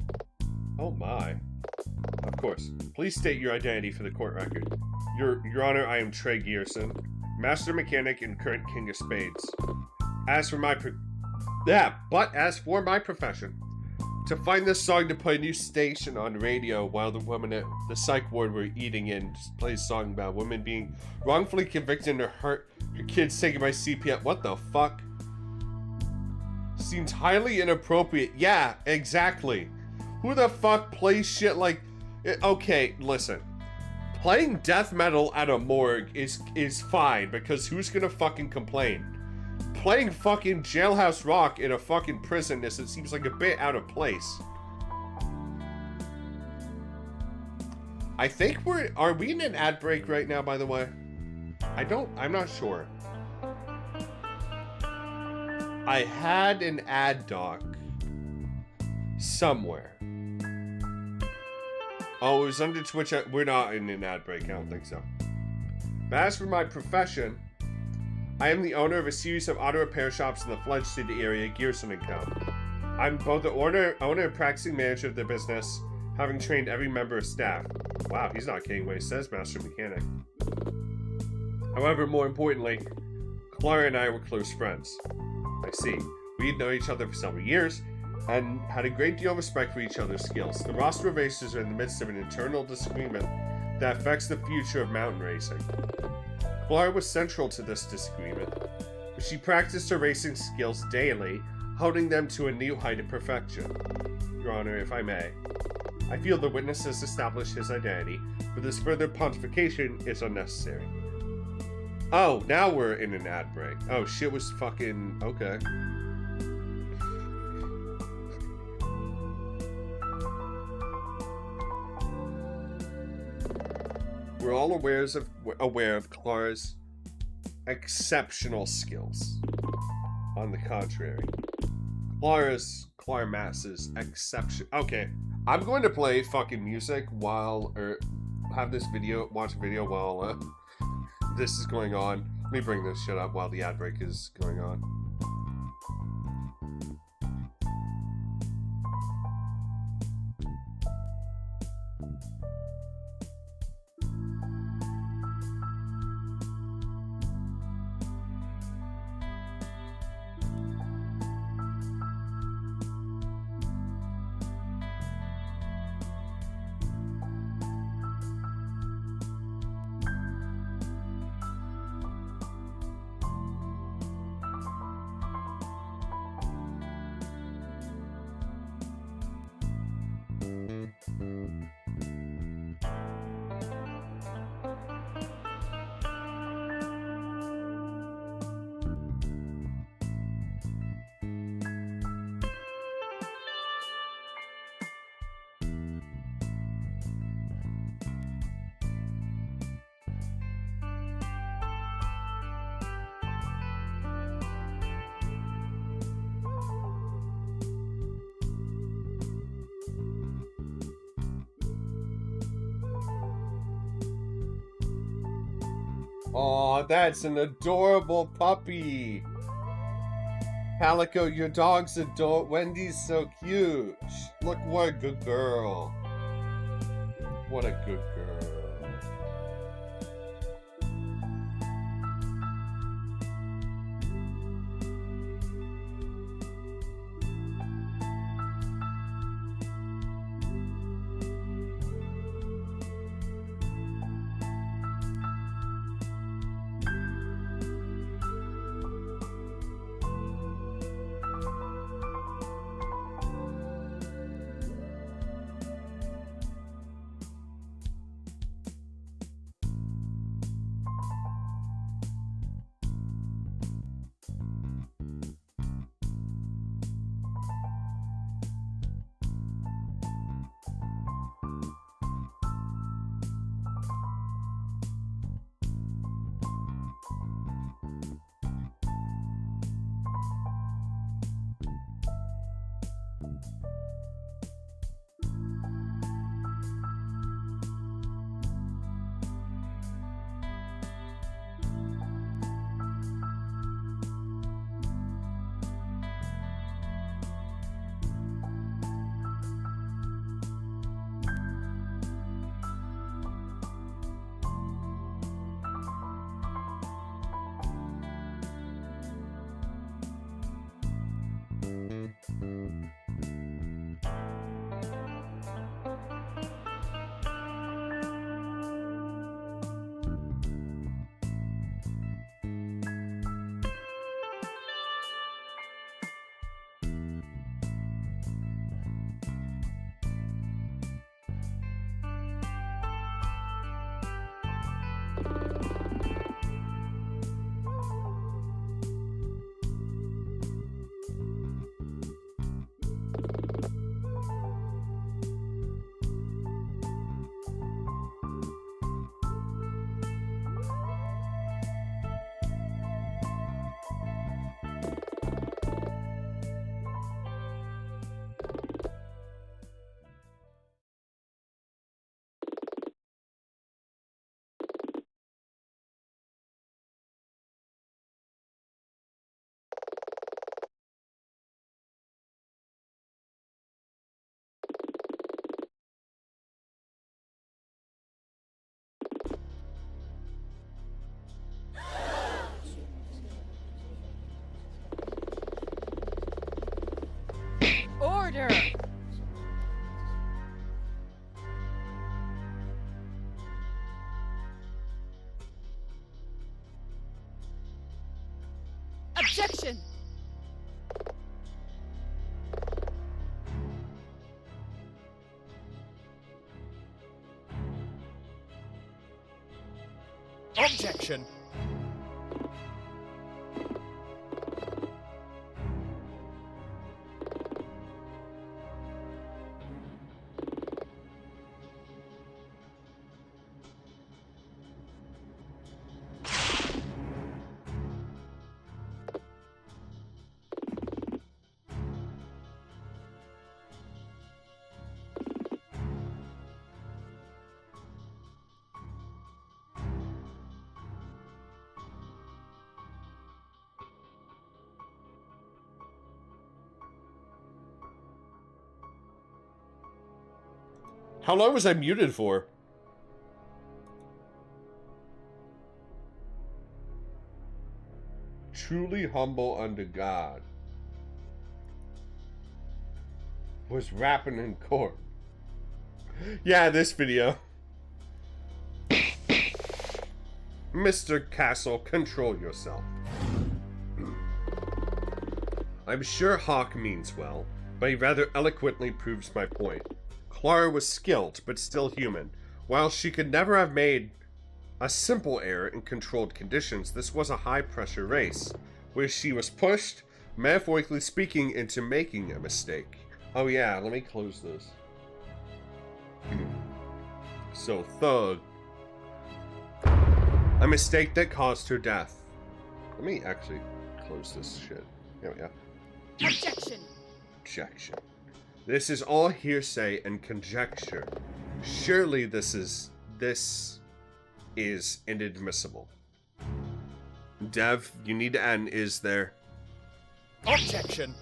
[SPEAKER 1] Oh my. Of course. Please state your identity for the court record. Your Honor, I am Trey Gearson, master mechanic and current king of spades. As for my profession, to find this song to play a new station on radio while the women at the psych ward were eating in, just play a song about women being wrongfully convicted and her kids taken by CPS. What the fuck? Seems highly inappropriate. Yeah, exactly. Who the fuck plays shit like... Okay, listen. Playing death metal at a morgue is fine, because who's gonna fucking complain? Playing fucking Jailhouse Rock in a fucking prison, it seems like a bit out of place. I think are we in an ad break right now, by the way? I'm not sure. I had an ad doc somewhere. Oh, it was under Twitch. We're not in an ad break, I don't think so. But as for my profession, I am the owner of a series of auto repair shops in the Flood City area, Gearson & Co. I'm both the owner and practicing manager of the business, having trained every member of staff. Wow, he's not kidding when he says master mechanic. However, more importantly, Clara and I were close friends. I see. We had known each other for several years, and had a great deal of respect for each other's skills. The roster of racers are in the midst of an internal disagreement that affects the future of mountain racing. Clara was central to this disagreement, but she practiced her racing skills daily, holding them to a new height of perfection. Your Honor, if I may, I feel the witness has established his identity, but this further pontification is unnecessary. Oh, now we're in an ad break. Oh, shit was fucking... Okay. We're all aware of Clara's exceptional skills. On the contrary, Clara Mass's exception. Okay, I'm going to play fucking music while, watch a video while this is going on. Let me bring this shit up while the ad break is going on. Aw, that's an adorable puppy. Calico, your dog's adorable. Wendy's so cute. Look, what a good girl. What a good girl.
[SPEAKER 2] Order! Objection!
[SPEAKER 3] Objection!
[SPEAKER 1] How long was I muted for? Truly humble unto God. Was rapping in court. Yeah, this video. Mr. Castle, control yourself. I'm sure Hawk means well, but he rather eloquently proves my point. Clara was skilled, but still human. While she could never have made a simple error in controlled conditions, this was a high-pressure race, where she was pushed, metaphorically speaking, into making a mistake. Oh yeah, let me close this. So, thug. A mistake that caused her death. Let me actually close this shit. There we go.
[SPEAKER 2] Objection!
[SPEAKER 1] Objection. This is all hearsay and conjecture. Surely this is inadmissible. Dev, you need to add an is there.
[SPEAKER 3] Objection.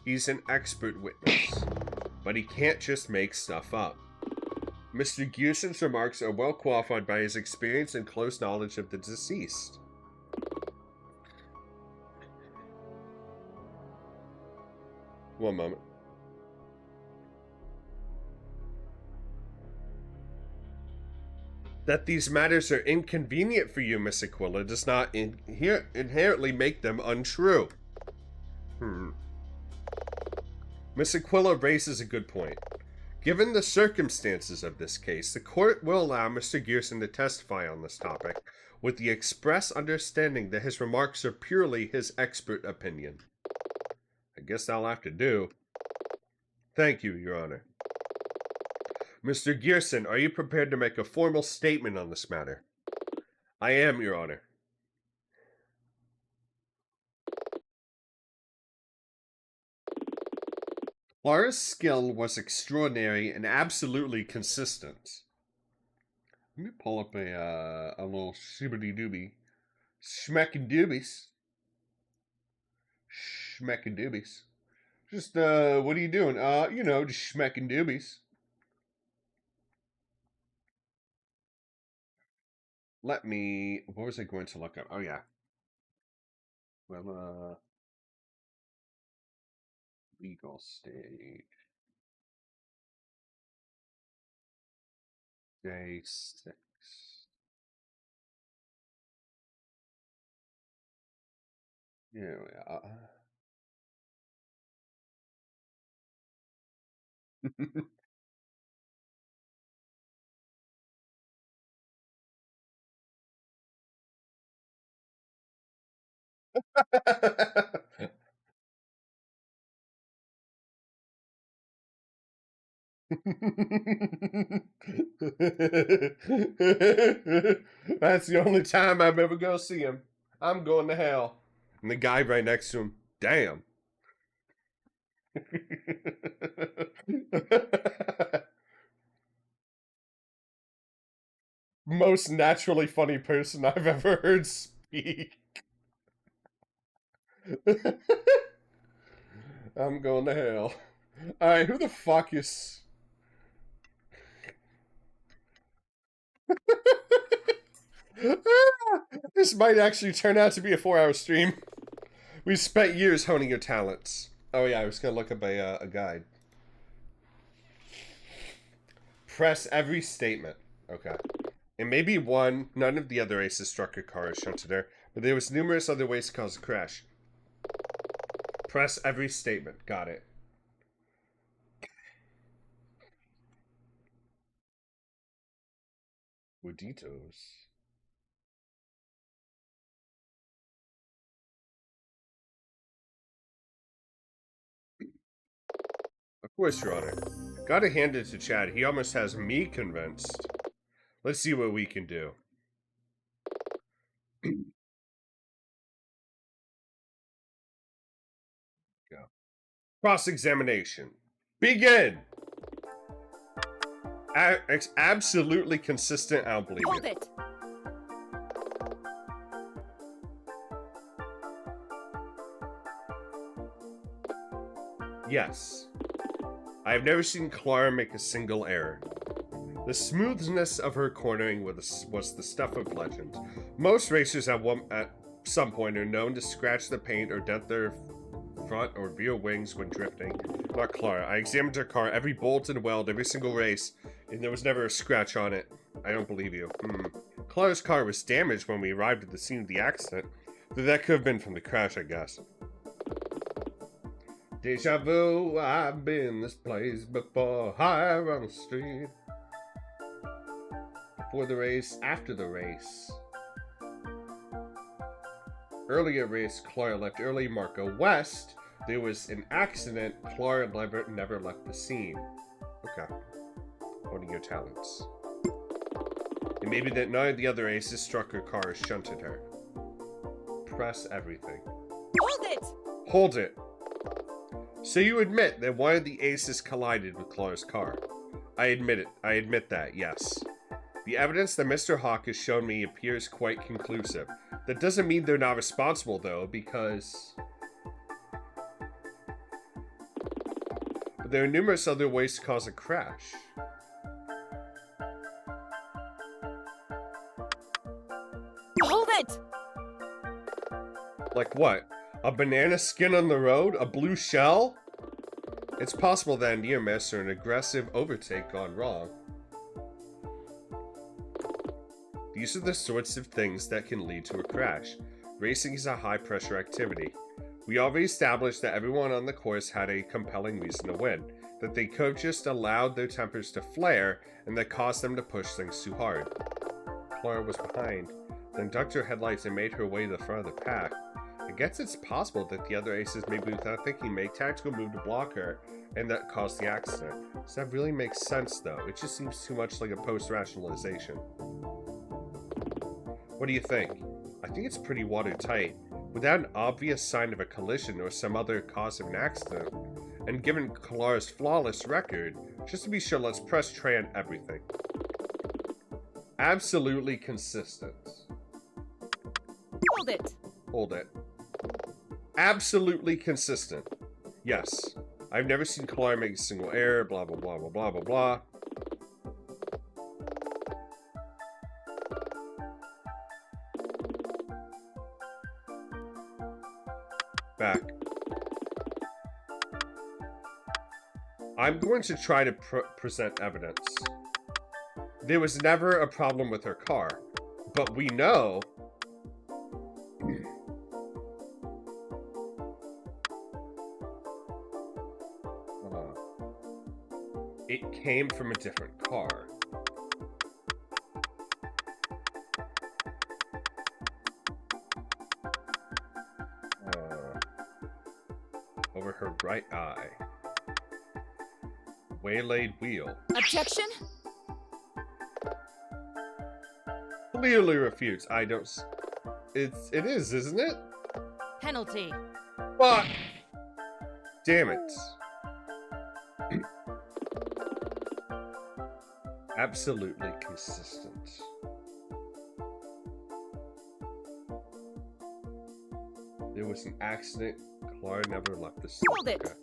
[SPEAKER 1] He's an expert witness, but he can't just make stuff up. Mr. Gearson's remarks are well qualified by his experience and close knowledge of the deceased. One moment. That these matters are inconvenient for you, Miss Aquila, does not inherently make them untrue. Miss Aquila raises a good point. Given the circumstances of this case, the court will allow Mr. Gearson to testify on this topic, with the express understanding that his remarks are purely his expert opinion. I guess I'll have to do. Thank you, Your Honor. Mr. Gearson, are you prepared to make a formal statement on this matter? I am, Your Honor. Clara's skill was extraordinary and absolutely consistent. Let me pull up a little shibbity-dooby. Schmeck-and-doobies. Schmeck-and-doobies. Just, what are you doing? You know, just schmeck-and-doobies. Let me... What was I going to look up? Oh, yeah. Well, legal stage. Day 6. Here we are. That's the only time I'm ever gonna see him. I'm going to hell. And the guy right next to him, damn. Most naturally funny person I've ever heard speak. I'm going to hell. Alright, who the fuck is... This might actually turn out to be a 4-hour stream. We spent years honing your talents. Oh yeah, I was gonna look up a guide. Press every statement. Okay. And maybe one, none of the other aces struck your car as shown to there, but there was numerous other ways to cause a crash. Press every statement. Got it. Wuditos. Of course, Your Honor. Gotta hand it to Chad. He almost has me convinced. Let's see what we can do. Go. Cross-examination. Begin! Absolutely consistent, I don't believe
[SPEAKER 2] Hold
[SPEAKER 1] it.
[SPEAKER 2] it.
[SPEAKER 1] Yes. I have never seen Clara make a single error. The smoothness of her cornering was the stuff of legend. Most racers at some point are known to scratch the paint or dent their front or rear wings when drifting. Not Clara. I examined her car, every bolt and weld, every single race, and there was never a scratch on it. I don't believe you. Clara's car was damaged when we arrived at the scene of the accident, though that could have been from the crash, I guess. Deja vu, I've been this place before, higher on the street. Before the race, after the race. Earlier race, Clara left early, Marco west. There was an accident, Clara never left the scene. Okay. Honing your talents. And maybe that none of the other aces struck her car or shunted her. Press everything.
[SPEAKER 2] Hold it.
[SPEAKER 1] Hold it. So you admit that one of the aces collided with Clara's car. I admit it. I admit that, yes. The evidence that Mr. Hawk has shown me appears quite conclusive. That doesn't mean they're not responsible, though, because... But there are numerous other ways to cause a crash.
[SPEAKER 2] Hold it!
[SPEAKER 1] Like what? A banana skin on the road? A blue shell? It's possible that a near miss or an aggressive overtake gone wrong. These are the sorts of things that can lead to a crash. Racing is a high-pressure activity. We already established that everyone on the course had a compelling reason to win, that they could have just allowed their tempers to flare, and that caused them to push things too hard. Clara was behind. The conductor headlights and made her way to the front of the pack. I guess it's possible that the other aces, maybe without thinking, made tactical move to block her, and that caused the accident. Does that really make sense, though? It just seems too much like a post-rationalization. What do you think? I think it's pretty watertight. Without an obvious sign of a collision or some other cause of an accident, and given Clara's flawless record, just to be sure, let's press Trey on everything. Absolutely consistent.
[SPEAKER 2] Hold it!
[SPEAKER 1] Hold it. Absolutely consistent. Yes. I've never seen Clara make a single error, blah, blah, blah, blah, blah, blah, blah. Back. I'm going to try to present evidence. There was never a problem with her car, but we know it came from a different car. Over her right eye. Waylaid wheel.
[SPEAKER 2] Objection?
[SPEAKER 1] Clearly refutes. I don't... It is, isn't it?
[SPEAKER 2] Penalty.
[SPEAKER 1] Fuck! Damn it. Absolutely consistent. There was an accident. Clara never left the scene.
[SPEAKER 2] Hold it.
[SPEAKER 1] Okay.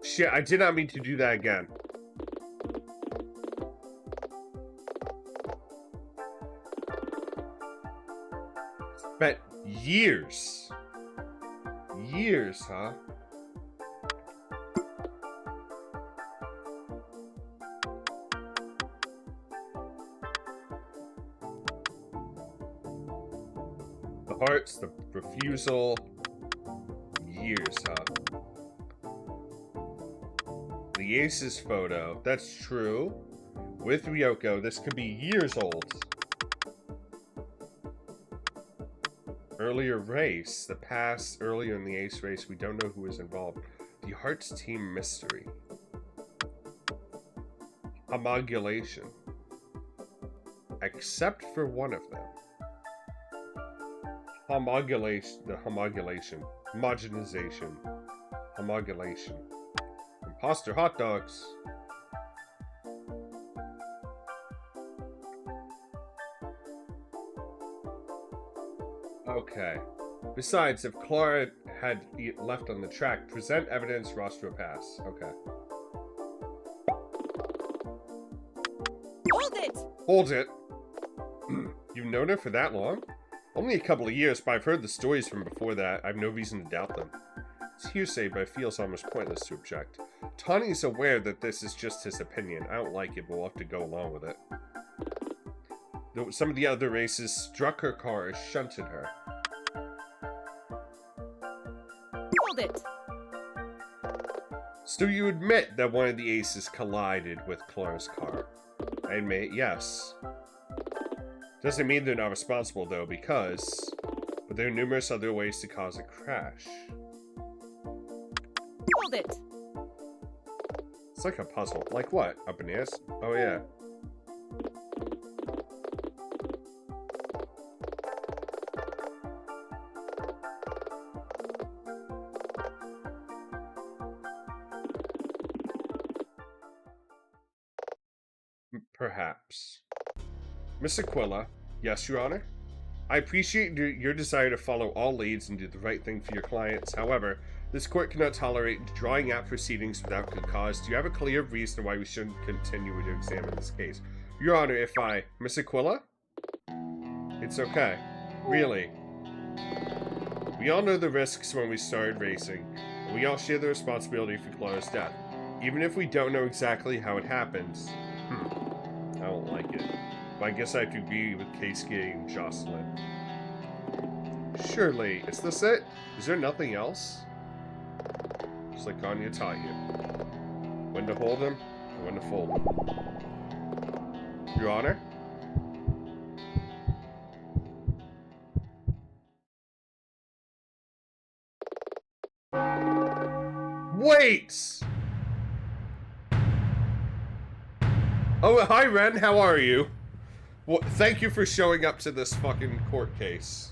[SPEAKER 1] Shit, I did not mean to do that again. Spent years. Years, huh? The hearts, the refusal. Years, huh? The Aces photo. That's true. With Ryoko, this could be years old. Earlier race. The past, earlier in the Ace race, we don't know who was involved. The Hearts team mystery. Homologation. Except for one of them. Homogenization. Homologation. Imposter hot dogs. Okay. Besides, if Clara had left on the track, present evidence, roster pass. Okay.
[SPEAKER 2] Hold it!
[SPEAKER 1] Hold it. You've known her for that long? Only a couple of years, but I've heard the stories from before that. I have no reason to doubt them. It's hearsay, but it feels almost pointless to object. Tawny's aware that this is just his opinion. I don't like it, but we'll have to go along with it. Though some of the other races struck her car or shunted her.
[SPEAKER 2] Hold it!
[SPEAKER 1] So you admit that one of the aces collided with Clara's car? I admit, yes. Doesn't mean they're not responsible, though, because... But there are numerous other ways to cause a crash.
[SPEAKER 2] Hold it!
[SPEAKER 1] It's like a puzzle. Like what? A banana? Oh, yeah. Perhaps. Miss Aquila. Yes, Your Honor? I appreciate your desire to follow all leads and do the right thing for your clients. However, this court cannot tolerate drawing out proceedings without good cause. Do you have a clear reason why we shouldn't continue to examine this case? Your Honor, if I... Miss Aquila? It's okay. Really. We all know the risks when we started racing, and we all share the responsibility for Clara's death. Even if we don't know exactly how it happens. I don't like it. But I guess I have to agree with Keisuke and Jocelyn. Surely. Is this it? Is there nothing else? Just like Anya taught you. When to hold him, and when to fold him. Your Honor? Wait! Oh, hi Ren, how are you? Well, thank you for showing up to this fucking court case.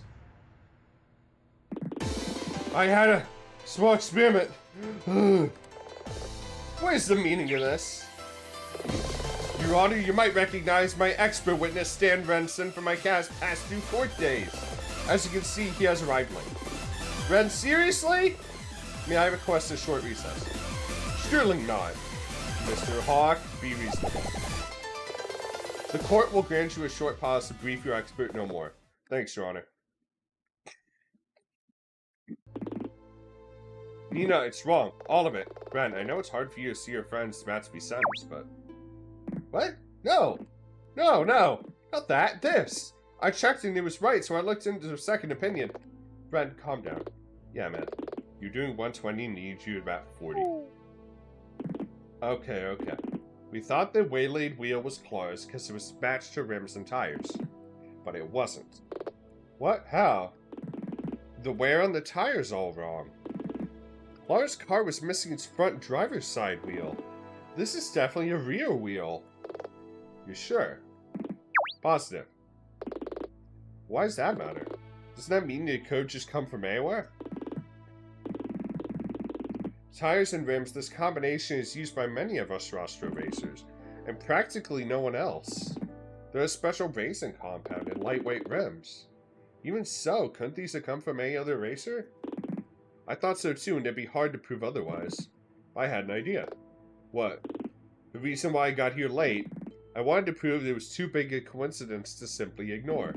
[SPEAKER 1] I had a small experiment. What is the meaning of this? Your Honor, you might recognize my expert witness, Stan Renson, from my past 2 court days. As you can see, he has arrived late. Ren, seriously? May I request a short recess? Surely not. Mr. Hawk, be reasonable. The court will grant you a short pause to brief your expert no more. Thanks, Your Honor. Nina, it's wrong. All of it. Ren, I know it's hard for you to see your friends Matsby Sims, but... What? No! No, no! Not that. This! I checked and it was right, so I looked into a second opinion. Ren, calm down. Yeah, man. You're doing 120 and needs you about 40. Okay. We thought the waylaid wheel was Clara's because it was matched to rims and tires. But it wasn't. What? How? The wear on the tire's all wrong. Clara's car was missing its front driver's side wheel. This is definitely a rear wheel. You sure? Positive. Why does that matter? Doesn't that mean the code just come from anywhere? Tires and rims, this combination is used by many of us Rostro racers, and practically no one else. They're a special racing compound and lightweight rims. Even so, couldn't these have come from any other racer? I thought so too, and it'd be hard to prove otherwise. I had an idea. What? The reason why I got here late, I wanted to prove there was too big a coincidence to simply ignore.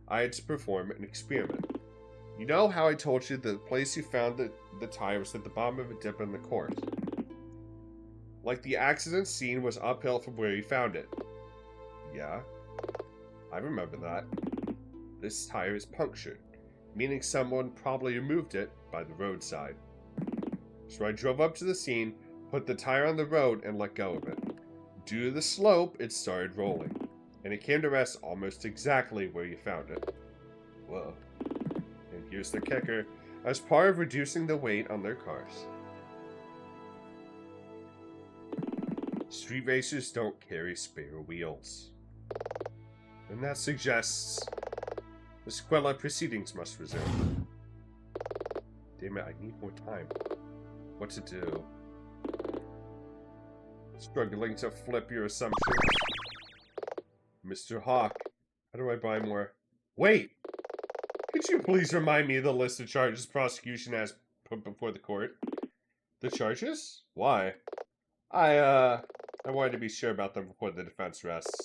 [SPEAKER 1] I had to perform an experiment. You know how I told you the place you found the tire was at the bottom of a dip in the course? Like the accident scene was uphill from where you found it. Yeah, I remember that. This tire is punctured, meaning someone probably removed it by the roadside. So I drove up to the scene, put the tire on the road, and let go of it. Due to the slope, it started rolling, and it came to rest almost exactly where you found it. Whoa. And here's the kicker, as part of reducing the weight on their cars. Street racers don't carry spare wheels. And that suggests the Squella proceedings must resume. Damn it, I need more time. What to do? Struggling to flip your assumptions. Mr. Hawk, how do I buy more? Wait! Could you please remind me of the list of charges prosecution has put before the court? The charges? Why? I wanted to be sure about them before the defense rests.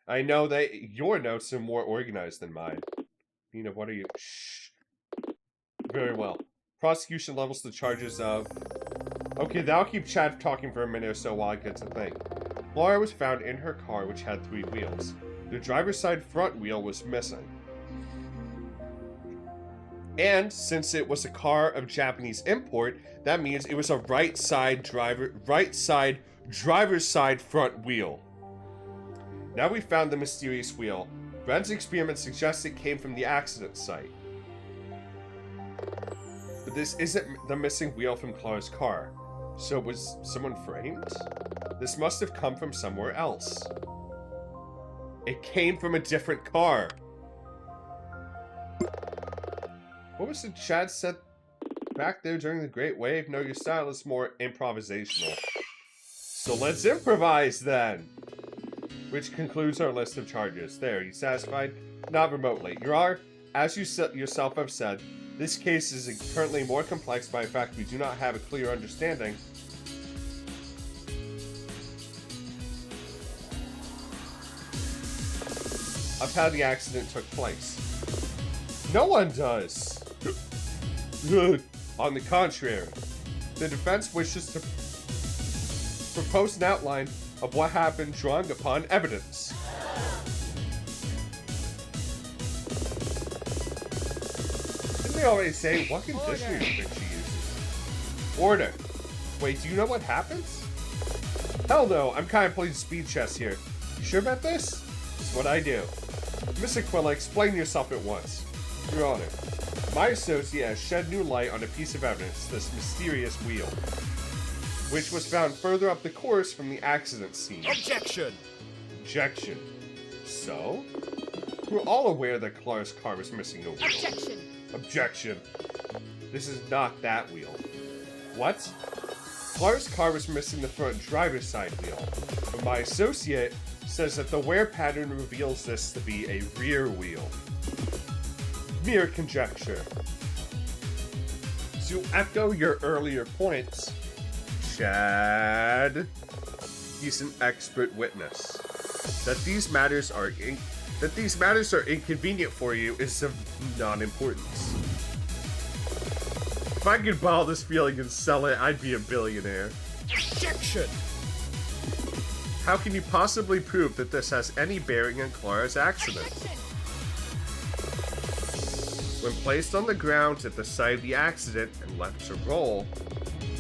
[SPEAKER 1] I know that your notes are more organized than mine. Nina, what are you? Shh. Very well. Prosecution levels the charges of... Okay, that'll keep Chad talking for a minute or so while I get to think. Laura was found in her car, which had 3 wheels. The driver's side front wheel was missing. And since it was a car of Japanese import, that means it was a right side driver's side front wheel. Now we found the mysterious wheel. Brent's experiment suggests it came from the accident site. But this isn't the missing wheel from Clara's car. So was someone framed? This must have come from somewhere else. It came from a different car. What was it Chad said back there during the Great Wave? No, your style is more improvisational. So let's improvise then. Which concludes our list of charges. There, you satisfied? Not remotely. Your Honor, as you yourself have said, this case is currently more complex by the fact we do not have a clear understanding of how the accident took place. No one does. On the contrary, the defense wishes to propose an outline of what happened drawing upon evidence. Didn't they already say what conditioner you think she uses? Order. Wait, do you know what happens? Hell no, I'm kind of playing speed chess here. You sure about this? It's what I do. Miss Aquila, explain yourself at once. Your Honor, my associate has shed new light on a piece of evidence, this mysterious wheel, which was found further up the course from the accident scene.
[SPEAKER 3] Objection!
[SPEAKER 1] Objection. So? We're all aware that Clara's car was missing a wheel.
[SPEAKER 2] Objection!
[SPEAKER 1] Objection. This is not that wheel. What? Clara's car was missing the front driver's side wheel, but my associate says that the wear pattern reveals this to be a rear wheel. Mere conjecture. To echo your earlier points, Chad, he's an expert witness. That these matters are inconvenient for you is of non-importance. If I could borrow this feeling and sell it, I'd be a billionaire.
[SPEAKER 3] Objection!
[SPEAKER 1] How can you possibly prove that this has any bearing on Clara's accident? When placed on the ground at the site of the accident and left to roll,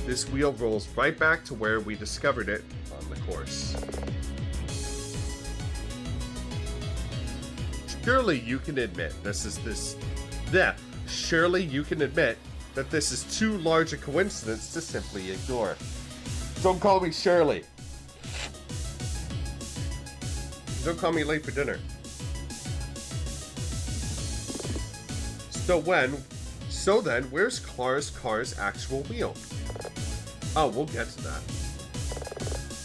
[SPEAKER 1] this wheel rolls right back to where we discovered it on the course. Surely you can admit surely you can admit that this is too large a coincidence to simply ignore. Don't call me Shirley. Don't call me late for dinner. So then, where's Clara's car's actual wheel? Oh, we'll get to that.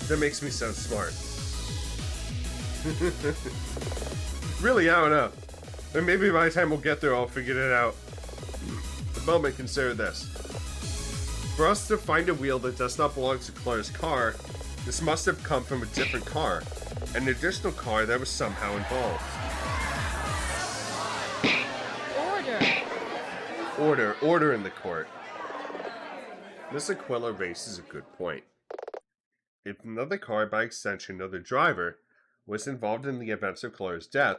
[SPEAKER 1] That makes me sound smart. Really, I don't know. And maybe by the time we'll get there, I'll figure it out. At the moment, consider this. For us to find a wheel that does not belong to Clara's car, this must have come from a different car. An additional car that was somehow involved. Order in the court. Miss Aquila raises a good point. If another car, by extension another driver, was involved in the events of Clara's death,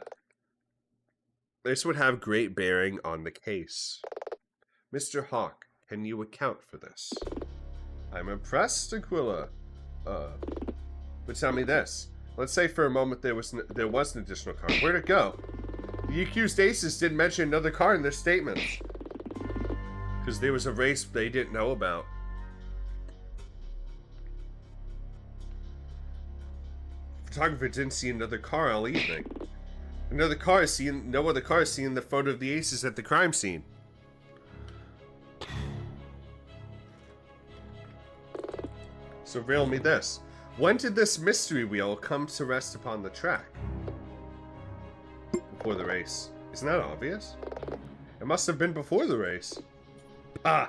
[SPEAKER 1] this would have great bearing on the case. Mr. Hawk, can you account for this? I'm impressed, Aquila. But tell me this. Let's say for a moment there was an additional car. Where'd it go? The accused aces didn't mention another car in their statements. Because there was a race they didn't know about. Photographer didn't see another car all evening. No other car is seen the photo of the aces at the crime scene. So riddle me this. When did this mystery wheel come to rest upon the track? Before the race. Isn't that obvious? It must have been before the race. Ah!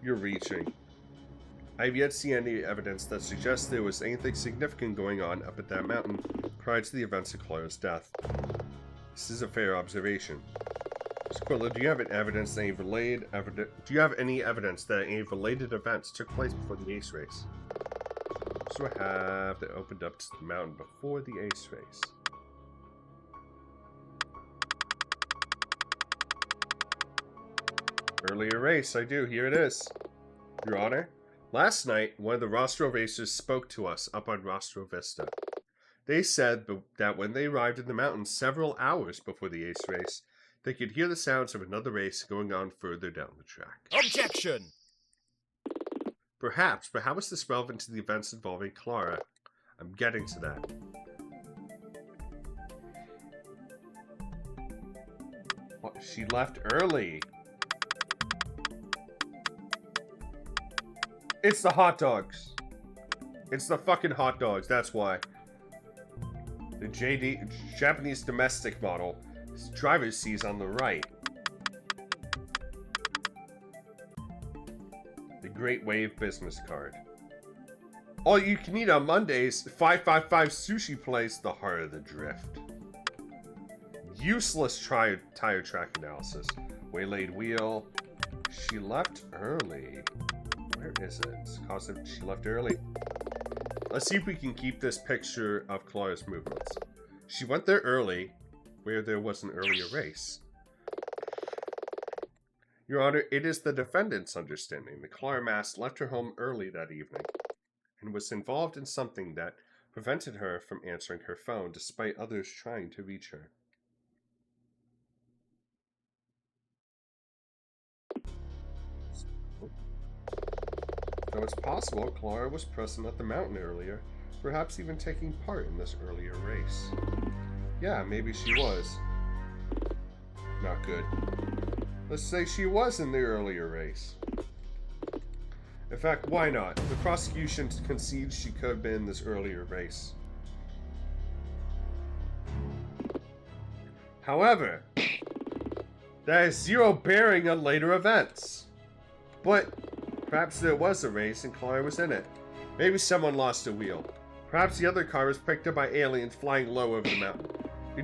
[SPEAKER 1] You're reaching. I have yet to see any evidence that suggests there was anything significant going on up at that mountain prior to the events of Clara's death. This is a fair observation. Squilla, do you have any evidence that any related events took place before the ace race? So I have that opened up to the mountain before the ace race. Earlier race, I do. Here it is. Your Honor, last night, one of the Rostro racers spoke to us up on Rostro Vista. They said that when they arrived in the mountains several hours before the ace race, they could hear the sounds of another race going on further down the track.
[SPEAKER 3] Objection!
[SPEAKER 1] Perhaps, but how is this relevant to the events involving Clara? I'm getting to that. What, she left early. It's the hot dogs. It's the fucking hot dogs, that's why. The Japanese domestic model. Driver's seat on the right. The Great Wave business card. All you can eat on Mondays. 555 sushi place. The heart of the drift. Useless tire track analysis. Waylaid wheel. She left early. Where is it? It's cause she left early. Let's see if we can keep this picture of Clara's movements. She went there early, where there was an earlier race. Your Honor, it is the defendant's understanding that Clara Mass left her home early that evening and was involved in something that prevented her from answering her phone despite others trying to reach her. So it's possible Clara was present at the mountain earlier, perhaps even taking part in this earlier race. Yeah, maybe she was. Not good. Let's say she was in the earlier race. In fact, why not? The prosecution concedes she could have been in this earlier race. However, that has zero bearing on later events. But perhaps there was a race and Clara was in it. Maybe someone lost a wheel. Perhaps the other car was picked up by aliens flying low over the mountain.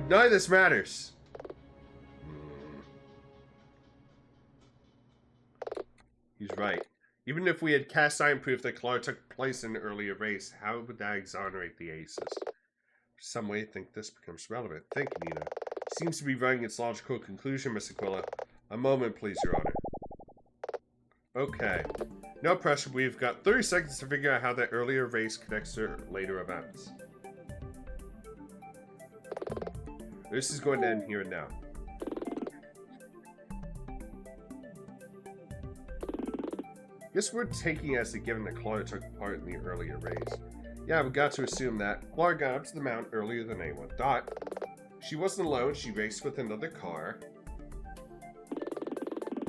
[SPEAKER 1] None of this matters. He's right. Even if we had cast iron proof that Clara took place in an earlier race, how would that exonerate the aces? Some way I think this becomes relevant. Think, Nina. Seems to be running its logical conclusion, Miss Aquila. A moment, please, Your Honor. Okay. No pressure. We've got 30 seconds to figure out how that earlier race connects to later events. This is going to end here and now. Guess we're taking as a given that Clara took part in the earlier race. Yeah, we've got to assume that Clara got up to the mountain earlier than anyone thought. She wasn't alone. She raced with another car.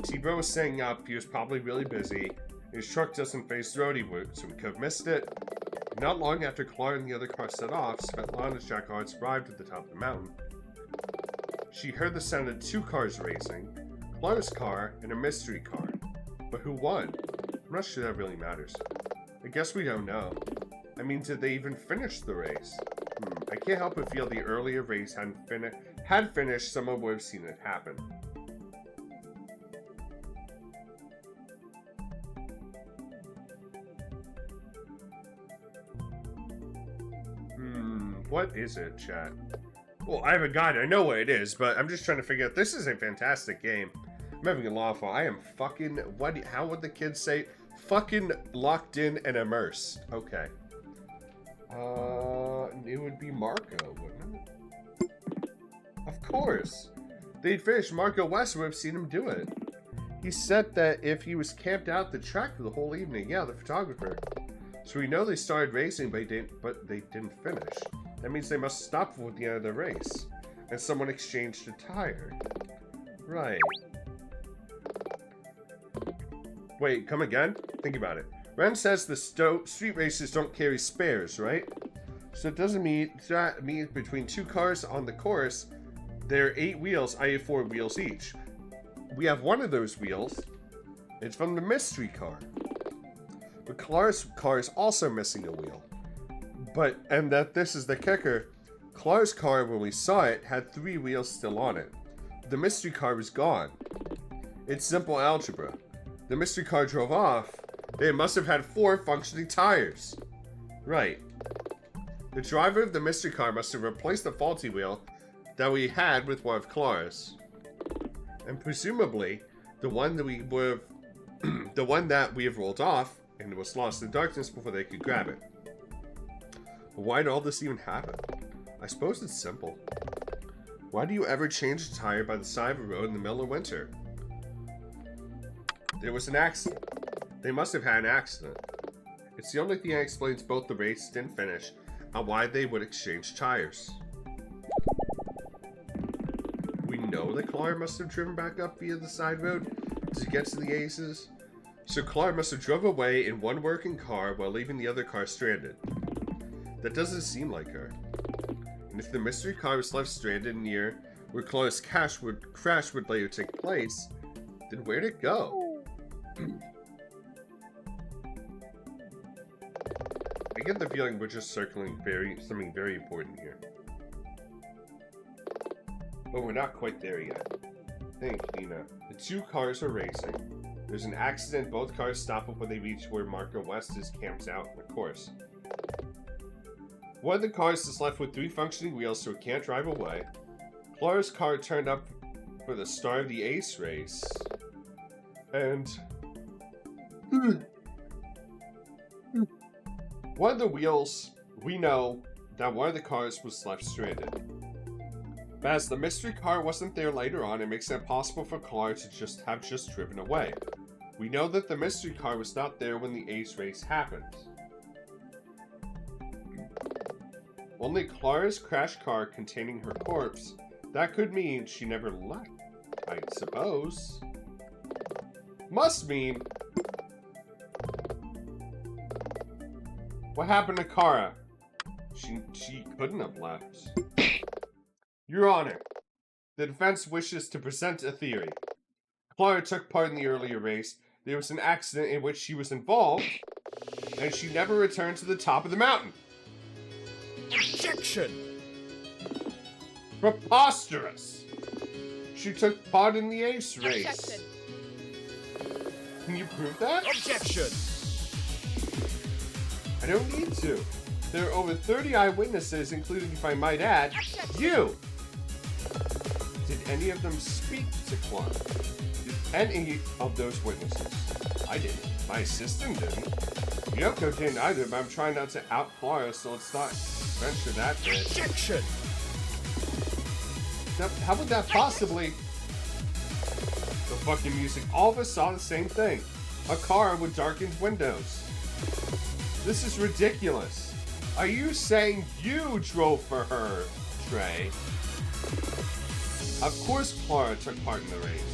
[SPEAKER 1] T-Bro was setting up. He was probably really busy. His truck doesn't face the road he would, so we could have missed it. Not long after Clara and the other car set off, Svetlana's jackards arrived at the top of the mountain. She heard the sound of two cars racing, Clara's car and a mystery car. But who won? I'm not sure that really matters. I guess we don't know. I mean, did they even finish the race? I can't help but feel the earlier race had finished, someone would have seen it happen. What is it, chat? Well, I haven't got it. I know what it is, but I'm just trying to figure out. This is a fantastic game. I'm having a lot of fun. I am fucking... How would the kids say? Fucking locked in and immersed. Okay. It would be Marco, wouldn't it? Of course. They'd finished. Marco West would have seen him do it. He said that if he was camped out the track for the whole evening. Yeah, the photographer. So we know they started racing, but they didn't finish. That means they must stop at the end of the race. And someone exchanged a tire. Right. Wait, come again? Think about it. Ren says the street races don't carry spares, right? So it doesn't mean that means between two cars on the course, there are 8 wheels, i.e. 4 wheels each. We have one of those wheels. It's from the mystery car. But Clara's car is also missing a wheel. And this is the kicker. Clara's car, when we saw it, had 3 wheels still on it. The mystery car was gone. It's simple algebra. The mystery car drove off. They must have had 4 functioning tires. Right. The driver of the mystery car must have replaced the faulty wheel that we had with one of Clara's. And presumably, the one that we have rolled off and was lost in darkness before they could grab it. But why did all this even happen? I suppose it's simple. Why do you ever change a tire by the side of a road in the middle of winter? There was an accident. They must have had an accident. It's the only thing that explains both the race didn't finish and why they would exchange tires. We know that Clara must have driven back up via the side road to get to the aces. So Clara must have drove away in one working car while leaving the other car stranded. That doesn't seem like her. And if the mystery car was left stranded near where Clara's crash would later take place, then where'd it go? I get the feeling we're just circling something very important here. But we're not quite there yet. Think, Nina. The two cars are racing. There's an accident. Both cars stop up when they reach where Marco West is camped out on the course. One of the cars is left with 3 functioning wheels, so it can't drive away. Clara's car turned up for the start of the ace race. And one of the wheels, we know that one of the cars was left stranded. But as the mystery car wasn't there later on, it makes it possible for Clara to have driven away. We know that the mystery car was not there when the ace race happened. Only Clara's crash car containing her corpse. That could mean she never left, I suppose. Must mean... What happened to Kara? She couldn't have left. Your Honor, the defense wishes to present a theory. Clara took part in the earlier race. There was an accident in which she was involved, and she never returned to the top of the mountain.
[SPEAKER 3] Objection!
[SPEAKER 1] Preposterous! She took part in the ace race.
[SPEAKER 2] Objection.
[SPEAKER 1] Can you prove that?
[SPEAKER 3] Objection!
[SPEAKER 1] I don't need to. There are over 30 eyewitnesses, including, if I might add, you! Did any of them speak to Clara? Did any of those witnesses? I didn't. My assistant didn't. Yoko didn't either, but I'm trying not to out Clara, so let's not venture that bit.
[SPEAKER 3] Objection!
[SPEAKER 1] Now, how would that possibly... The fucking music. All of us saw the same thing. A car with darkened windows. This is ridiculous. Are you saying you drove for her, Trey? Of course Clara took part in the race.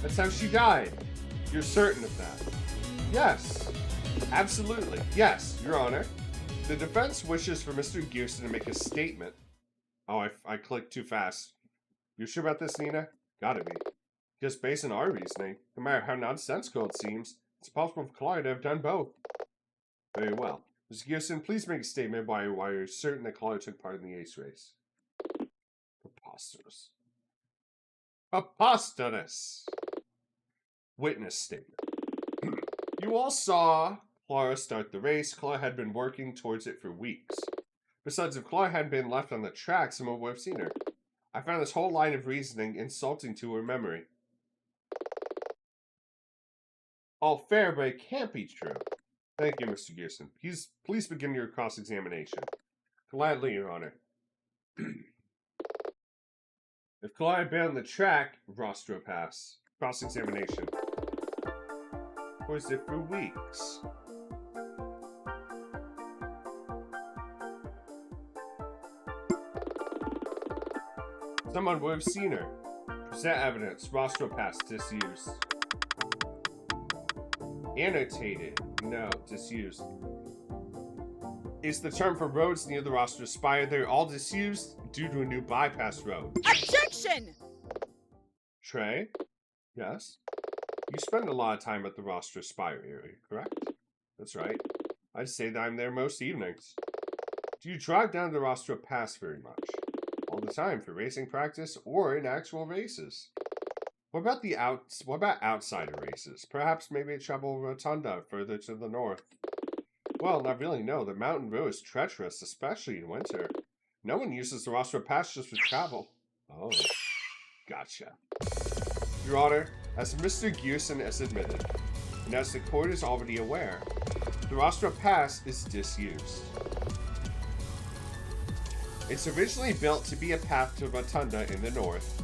[SPEAKER 1] That's how she died. You're certain of that? Yes. Absolutely. Yes, Your Honor. The defense wishes for Mr. Gearson to make a statement. Oh, I clicked too fast. You sure about this, Nina? Gotta be. Because based on our reasoning, no matter how nonsensical it seems, it's possible for Clara to have done both. Very well. Mr. Gearson, please make a statement why you're certain that Clara took part in the ace race. Preposterous. Preposterous! Witness statement. You all saw Clara start the race. Clara had been working towards it for weeks. Besides, if Clara hadn't been left on the track, someone would have seen her. I found this whole line of reasoning insulting to her memory. All fair, but it can't be true. Thank you, Mr. Gearson. Please begin your cross-examination. Gladly, Your Honor. If Clara had been on the track, rostro pass. Cross-examination. Was it for weeks? Someone would have seen her. Present evidence. Rostro pass. Disused. Annotated. No. Disused. Is the term for roads near the rostro spire. They're all disused due to a new bypass road.
[SPEAKER 2] Objection!
[SPEAKER 1] Trey? Yes? You spend a lot of time at the rostro spire area, correct? That's right. I'd say that I'm there most evenings. Do you drive down the rostro pass very much? All the time for racing practice or in actual races? What about outsider races? Perhaps maybe a travel rotunda further to the north. Well, not really, no. The mountain road is treacherous, especially in winter. No one uses the rostro pass just for travel. Oh, gotcha. Your Honor, as Mr. Gearson has admitted, and as the court is already aware, the rostro pass is disused. It's originally built to be a path to Rotunda in the north,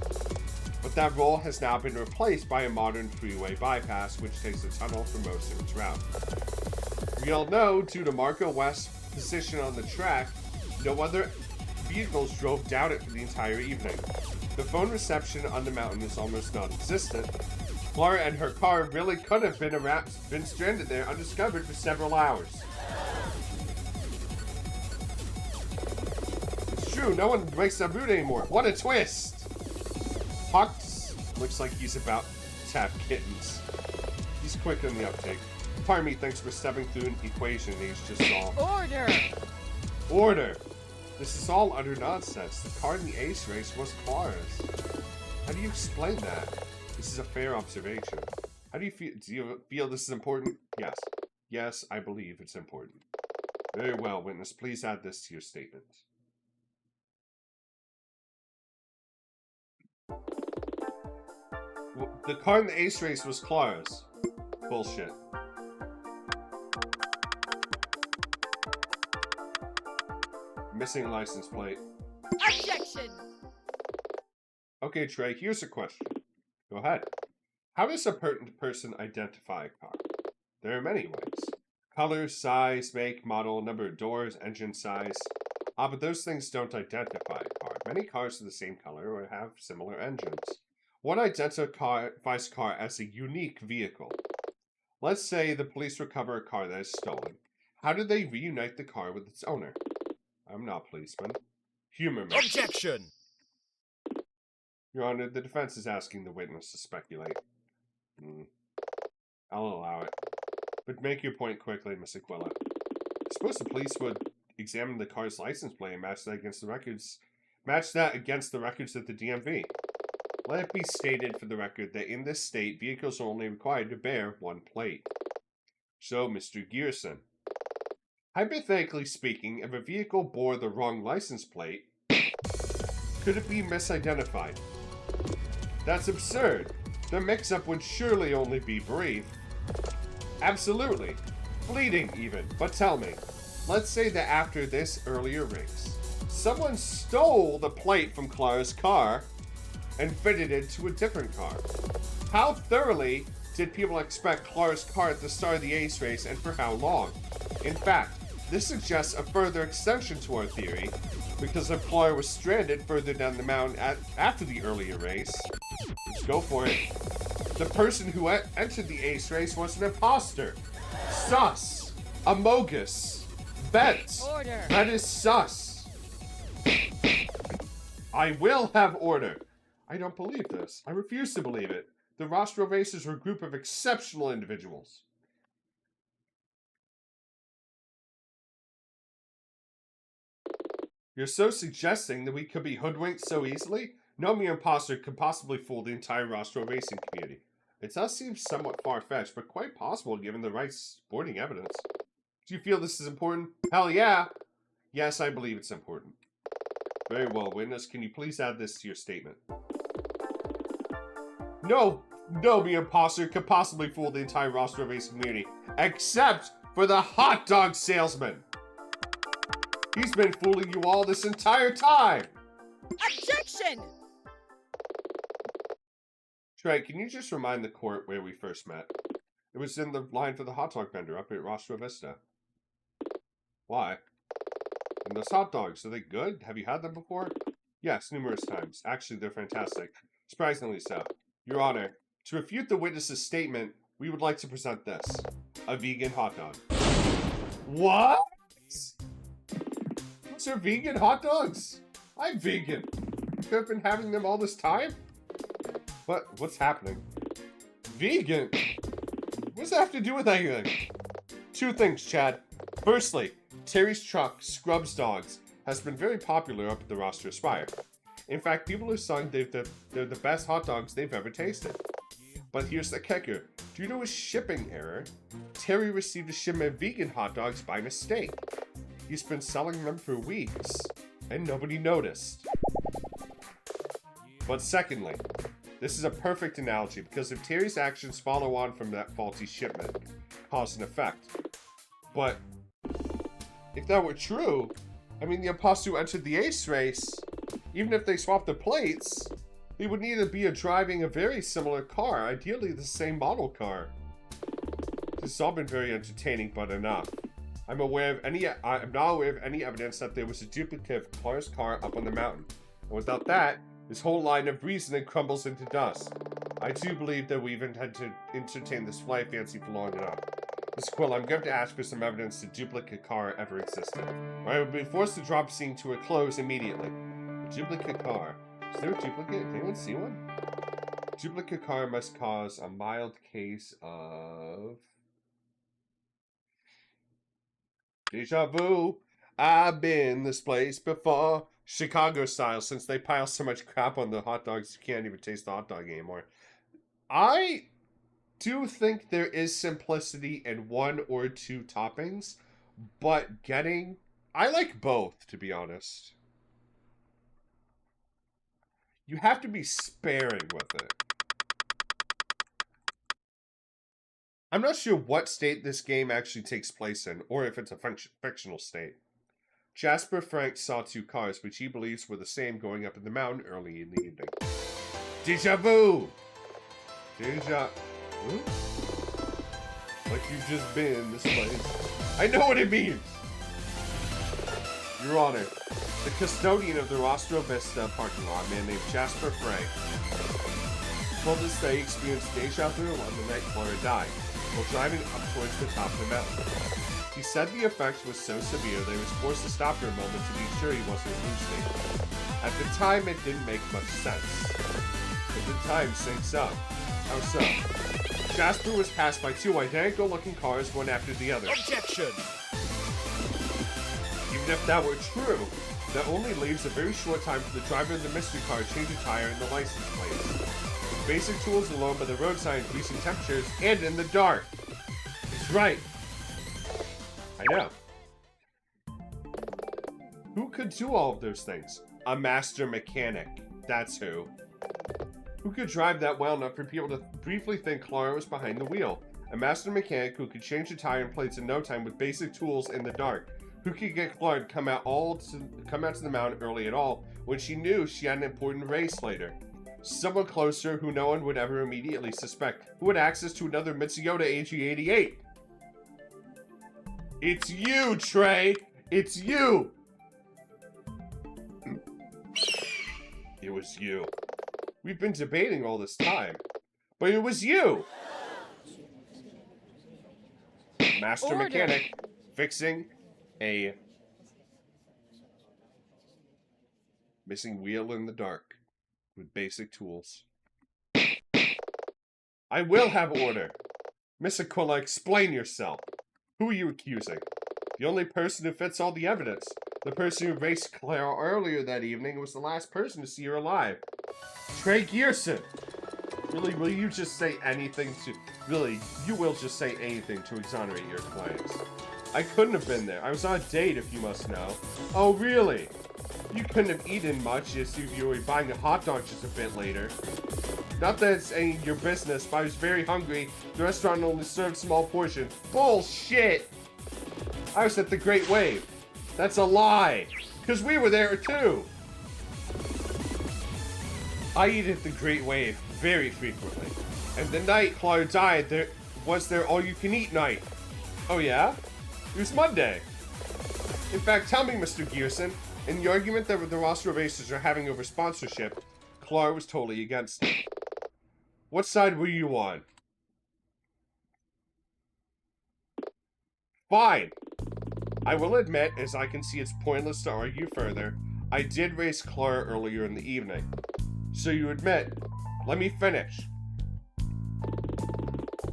[SPEAKER 1] but that role has now been replaced by a modern freeway bypass which takes a tunnel for most of its route. We all know, due to Marco West's position on the track, no other vehicles drove down it for the entire evening. The phone reception on the mountain is almost non-existent. Clara and her car really could have been stranded there undiscovered for several hours. It's true, no one makes that route anymore. What a twist! Hux looks like he's about to have kittens. He's quick on the uptake. Pardon me, thanks for stepping through an equation he's just solved.
[SPEAKER 2] Order!
[SPEAKER 1] Order! This is all utter nonsense. The car in the ace race was Clara's. How do you explain that? This is a fair observation. How do you feel? Do you feel this is important? Yes. Yes, I believe it's important. Very well, witness. Please add this to your statement. Well, the car in the ace race was Clara's. Bullshit. Missing license plate.
[SPEAKER 2] Objection!
[SPEAKER 1] Okay, Trey, here's a question. Go ahead. How does a person identify a car? There are many ways. Color, size, make, model, number of doors, engine size. But those things don't identify a car. Many cars are the same color or have similar engines. What identifies a car as a unique vehicle? Let's say the police recover a car that is stolen. How do they reunite the car with its owner? I'm not a policeman. Humor me.
[SPEAKER 3] Objection!
[SPEAKER 1] Your Honor, the defense is asking the witness to speculate. I'll allow it. But make your point quickly, Miss Aquila. Suppose the police would examine the car's license plate and match that against the records at the DMV. Let it be stated for the record that in this state, vehicles are only required to bear one plate. So, Mr. Gearson, hypothetically speaking, if a vehicle bore the wrong license plate, could it be misidentified? That's absurd. The mix-up would surely only be brief. Absolutely. Fleeting, even. But tell me, let's say that after this earlier race, someone stole the plate from Clara's car and fitted it to a different car. How thoroughly did people expect Clara's car at the start of the ace race, and for how long? In fact, this suggests a further extension to our theory, because if Clara was stranded further down the mountain after the earlier race, let's go for it. The person who entered the ace race was an imposter. Sus. Amogus. Bet.
[SPEAKER 2] Order.
[SPEAKER 1] That is sus. I will have order. I don't believe this. I refuse to believe it. The Rostro Racers were a group of exceptional individuals. You're so suggesting that we could be hoodwinked so easily? No mere imposter could possibly fool the entire Rostro racing community. It does seem somewhat far-fetched, but quite possible given the right sporting evidence. Do you feel this is important? Hell yeah! Yes, I believe it's important. Very well, witness. Can you please add this to your statement? No mere imposter could possibly fool the entire Rostro racing community, except for the hot dog salesman. He's been fooling you all this entire time!
[SPEAKER 2] Objection!
[SPEAKER 1] Trey, can you just remind the court where we first met? It was in the line for the hot dog vendor up at Rostro Vista. Why? And those hot dogs, are they good? Have you had them before? Yes, numerous times. Actually, they're fantastic. Surprisingly so. Your Honor, to refute the witness's statement, we would like to present this. A vegan hot dog. What? Those are vegan hot dogs? I'm vegan. You have been having them all this time? But what's happening? Vegan? What does that have to do with anything? Two things, Chad. Firstly, Terry's Truck Scrubs Dogs has been very popular up at the Rostro Spire. In fact, people are saying they're the best hot dogs they've ever tasted. But here's the kicker. Due to a shipping error, Terry received a shipment of vegan hot dogs by mistake. He's been selling them for weeks, and nobody noticed. But secondly, this is a perfect analogy because if Terry's actions follow on from that faulty shipment, cause and effect. But if that were true, I mean, the imposter who entered the ace race, even if they swapped the plates, they would need to be driving a very similar car, ideally the same model car. This has all been very entertaining, but enough. I'm not aware of any evidence that there was a duplicate of Clara's car up on the mountain. And without that, this whole line of reasoning crumbles into dust. I do believe that we've had to entertain this fly fancy for long enough. Miss Quill, I'm going to ask for some evidence that duplicate car ever existed. Or I will be forced to drop scene to a close immediately. A duplicate car. Is there a duplicate? Anyone see one? Duplicate car must cause a mild case of deja vu. I've been this place before. Chicago style, since they pile so much crap on the hot dogs you can't even taste the hot dog anymore. I do think there is simplicity in one or two toppings, but I like both, to be honest. You have to be sparing with it. I'm not sure what state this game actually takes place in, or if it's a fictional state. Jasper Frank saw two cars, which he believes were the same, going up in the mountain early in the evening. Deja vu! Deja vu? Like you've just been this place. I know what it means! Your Honor, the custodian of the Rostro Vista parking lot, a man named Jasper Frank, told us that he experienced deja vu on the night Clara died, while driving up towards the top of the mountain. He said the effect was so severe that he was forced to stop for a moment to be sure he wasn't hallucinating. At the time, it didn't make much sense. But the time syncs up. How so? Jasper was passed by two identical-looking cars, one after the other.
[SPEAKER 3] Objection!
[SPEAKER 1] Even if that were true, that only leaves a very short time for the driver of the mystery car to change a tire and the license plates. With basic tools alone by the roadside increasing temperatures and in the dark. He's right. I know. Who could do all of those things? A master mechanic. That's who. Who could drive that well enough for people to briefly think Clara was behind the wheel? A master mechanic who could change the tire and plates in no time with basic tools in the dark. Who could get Clara to come out to the mountain early at all when she knew she had an important race later? Someone closer who no one would ever immediately suspect. Who had access to another Mitsuyoda AG88? It's you, Trey! It's you! It was you. We've been debating all this time. But it was you! Master
[SPEAKER 2] Order.
[SPEAKER 1] mechanic fixing a missing wheel in the dark with basic tools. I will have order. Miss Aquila, explain yourself. Who are you accusing? The only person who fits all the evidence. The person who raced Clara earlier that evening was the last person to see her alive. Trey Gearson! Really, will you just say anything to... Really, you will just say anything to exonerate your claims. I couldn't have been there. I was on a date, if you must know. Oh, really? You couldn't have eaten much if you were buying a hot dog just a bit later. Not that it's any of your business, but I was very hungry. The restaurant only served small portions. Bullshit! I was at the Great Wave. That's a lie. Because we were there too. I eat at the Great Wave very frequently. And the night Clara died, there was all-you-can-eat night. Oh yeah? It was Monday. In fact, tell me, Mr. Gearson, in the argument that the roster racers are having over sponsorship, Clara was totally against it. What side were you on? Fine. I will admit, as I can see it's pointless to argue further, I did race Clara earlier in the evening. So you admit. Let me finish.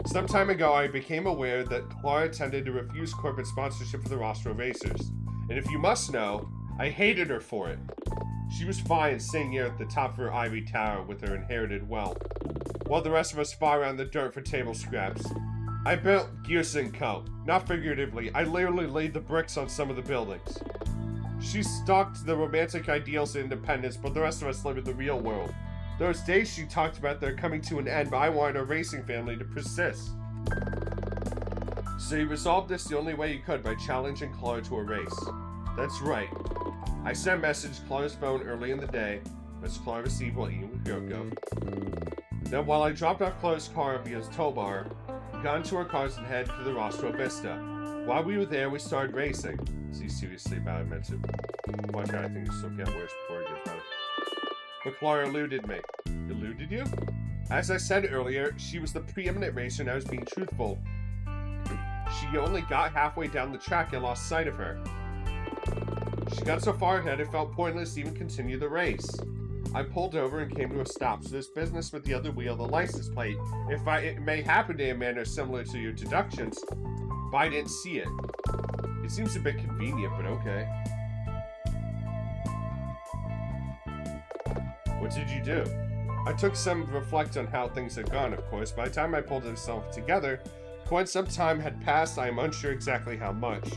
[SPEAKER 1] Some time ago, I became aware that Clara tended to refuse corporate sponsorship for the roster racers. And if you must know, I hated her for it. She was fine sitting here at the top of her ivory tower with her inherited wealth, while the rest of us fought around the dirt for table scraps. I built Gearson Co. Not figuratively, I literally laid the bricks on some of the buildings. She stalked the romantic ideals of independence, but the rest of us live in the real world. Those days she talked about they're coming to an end, but I wanted our racing family to persist. So he resolved this the only way he could, by challenging Clara to a race. That's right. I sent a message to Clara's phone early in the day, which Clara received while eating with Yoko. Then while I dropped off Clara's car at the tow bar, we got into our cars and headed to the Rostro Vista. While we were there, we started racing. Is he seriously about it, meant to? Watch out, I think this will get worse before it gets better. But Clara eluded me. Eluded you? As I said earlier, she was the preeminent racer and I was being truthful. She only got halfway down the track and lost sight of her. She got so far ahead it felt pointless to even continue the race. I pulled over and came to a stop, so this business with the other wheel, the license plate, it may happen in a manner similar to your deductions, but I didn't see it. It seems a bit convenient, but okay. What did you do? I took some reflect on how things had gone, of course. By the time I pulled myself together, quite some time had passed. I am unsure exactly how much.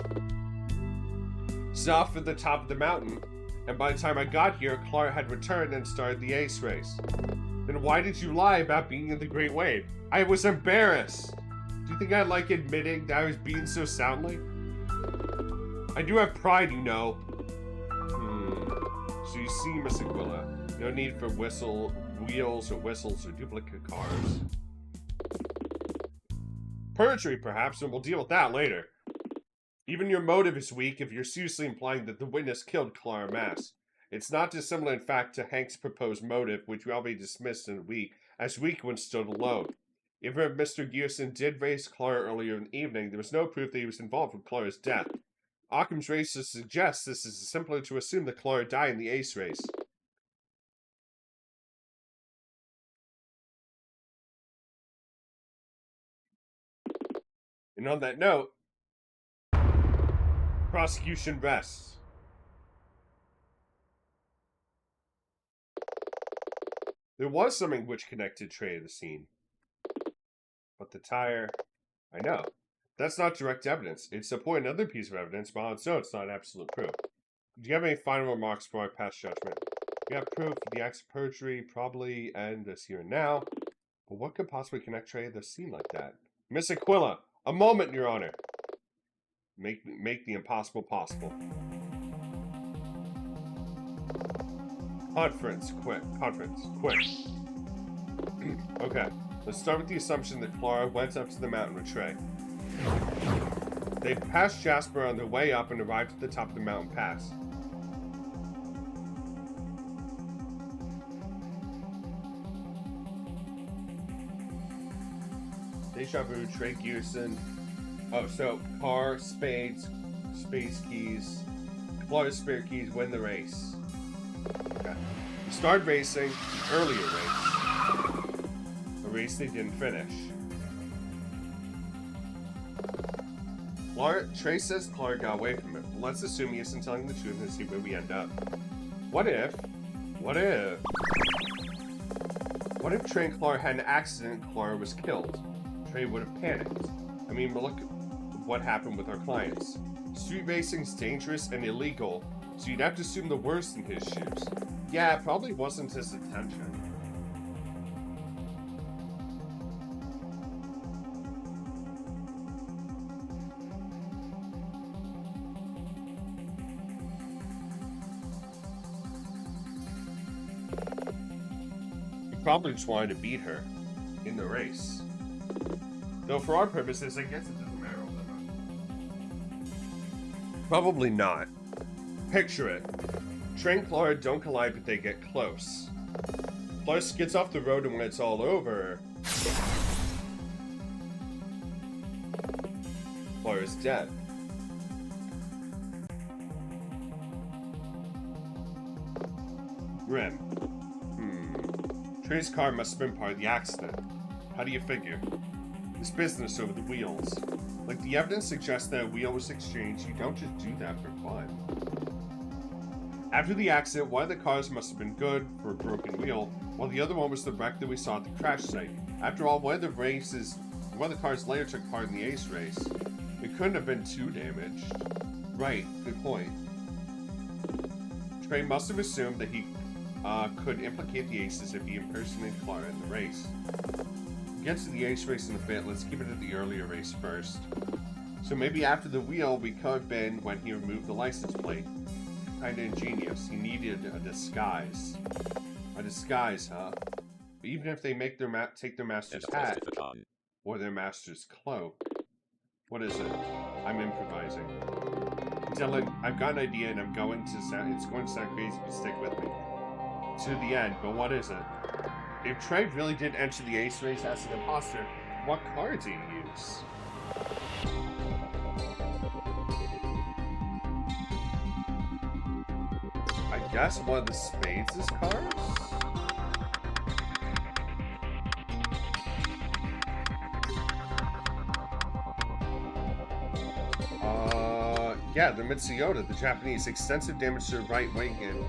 [SPEAKER 1] It's off at the top of the mountain, and by the time I got here, Clara had returned and started the ace race. Then why did you lie about being in the Great Wave? I was embarrassed. Do you think I like admitting that I was being so soundly? I do have pride, you know. So you see, Miss Aquila, no need for wheels or whistles or duplicate cars. Perjury, perhaps, and we'll deal with that later. Even your motive is weak if you're seriously implying that the witness killed Clara Mass. It's not dissimilar, in fact, to Hank's proposed motive, which we already dismissed in weak when stood alone. Even if Mr. Gearson did race Clara earlier in the evening, there was no proof that he was involved with Clara's death. Occam's razor suggests this is simpler to assume that Clara died in the ace race. And on that note, prosecution rests. There was something which connected Trey to the scene. But the tire... I know. That's not direct evidence. It's support another piece of evidence, but on its own, it's not absolute proof. Do you have any final remarks before I pass judgment? We have proof of the acts of perjury, probably end this here and now. But what could possibly connect Trey to the scene like that? Miss Aquila, a moment, Your Honor. Make the impossible possible. Conference, quick. Okay, let's start with the assumption that Clara went up to the mountain with Trey. They passed Jasper on their way up and arrived at the top of the mountain pass. Deja vu, Trey Gearson. Oh, so car, spades keys, Clara's spare keys win the race. Okay. We started racing, an earlier race. A race they didn't finish. Trey says Clara got away from him. Let's assume he isn't telling the truth and see where we end up. What if Trey and Clara had an accident and Clara was killed? Trey would have panicked. I mean, look at what happened with our clients. Street racing's dangerous and illegal, so you'd have to assume the worst in his shoes. Yeah, it probably wasn't his intention. Probably just wanted to beat her in the race. Though for our purposes, I guess it doesn't matter all that much. Probably not. Picture it. Trey and Clara don't collide, but they get close. Clara skids off the road, and when it's all over, Clara's dead. Grim. Trey's car must have been part of the accident. How do you figure? This business over the wheels. Like the evidence suggests that a wheel was exchanged, you don't just do that for fun. After the accident, one of the cars must have been good for a broken wheel, while the other one was the wreck that we saw at the crash site. After all, one of the cars later took part in the ace race. It couldn't have been too damaged. Right, good point. Trey must have assumed that he could implicate the aces if he impersonated Clara in the race. We'll get to the ace race in a bit. Let's keep it at the earlier race first. So maybe after the wheel, we could have been when he removed the license plate. Kinda ingenious. He needed a disguise. A disguise, huh? But even if they make take their master's hat or their master's cloak, what is it? I'm improvising. Dylan, I've got an idea, and it's going to sound crazy, but stick with me. To the end, but what is it? If Trey really did enter the ace race as an imposter, what car did he use? I guess one of the Spades' cars? Yeah, the Mitsuyoda, the Japanese. Extensive damage to the right wing and...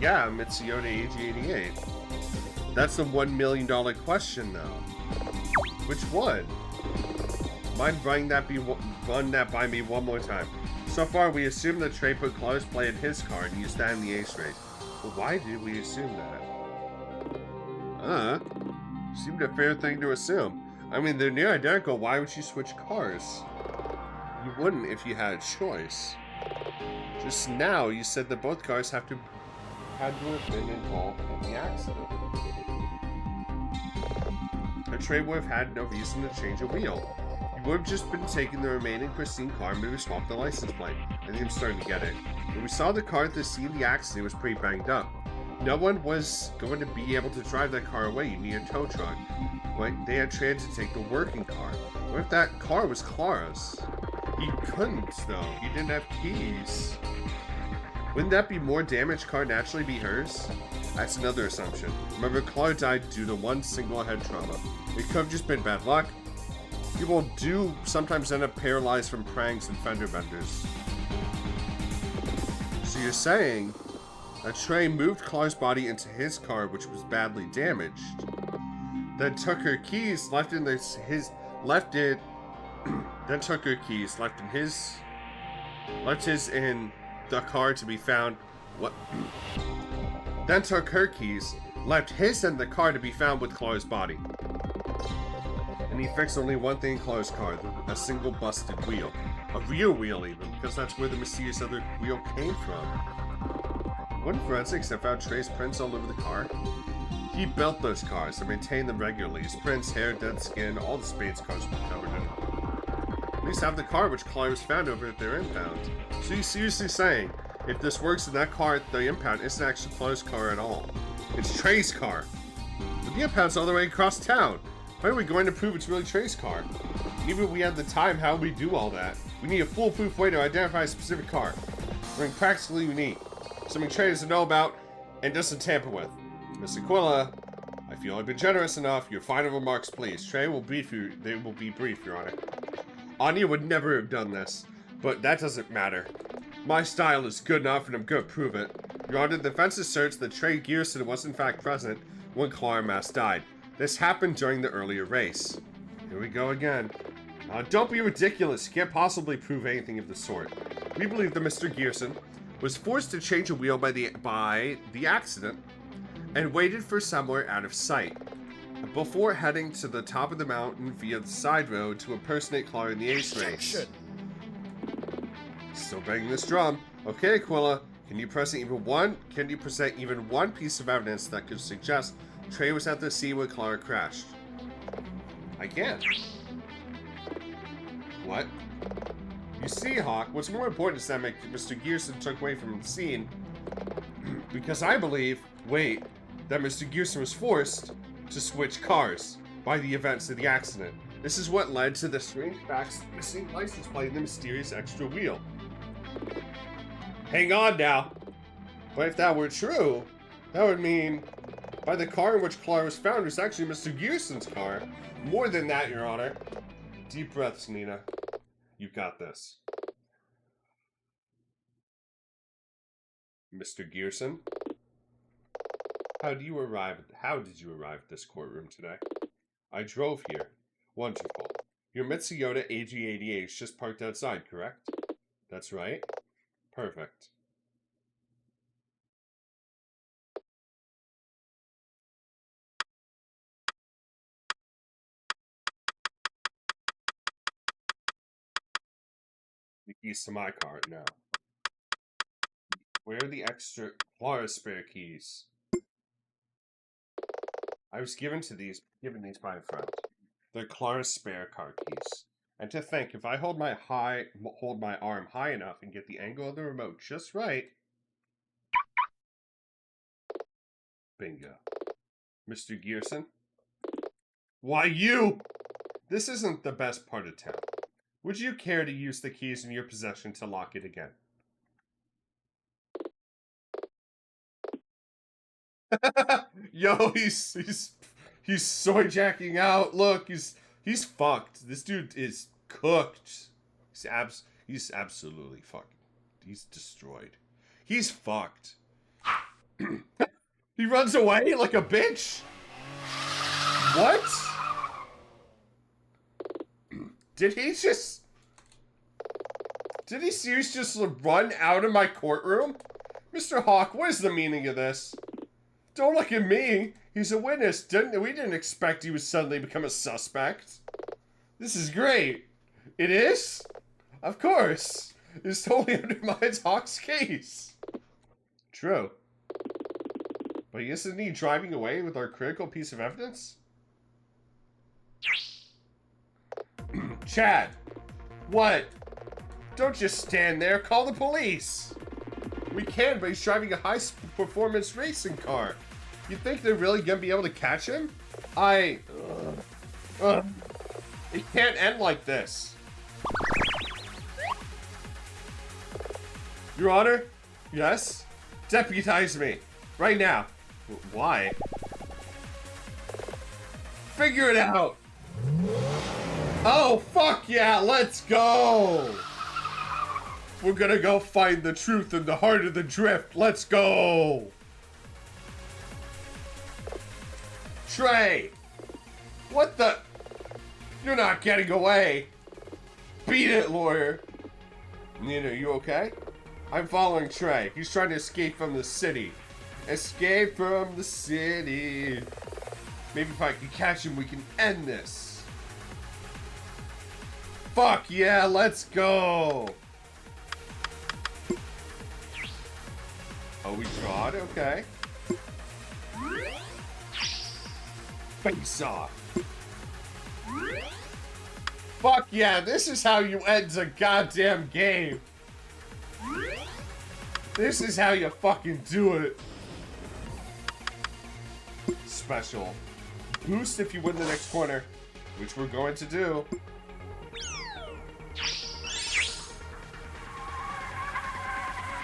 [SPEAKER 1] Yeah, Mitsuyoda AG88. That's the $1 million question, though. Which one? Mind run that by me one more time. So far, we assume that Trey put Clark's play in his car and used that in the ace race. But why did we assume that? Seemed a fair thing to assume. I mean, they're near identical. Why would you switch cars? You wouldn't if you had a choice. Just now, you said that both cars had to have been involved in the accident. A Trey would have had no reason to change a wheel. You would have just been taking the remaining pristine car and maybe swapped the license plate. I think I'm starting to get it. When we saw the car at the scene of the accident, it was pretty banged up. No one was going to be able to drive that car away. You need a tow truck. But they had Trey to take the working car. What if that car was Clara's? He couldn't, though. He didn't have keys. Wouldn't that be more damaged car naturally be hers? That's another assumption. Remember, Clara died due to one single head trauma. It could have just been bad luck. People do sometimes end up paralyzed from pranks and fender benders. So you're saying that Trey moved Clara's body into his car, which was badly damaged, then took her keys, then took her keys, left his in the car to be found. What? Then took her keys, left his in the car to be found with Clara's body. And he fixed only one thing in Clara's car, a single busted wheel. A rear wheel even, because that's where the mysterious other wheel came from. Wouldn't forensics have found Trey's prints all over the car? He built those cars and maintained them regularly. His prints, hair, dead skin, all the Spades cars were covered in them. At least have the car which Clara was found over at their impound. So you're seriously saying, if this works, then that car at the impound isn't actually Clara's car at all. It's Trey's car. But the impound's all the way across town. How are we going to prove it's really Trey's car? Even if we had the time, how would we do all that? We need a foolproof way to identify a specific car. Something practically unique. Something Trey doesn't know about and doesn't tamper with. Miss Aquila, I feel I've been generous enough. Your final remarks, please. Trey will brief you. They will be brief, Your Honor. Anya would never have done this, but that doesn't matter. My style is good enough, and I'm going to prove it. Your Honor, the defense asserts that Trey Gearson was in fact present when Clara Mass died. This happened during the earlier race. Here we go again. Don't be ridiculous. You can't possibly prove anything of the sort. We believe that Mr. Gearson was forced to change a wheel by the accident and waited for somewhere out of sight before heading to the top of the mountain via the side road to impersonate Clara in the ace race. Still banging this drum. Okay, Aquila, can you present even one piece of evidence that could suggest Trey was at the scene when Clara crashed? I can't. What? You see, Hawk, what's more important is that Mr. Gearson took away from the scene because I believe, that Mr. Gearson was forced to switch cars by the events of the accident. This is what led to the strange facts, missing license plate, and the mysterious extra wheel. Hang on now. But if that were true, that would mean by the car in which Clara was found was actually Mr. Gearson's car. More than that, Your Honor. Deep breaths, Nina. You got this. Mr. Gearson? How did you arrive at this courtroom today? I drove here. Wonderful. Your Mitsuyoda AG88 is just parked outside, correct? That's right. Perfect. The keys to my car now. Where are the extra Clara spare keys? I was given these by a friend. They're Clara's spare car keys. And to think, if I hold my arm high enough and get the angle of the remote just right. Bingo. Mr. Gearson? Why, you! This isn't the best part of town. Would you care to use the keys in your possession to lock it again? Yo, he's soy jacking out. Look, he's fucked. This dude is cooked. He's absolutely fucking. He's destroyed. He's fucked. He runs away like a bitch. What? Did he seriously just run out of my courtroom? Mr. Hawk, what is the meaning of this? Don't look at me. He's a witness. We didn't expect he would suddenly become a suspect. This is great. It is? Of course. This totally undermines Hawk's case. True. But isn't he driving away with our critical piece of evidence? Chad. What? Don't just stand there. Call the police. We can, but he's driving a high-performance racing car. You think they're really gonna be able to catch him? It can't end like this. Your Honor? Yes? Deputize me. Right now. Why? Figure it out. Oh, fuck yeah, let's go. We're gonna go find the truth in the heart of the drift. Let's go. Trey. What the? You're not getting away. Beat it, lawyer. Nina, you okay? I'm following Trey. He's trying to escape from the city. Escape from the city. Maybe if I can catch him, we can end this. Fuck yeah, let's go. Oh, we trod? Okay. Face off. Fuck yeah, this is how you end a goddamn game. This is how you fucking do it. Special. Boost if you win the next corner, which we're going to do.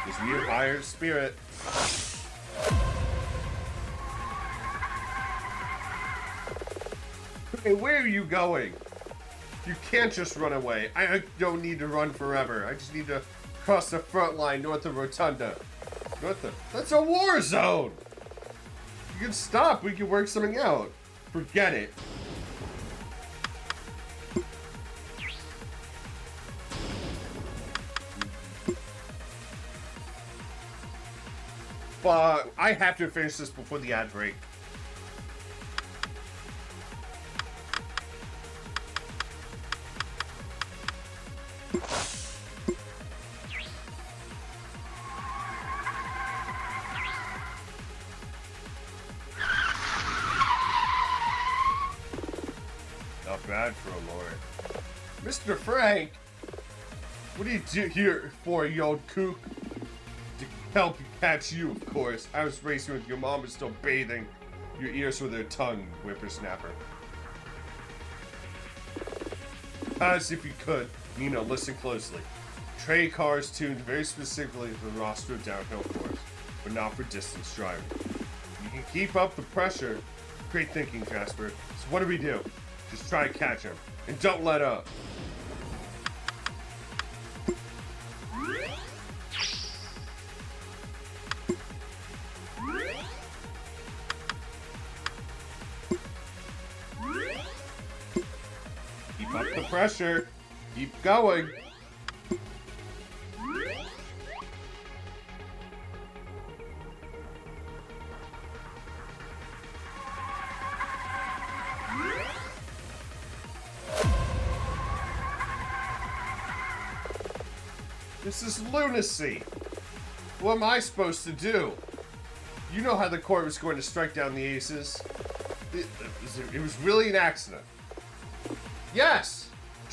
[SPEAKER 1] This weird iron spirit. Hey, where are you going? You can't just run away. I don't need to run forever. I just need to cross the front line north of Rotunda. That's a war zone! You can stop. We can work something out. Forget it. But I have to finish this before the ad break. Not bad for a lawyer. Mr. Frank! What do you do here for, you old kook? To help catch you, of course. I was racing with your mom was still bathing your ears with her tongue, whippersnapper. As if you could, Nino, listen closely. Trey cars tuned very specifically for the Rostro downhill course, but not for distance driving. You can keep up the pressure. Great thinking, Jasper. So what do we do? Just try and catch him. And don't let up. Keep up the pressure. Keep going. This is lunacy. What am I supposed to do? You know how the court was going to strike down the aces. It was really an accident. Yes!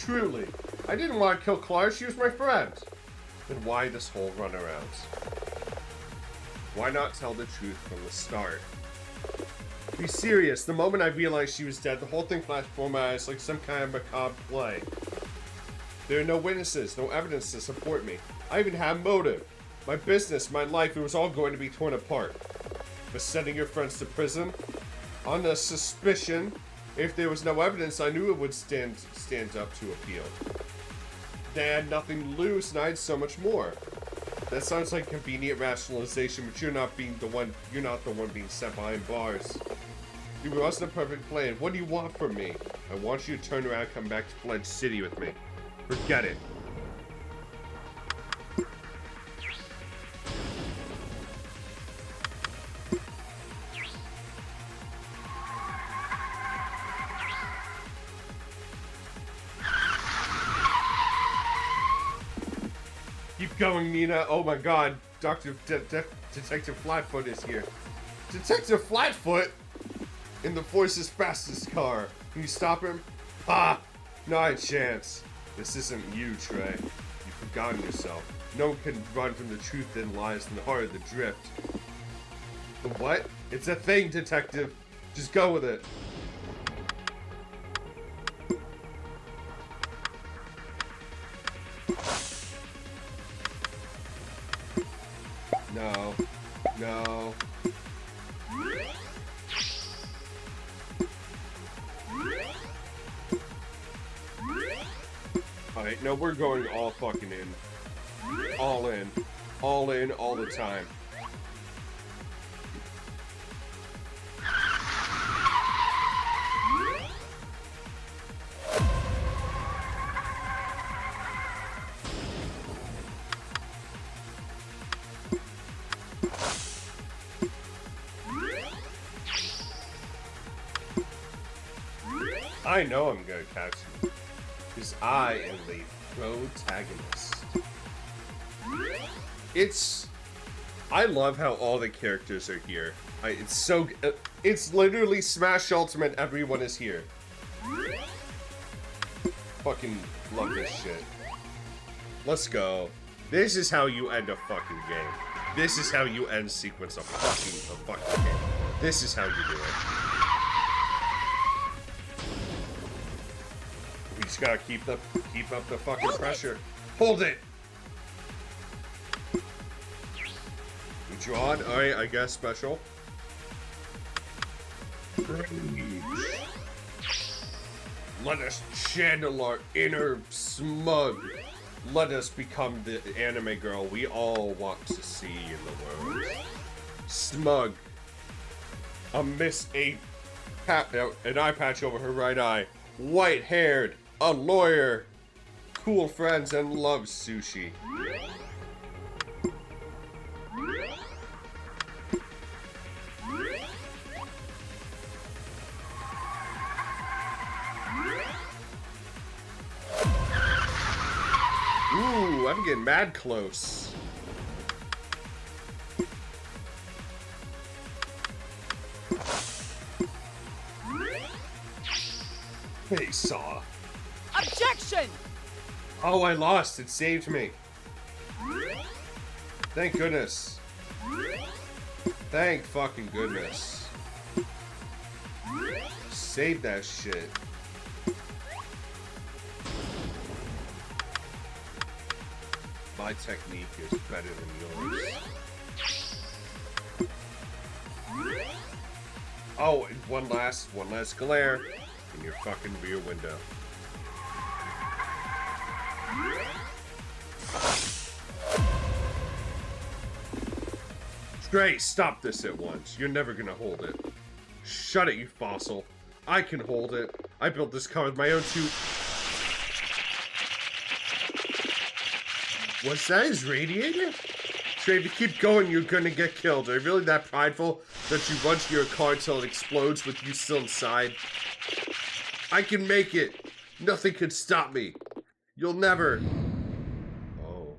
[SPEAKER 1] Truly. I didn't want to kill Clara, she was my friend. Then why this whole runaround? Why not tell the truth from the start? Be serious, the moment I realized she was dead, the whole thing flashed before my eyes like some kind of macabre play. There are no witnesses, no evidence to support me. I even have motive. My business, my life, it was all going to be torn apart. But sending your friends to prison? On the suspicion, if there was no evidence, I knew it would stand up to appeal. They had nothing to lose, and I had so much more. That sounds like convenient rationalization, but you're not the one being sent behind bars. It wasn't a perfect plan. What do you want from me? I want you to turn around and come back to Pledge City with me. Forget it. Keep going, Nina. Oh my god. Detective Flatfoot is here. Detective Flatfoot? In the Force's fastest car. Can you stop him? Ah! Not a chance. This isn't you, Trey. You've forgotten yourself. No one can run from the truth that lies in the heart of the drift. The what? It's a thing, Detective. Just go with it. No. No. Alright, no, we're going all fucking in. All in. All in, all the time. I know I'm gonna catch you. Because I am the protagonist. I love how all the characters are here. It's literally Smash Ultimate, everyone is here. Fucking love this shit. Let's go. This is how you end a fucking game. This is how you end sequence of a fucking game. This is how you do it. We just gotta keep up the fucking pressure. Hold it! We draw it? Alright, I guess special. Let us channel our inner smug. Let us become the anime girl we all want to see in the world. Smug. An eye patch over her right eye. White-haired. A lawyer. Cool friends and loves sushi. Ooh, I'm getting mad close. Hey, Saw.
[SPEAKER 2] Objection!
[SPEAKER 1] Oh, I lost. It saved me. Thank goodness. Thank fucking goodness. Save that shit. My technique is better than yours. Oh, and one last glare in your fucking rear window. Stray, stop this at once. You're never gonna hold it. Shut it, you fossil. I can hold it. I built this car with my own two... Was that his radiator? Trey, if you keep going, you're gonna get killed. Are you really that prideful that you run to your car till it explodes with you still inside? I can make it. Nothing can stop me. You'll never... Oh.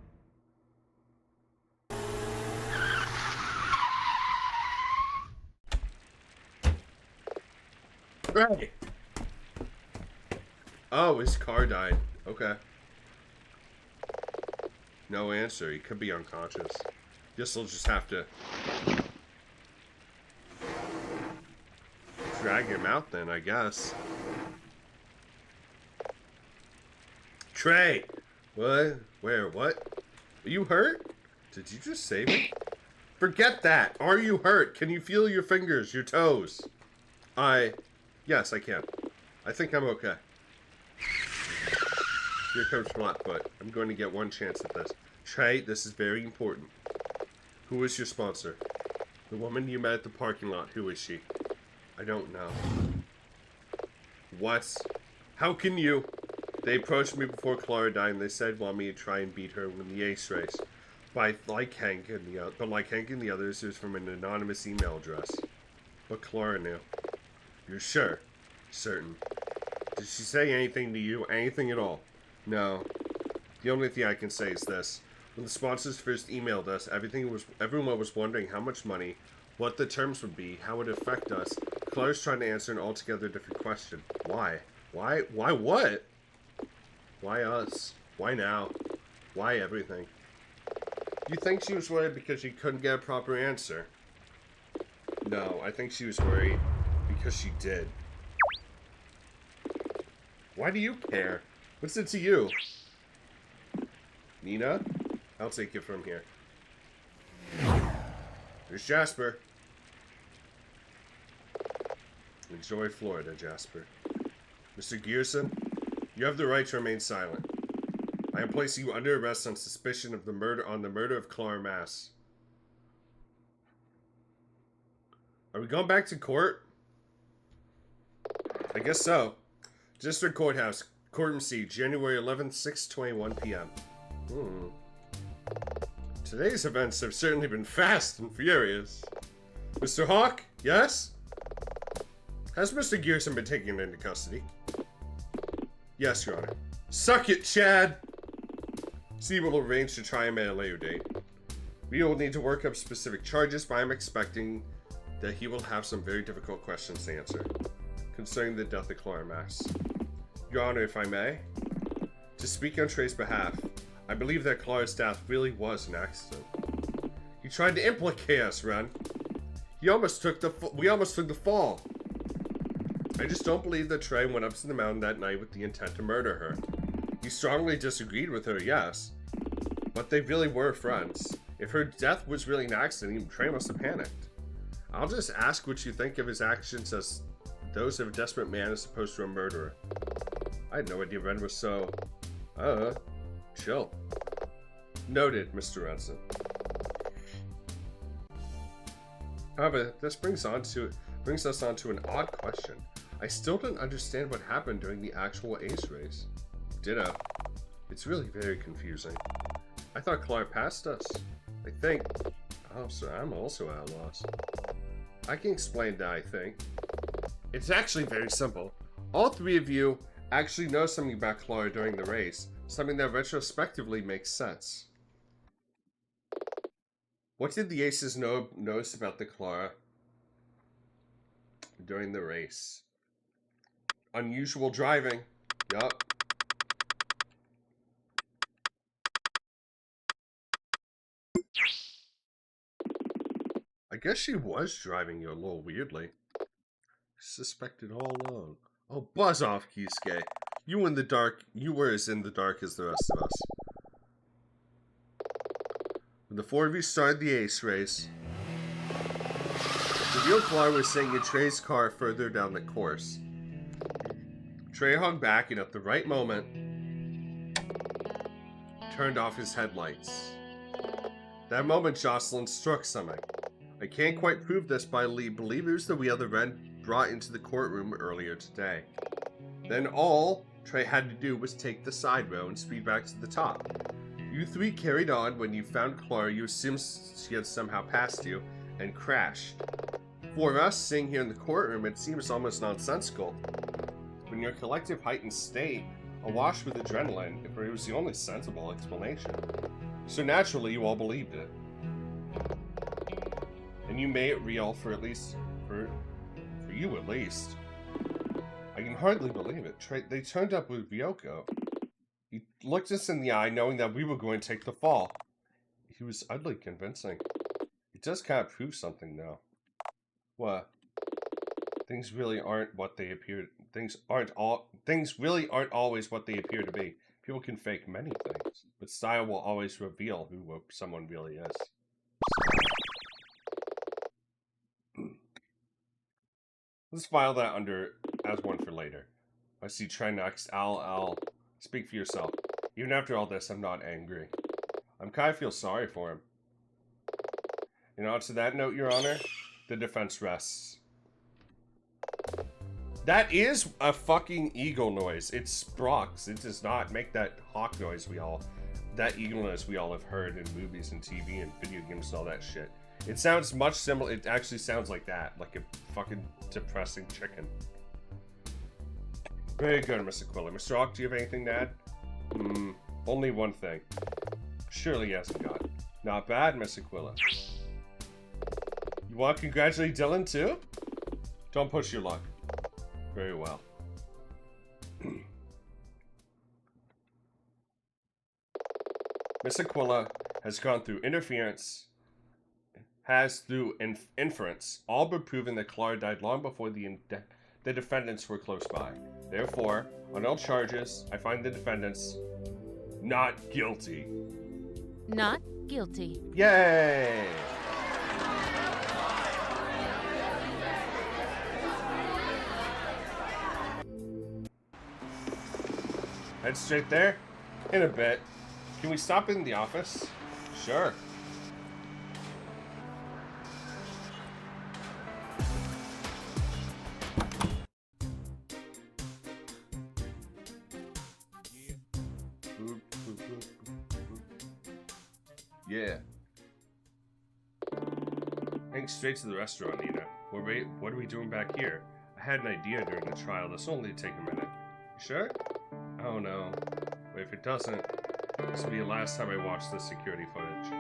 [SPEAKER 1] Right. Oh, his car died. Okay. No answer. He could be unconscious. Guess we'll just have to drag him out then, I guess. Trey! What? Where? What? Are you hurt? Did you just save me? Forget that! Are you hurt? Can you feel your fingers, your toes? Yes, I can. I think I'm okay. Here comes Flatfoot. I'm going to get one chance at this. Trey, this is very important. Who is your sponsor? The woman you met at the parking lot. Who is she? I don't know. What? How can you? They approached me before Clara died and they said want me to try and beat her in the ace race. But like Hank and the others, it was from an anonymous email address. But Clara knew. You're sure? Certain. Did she say anything to you? Anything at all? No. The only thing I can say is this. When the sponsors first emailed us, everyone was wondering how much money, what the terms would be, how it would affect us. Claire's trying to answer an altogether different question. Why? Why what? Why us? Why now? Why everything? You think she was worried because she couldn't get a proper answer? No, I think she was worried because she did. Why do you care? What's it to you? Nina? I'll take it from here. There's Jasper. Enjoy Florida, Jasper. Mr. Gearson, you have the right to remain silent. I am placing you under arrest on suspicion of the murder of Clara Mass. Are we going back to court? I guess so. District Courthouse, Courtroom C, January 11th, 6:21 p.m. Today's events have certainly been fast and furious. Mr. Hawk, yes? Has Mr. Gearson been taken into custody? Yes, Your Honor. Suck it, Chad! C will arrange to try him at a later date. We will need to work up specific charges, but I'm expecting that he will have some very difficult questions to answer concerning the death of Clara Mass. Your Honor, if I may, to speak on Trey's behalf, I believe that Clara's death really was an accident. He tried to implicate us, Ren. We almost took the fall. I just don't believe that Trey went up to the mountain that night with the intent to murder her. He strongly disagreed with her, yes, but they really were friends. If her death was really an accident, Trey must have panicked. I'll just ask what you think of his actions as those of a desperate man as opposed to a murderer. I had no idea Ren was so, chill. Noted, Mr. Renson. However, this brings us on to an odd question. I still don't understand what happened during the actual ace race. Ditto. It's really very confusing. I thought Clara passed us. I think. Oh, so I'm also at a loss. I can explain that, I think. It's actually very simple. All three of you actually know something about Clara during the race. Something that retrospectively makes sense. What did the aces notice about the Clara during the race? Unusual driving. Yup. I guess she was driving you a little weirdly. Suspected all along. Oh, buzz off, Kisuke. You were as in the dark as the rest of us. When the four of you started the ace race, the real Clara was sitting in Trey's car further down the course. Trey hung back and at the right moment, turned off his headlights. That moment, Jocelyn struck something. I can't quite prove this, but I believe it was the wheel that Ren brought into the courtroom earlier today. Then all Trey had to do was take the side road and speed back to the top. You three carried on. When you found Clara, you assumed she had somehow passed you and crashed. For us, sitting here in the courtroom, it seems almost nonsensical. When your collective heightened state, awash with adrenaline, if it was the only sensible explanation. So naturally, you all believed it. And you made it real for you at least. I can hardly believe it. They turned up with Ryoko. He looked us in the eye knowing that we were going to take the fall. He was oddly convincing. It does kind of prove something, though. What? Things really aren't what they appear. Things really aren't always what they appear to be. People can fake many things, but style will always reveal who someone really is. Let's file that under as one for later. I see try next. I'll speak for yourself. Even after all this, I'm not angry. I'm kind of feel sorry for him. And on to that note, Your Honor, the defense rests. That is a fucking eagle noise. It sprox. It does not make that hawk noise that eagle noise we all have heard in movies and TV and video games and all that shit. It sounds much similar. It actually sounds like that, like a fucking depressing chicken. Very good, Mr. Quiller. Mr. Hawk, do you have anything to add? Only one thing. Surely he hasn't got. Not bad, Mr. Quiller. You want to congratulate Dylan too? Don't push your luck. Very well. Miss Aquila has gone through inference, all but proven that Clara died long before the defendants were close by. Therefore, on all charges, I find the defendants not guilty.
[SPEAKER 4] Not guilty.
[SPEAKER 1] Yay! Head straight there? In a bit. Can we stop in the office? Sure. Yeah. Heading straight to the restaurant, Nina. What are we doing back here? I had an idea during the trial. This will only take a minute. You sure? Oh no. But if it doesn't, this will be the last time I watch the security footage.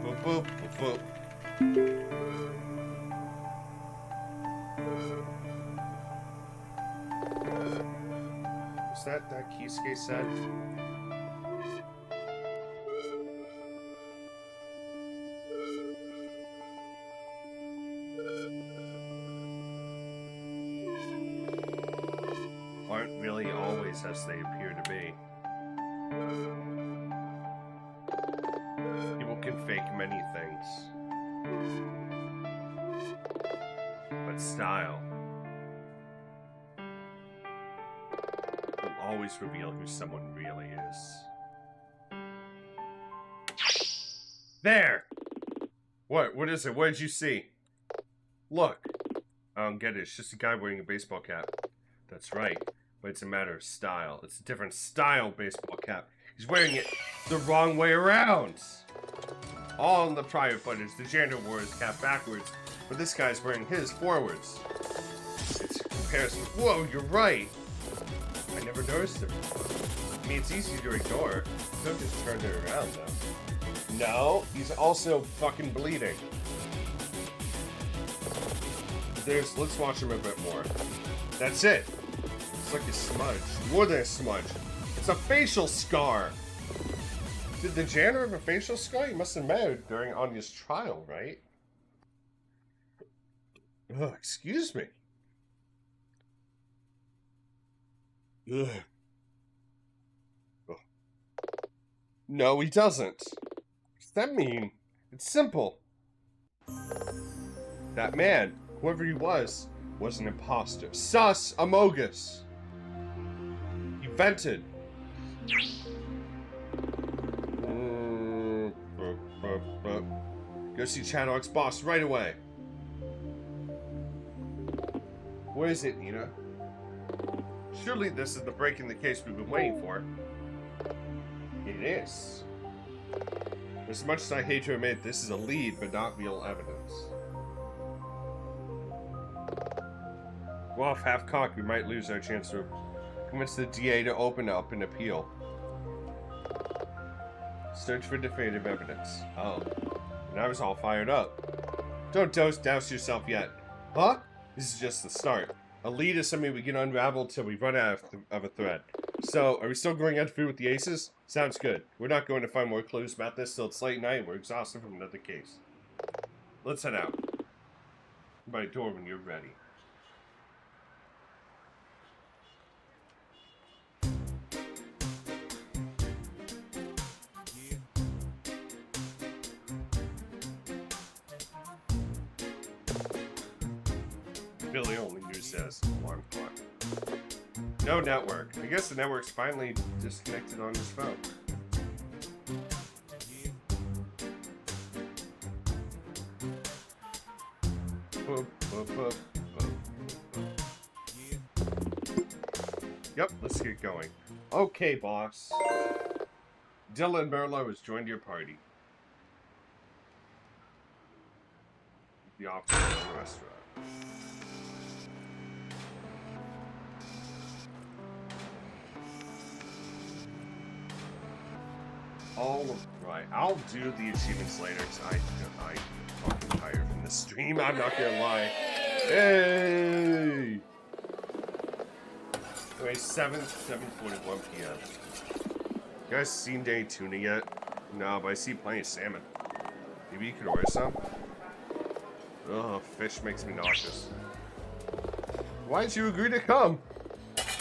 [SPEAKER 1] Boop, boop, boop, boop. Was that Kisuke said? Aren't really always as they appear to be. People can fake many things. But style will always reveal who someone really is. There! What is it? What did you see? Look. I don't get it. It's just a guy wearing a baseball cap. That's right. But it's a matter of style. It's a different style baseball cap. He's wearing it the wrong way around. All in the prior footage, the janitor wore his cap backwards, but this guy's wearing his forwards. It's a comparison. Whoa, you're right. I never noticed it before. I mean, it's easy to ignore. Could have just turned it around, though. No, he's also fucking bleeding. Let's watch him a bit more. That's it. It's like a smudge. More than a smudge. It's a facial scar. Did the janitor have a facial scar? He must have met her during Anya's trial, right? Ugh, excuse me. Ugh. Ugh. No, he doesn't. What does that mean? It's simple. That man, whoever he was an imposter. Sus Amogus. He vented. Go see Chadwick's boss right away. What is it, Nina? Surely this is the break in the case we've been waiting for. It is. As much as I hate to admit, this is a lead, but not real evidence. Well, if half-cocked, we might lose our chance to convince the DA to open up an appeal. Search for definitive evidence. Oh. And I was all fired up. Don't douse yourself yet. Huh? This is just the start. A lead is something we can unravel till we run out of a thread. So, are we still going out to food with the aces? Sounds good. We're not going to find more clues about this till it's late night and we're exhausted from another case. Let's head out. By the door when you're ready. Billy only used as alarm clock. No network. I guess the network's finally disconnected on his phone. Yep, let's get going. Okay, boss. Dylan Merlo has joined your party. The officer in the restaurant. All right, I'll do the achievements later because I'm fucking tired from this stream. I'm not gonna lie. Hey! Anyway, 7:41 p.m. You guys seen Danny Tuna yet? No, but I see plenty of salmon. Maybe you could order some? Ugh, fish makes me nauseous. Why did you agree to come?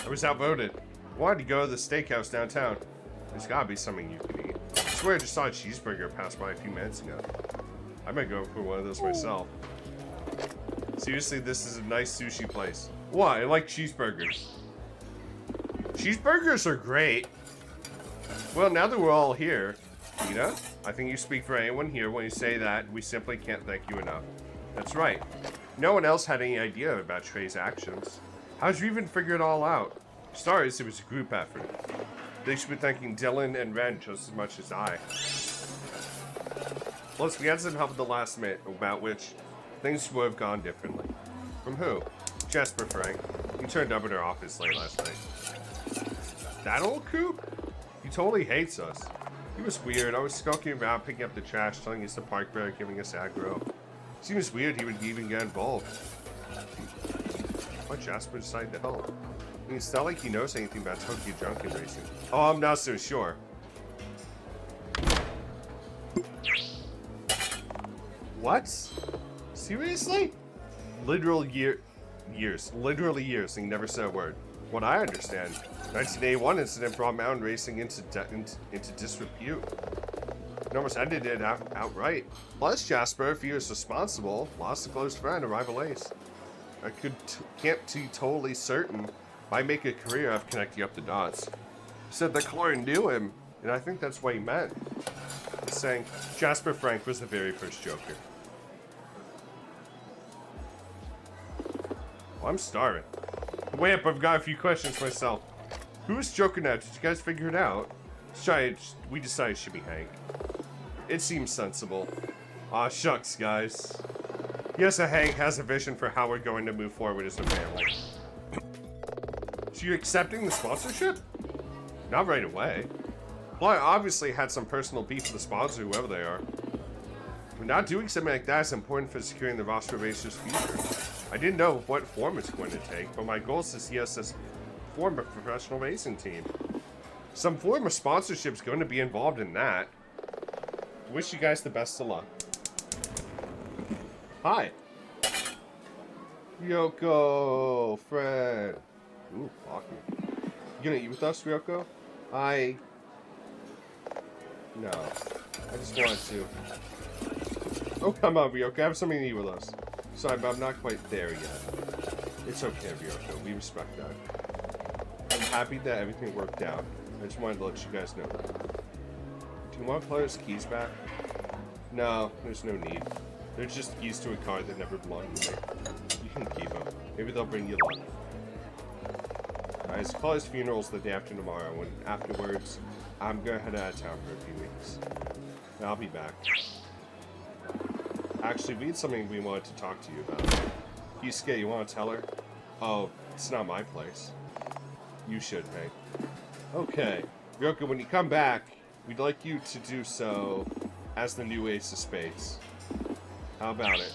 [SPEAKER 1] I was outvoted. I wanted to go to the steakhouse downtown. There's gotta be something you can eat. I swear I just saw a cheeseburger pass by a few minutes ago. I might go for one of those myself. Seriously, this is a nice sushi place. Why? I like cheeseburgers. Cheeseburgers are great. Well, now that we're all here, Tina, I think you speak for anyone here when you say that we simply can't thank you enough. That's right. No one else had any idea about Trey's actions. How'd you even figure it all out? Stars, it was a group effort. They should be thanking Dylan and Ren just as much as I. Plus, we had some help at the last minute, about which things would have gone differently. From who? Jasper Frank. He turned up at our office late last night. That old coop? He totally hates us. He was weird. I was skulking around, picking up the trash, telling us to park better, giving us aggro. Seems weird he would even get involved. Why Jasper decided to help? I mean, it's not like he knows anything about Tokyo Junkin racing. Oh, I'm not so sure. What? Seriously? Literally years, and he never said a word. What I understand, 1981 incident brought mountain racing into disrepute. It almost ended it outright. Plus, Jasper, if he was responsible, lost a close friend, a rival ace. I can't be totally certain. If I make a career of connecting up the dots. He said that Clorin knew him, and I think that's what he meant. He's saying Jasper Frank was the very first Joker. Well, I'm starving. Wait up, I've got a few questions myself. Who's Joker now? Did you guys figure it out? We decided it should be Hank. It seems sensible. Aw, shucks, guys. Yes, Hank has a vision for how we're going to move forward as a family. So you accepting the sponsorship? Not right away. Well, I obviously had some personal beef with the sponsor, whoever they are. But not doing something like that is important for securing the roster racer's future. I didn't know what form it's going to take, but my goal is to see us as form a professional racing team. Some form of sponsorship is going to be involved in that. Wish you guys the best of luck. Hi. Ryoko, friend. Ooh, fuck me. You gonna eat with us, Ryoko? No. I just wanted to. Oh, come on, Ryoko. Have something to eat with us. Sorry, but I'm not quite there yet. It's okay, Ryoko. We respect that. I'm happy that everything worked out. I just wanted to let you guys know that. Do you want Claire's keys back? No, there's no need. They're just keys to a car that never belonged to me. You can keep them. Maybe they'll bring you luck. Guys, Claire's funeral's the day after tomorrow, and afterwards, I'm gonna head out of town for a few weeks. And I'll be back. Actually, we had something we wanted to talk to you about. Yusuke, you want to tell her? Oh, it's not my place. You should, Hank. Okay. Ryoko, when you come back, we'd like you to do so as the new Ace of Spades. How about it?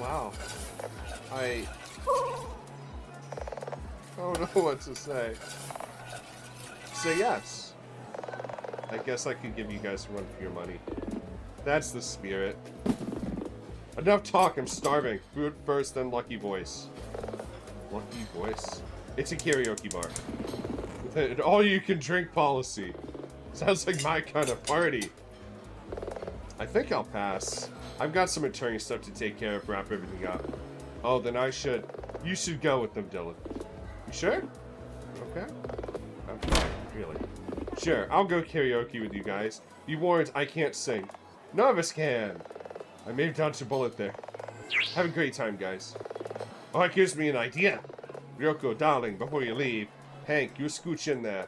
[SPEAKER 1] Wow. I don't know what to say. Say yes. I guess I could give you guys a run for your money. That's the spirit. Enough talk, I'm starving. Food first, then lucky voice. Lucky voice? It's a karaoke bar. With an all-you-can-drink policy. Sounds like my kind of party. I think I'll pass. I've got some attorney stuff to take care of, wrap everything up. Oh, then you should go with them, Dylan. You sure? Okay. Okay, really. Sure, I'll go karaoke with you guys. Be warned, I can't sing. None of us can. I may have dodged a bullet there. Have a great time, guys. Oh, it gives me an idea. Ryoko, darling, before you leave, Hank, you scooch in there.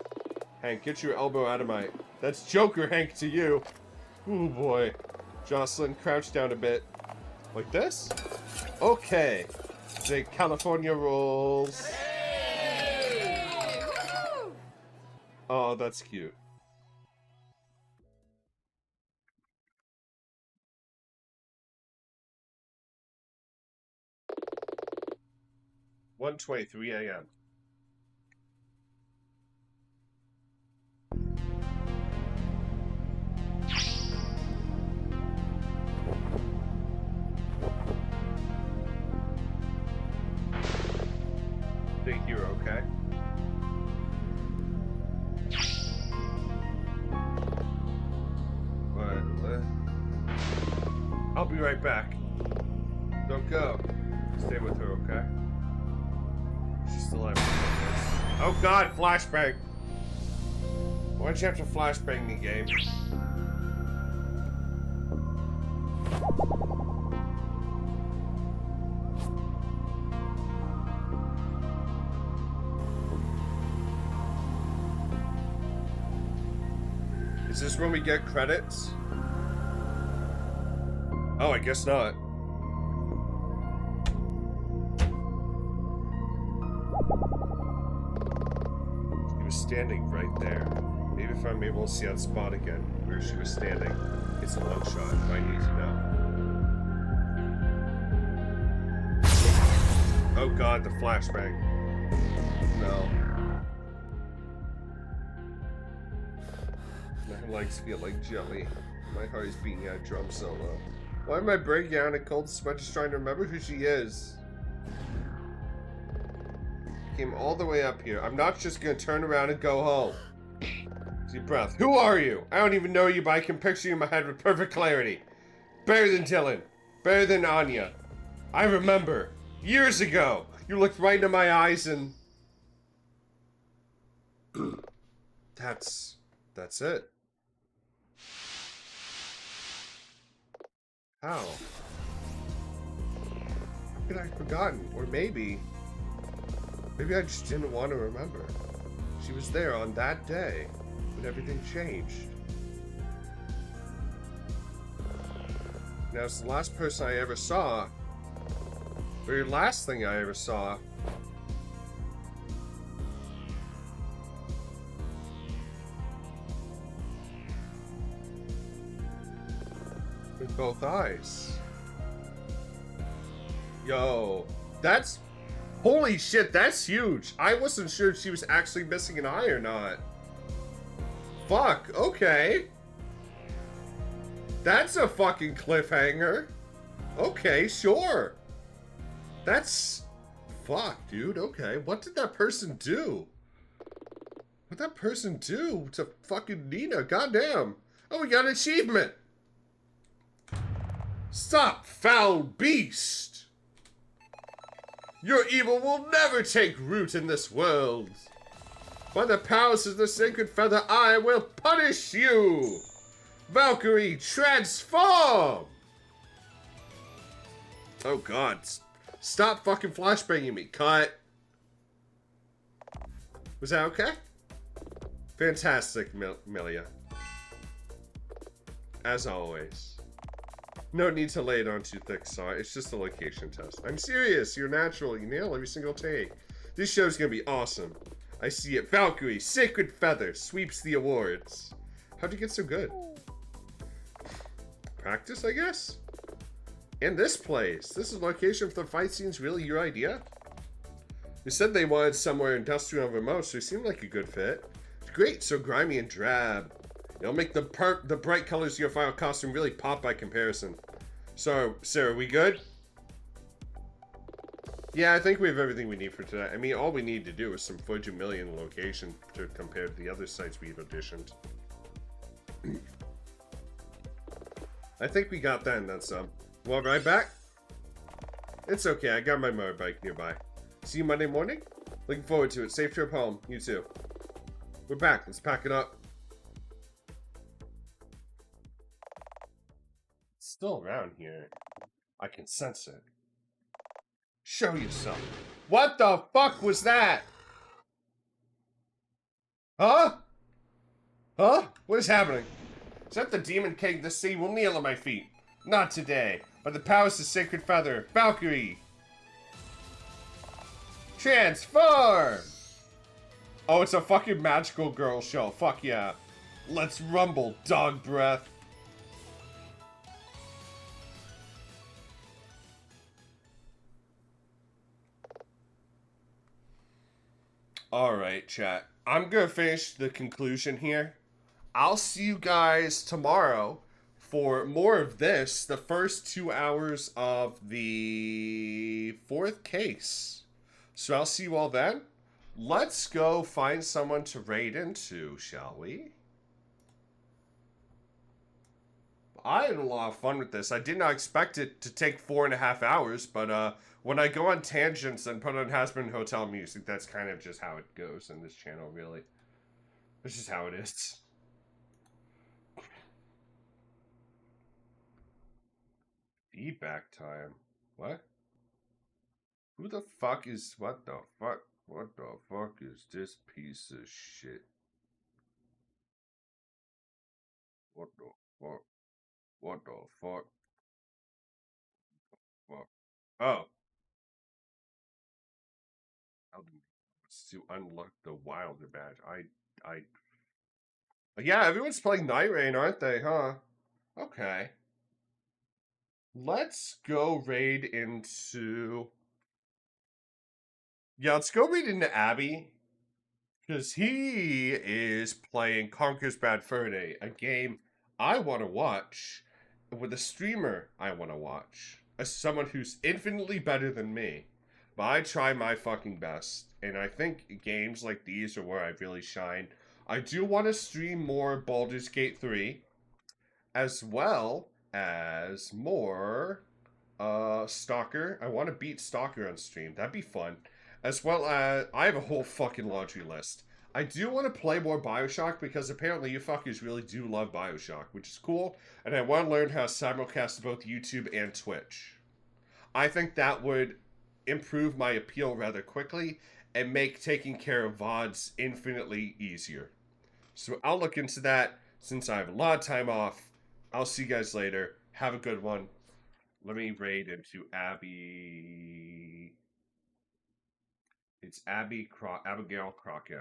[SPEAKER 1] Hank, get your elbow out of my... That's Joker, Hank, to you. Ooh, boy. Jocelyn, crouch down a bit. Like this? Okay. The California rolls. Oh, that's cute. (1:23 a.m.) Think you're okay? I'll be right back. Don't go. Stay with her, okay? She's still alive. Oh god, flashbang! Why'd you have to flashbang me, game? Is this when we get credits? Oh, I guess not. She was standing right there. Maybe if I'm able to see that spot again, where she was standing. It's a long shot, I need to know. Oh god, the flashbang. No. My legs feel like jelly. My heart is beating out a drum solo. Why am I breaking out in a cold sweat just trying to remember who she is? Came all the way up here. I'm not just gonna turn around and go home. Deep breath. Who are you? I don't even know you, but I can picture you in my head with perfect clarity. Better than Dylan. Better than Anya. I remember. Years ago. You looked right into my eyes and... That's it. How? How could I have forgotten? Or maybe I just didn't want to remember. She was there on that day when everything changed. Now it's the last person I ever saw. Very last thing I ever saw. With both eyes. Yo, that's... Holy shit, that's huge. I wasn't sure if she was actually missing an eye or not. Fuck, okay. That's a fucking cliffhanger. Okay, sure. That's... Fuck, dude, okay. What did that person do? What'd that person do to fucking Nina? Goddamn. Oh, we got an achievement. Stop, foul beast! Your evil will never take root in this world. By the powers of the sacred feather, I will punish you! Valkyrie, transform! Oh god. Stop fucking flashbanging me. Cut. Was that okay? Fantastic, Milia. As always. No need to lay it on too thick, sorry. It's just a location test. I'm serious. You're natural. You nail every single take. This show's gonna be awesome. I see it. Valkyrie, Sacred Feather, sweeps the awards. How'd you get so good? Practice, I guess? In this place. This is location for the fight scenes. Really your idea? They said they wanted somewhere industrial and remote, so it seemed like a good fit. It's great, so grimy and drab. It'll make the bright colors of your final costume really pop by comparison. So, Sarah, we good? Yeah, I think we have everything we need for today. I mean, all we need to do is some footage of Million location to compare to the other sites we've auditioned. I think we got that and then some. Want to ride back? It's okay, I got my motorbike nearby. See you Monday morning? Looking forward to it. Safe trip home. You too. We're back. Let's pack it up. It's still around here. I can sense it. Show yourself. What the fuck was that? Huh? Huh? What is happening? Is that the demon king? The sea will kneel at my feet. Not today. By the powers of the sacred feather. Valkyrie. Transform! Oh, it's a fucking magical girl show. Fuck yeah. Let's rumble, dog breath. Alright, chat. I'm gonna finish the conclusion here. I'll see you guys tomorrow for more of this. The first 2 hours of the 4th case. So I'll see you all then. Let's go find someone to raid into, shall we? I had a lot of fun with this. I did not expect it to take 4.5 hours, but when I go on tangents and put on Hasbin Hotel music, that's kind of just how it goes in this channel, really. It's just how it is. Feedback time. What? Who the fuck is... What the fuck? What the fuck is this piece of shit? What the fuck? What the fuck? Fuck. Oh. To unlock the Wilder badge. Yeah, everyone's playing Night Rain, aren't they, huh? Okay. Let's go raid into... Yeah, let's go raid into Abby. Because he is playing Conker's Bad Fur Day, a game I want to watch with a streamer I want to watch. As someone who's infinitely better than me. But I try my fucking best. And I think games like these are where I really shine. I do want to stream more Baldur's Gate 3. As well as more Stalker. I want to beat Stalker on stream. That'd be fun. As well as, I have a whole fucking laundry list. I do want to play more Bioshock because apparently you fuckers really do love Bioshock, which is cool. And I want to learn how to simulcast both YouTube and Twitch. I think that would improve my appeal rather quickly and make taking care of VODs infinitely easier. So I'll look into that since I have a lot of time off. I'll see you guys later. Have a good one. Let me raid into Abby. It's Abigail Crockett.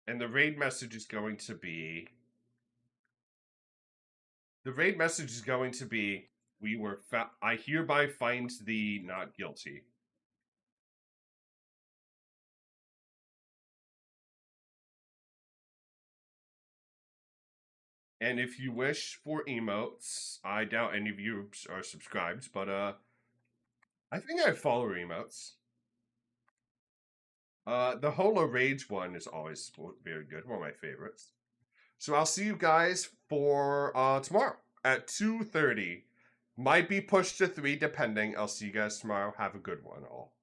[SPEAKER 1] And the raid message is going to be... I hereby find thee not guilty. And if you wish for emotes, I doubt any of you are subscribed, but I think I follow emotes. The Holo Rage one is always very good, one of my favorites. So I'll see you guys for tomorrow at 2:30. Might be pushed to 3 depending. I'll see you guys tomorrow. Have a good one all.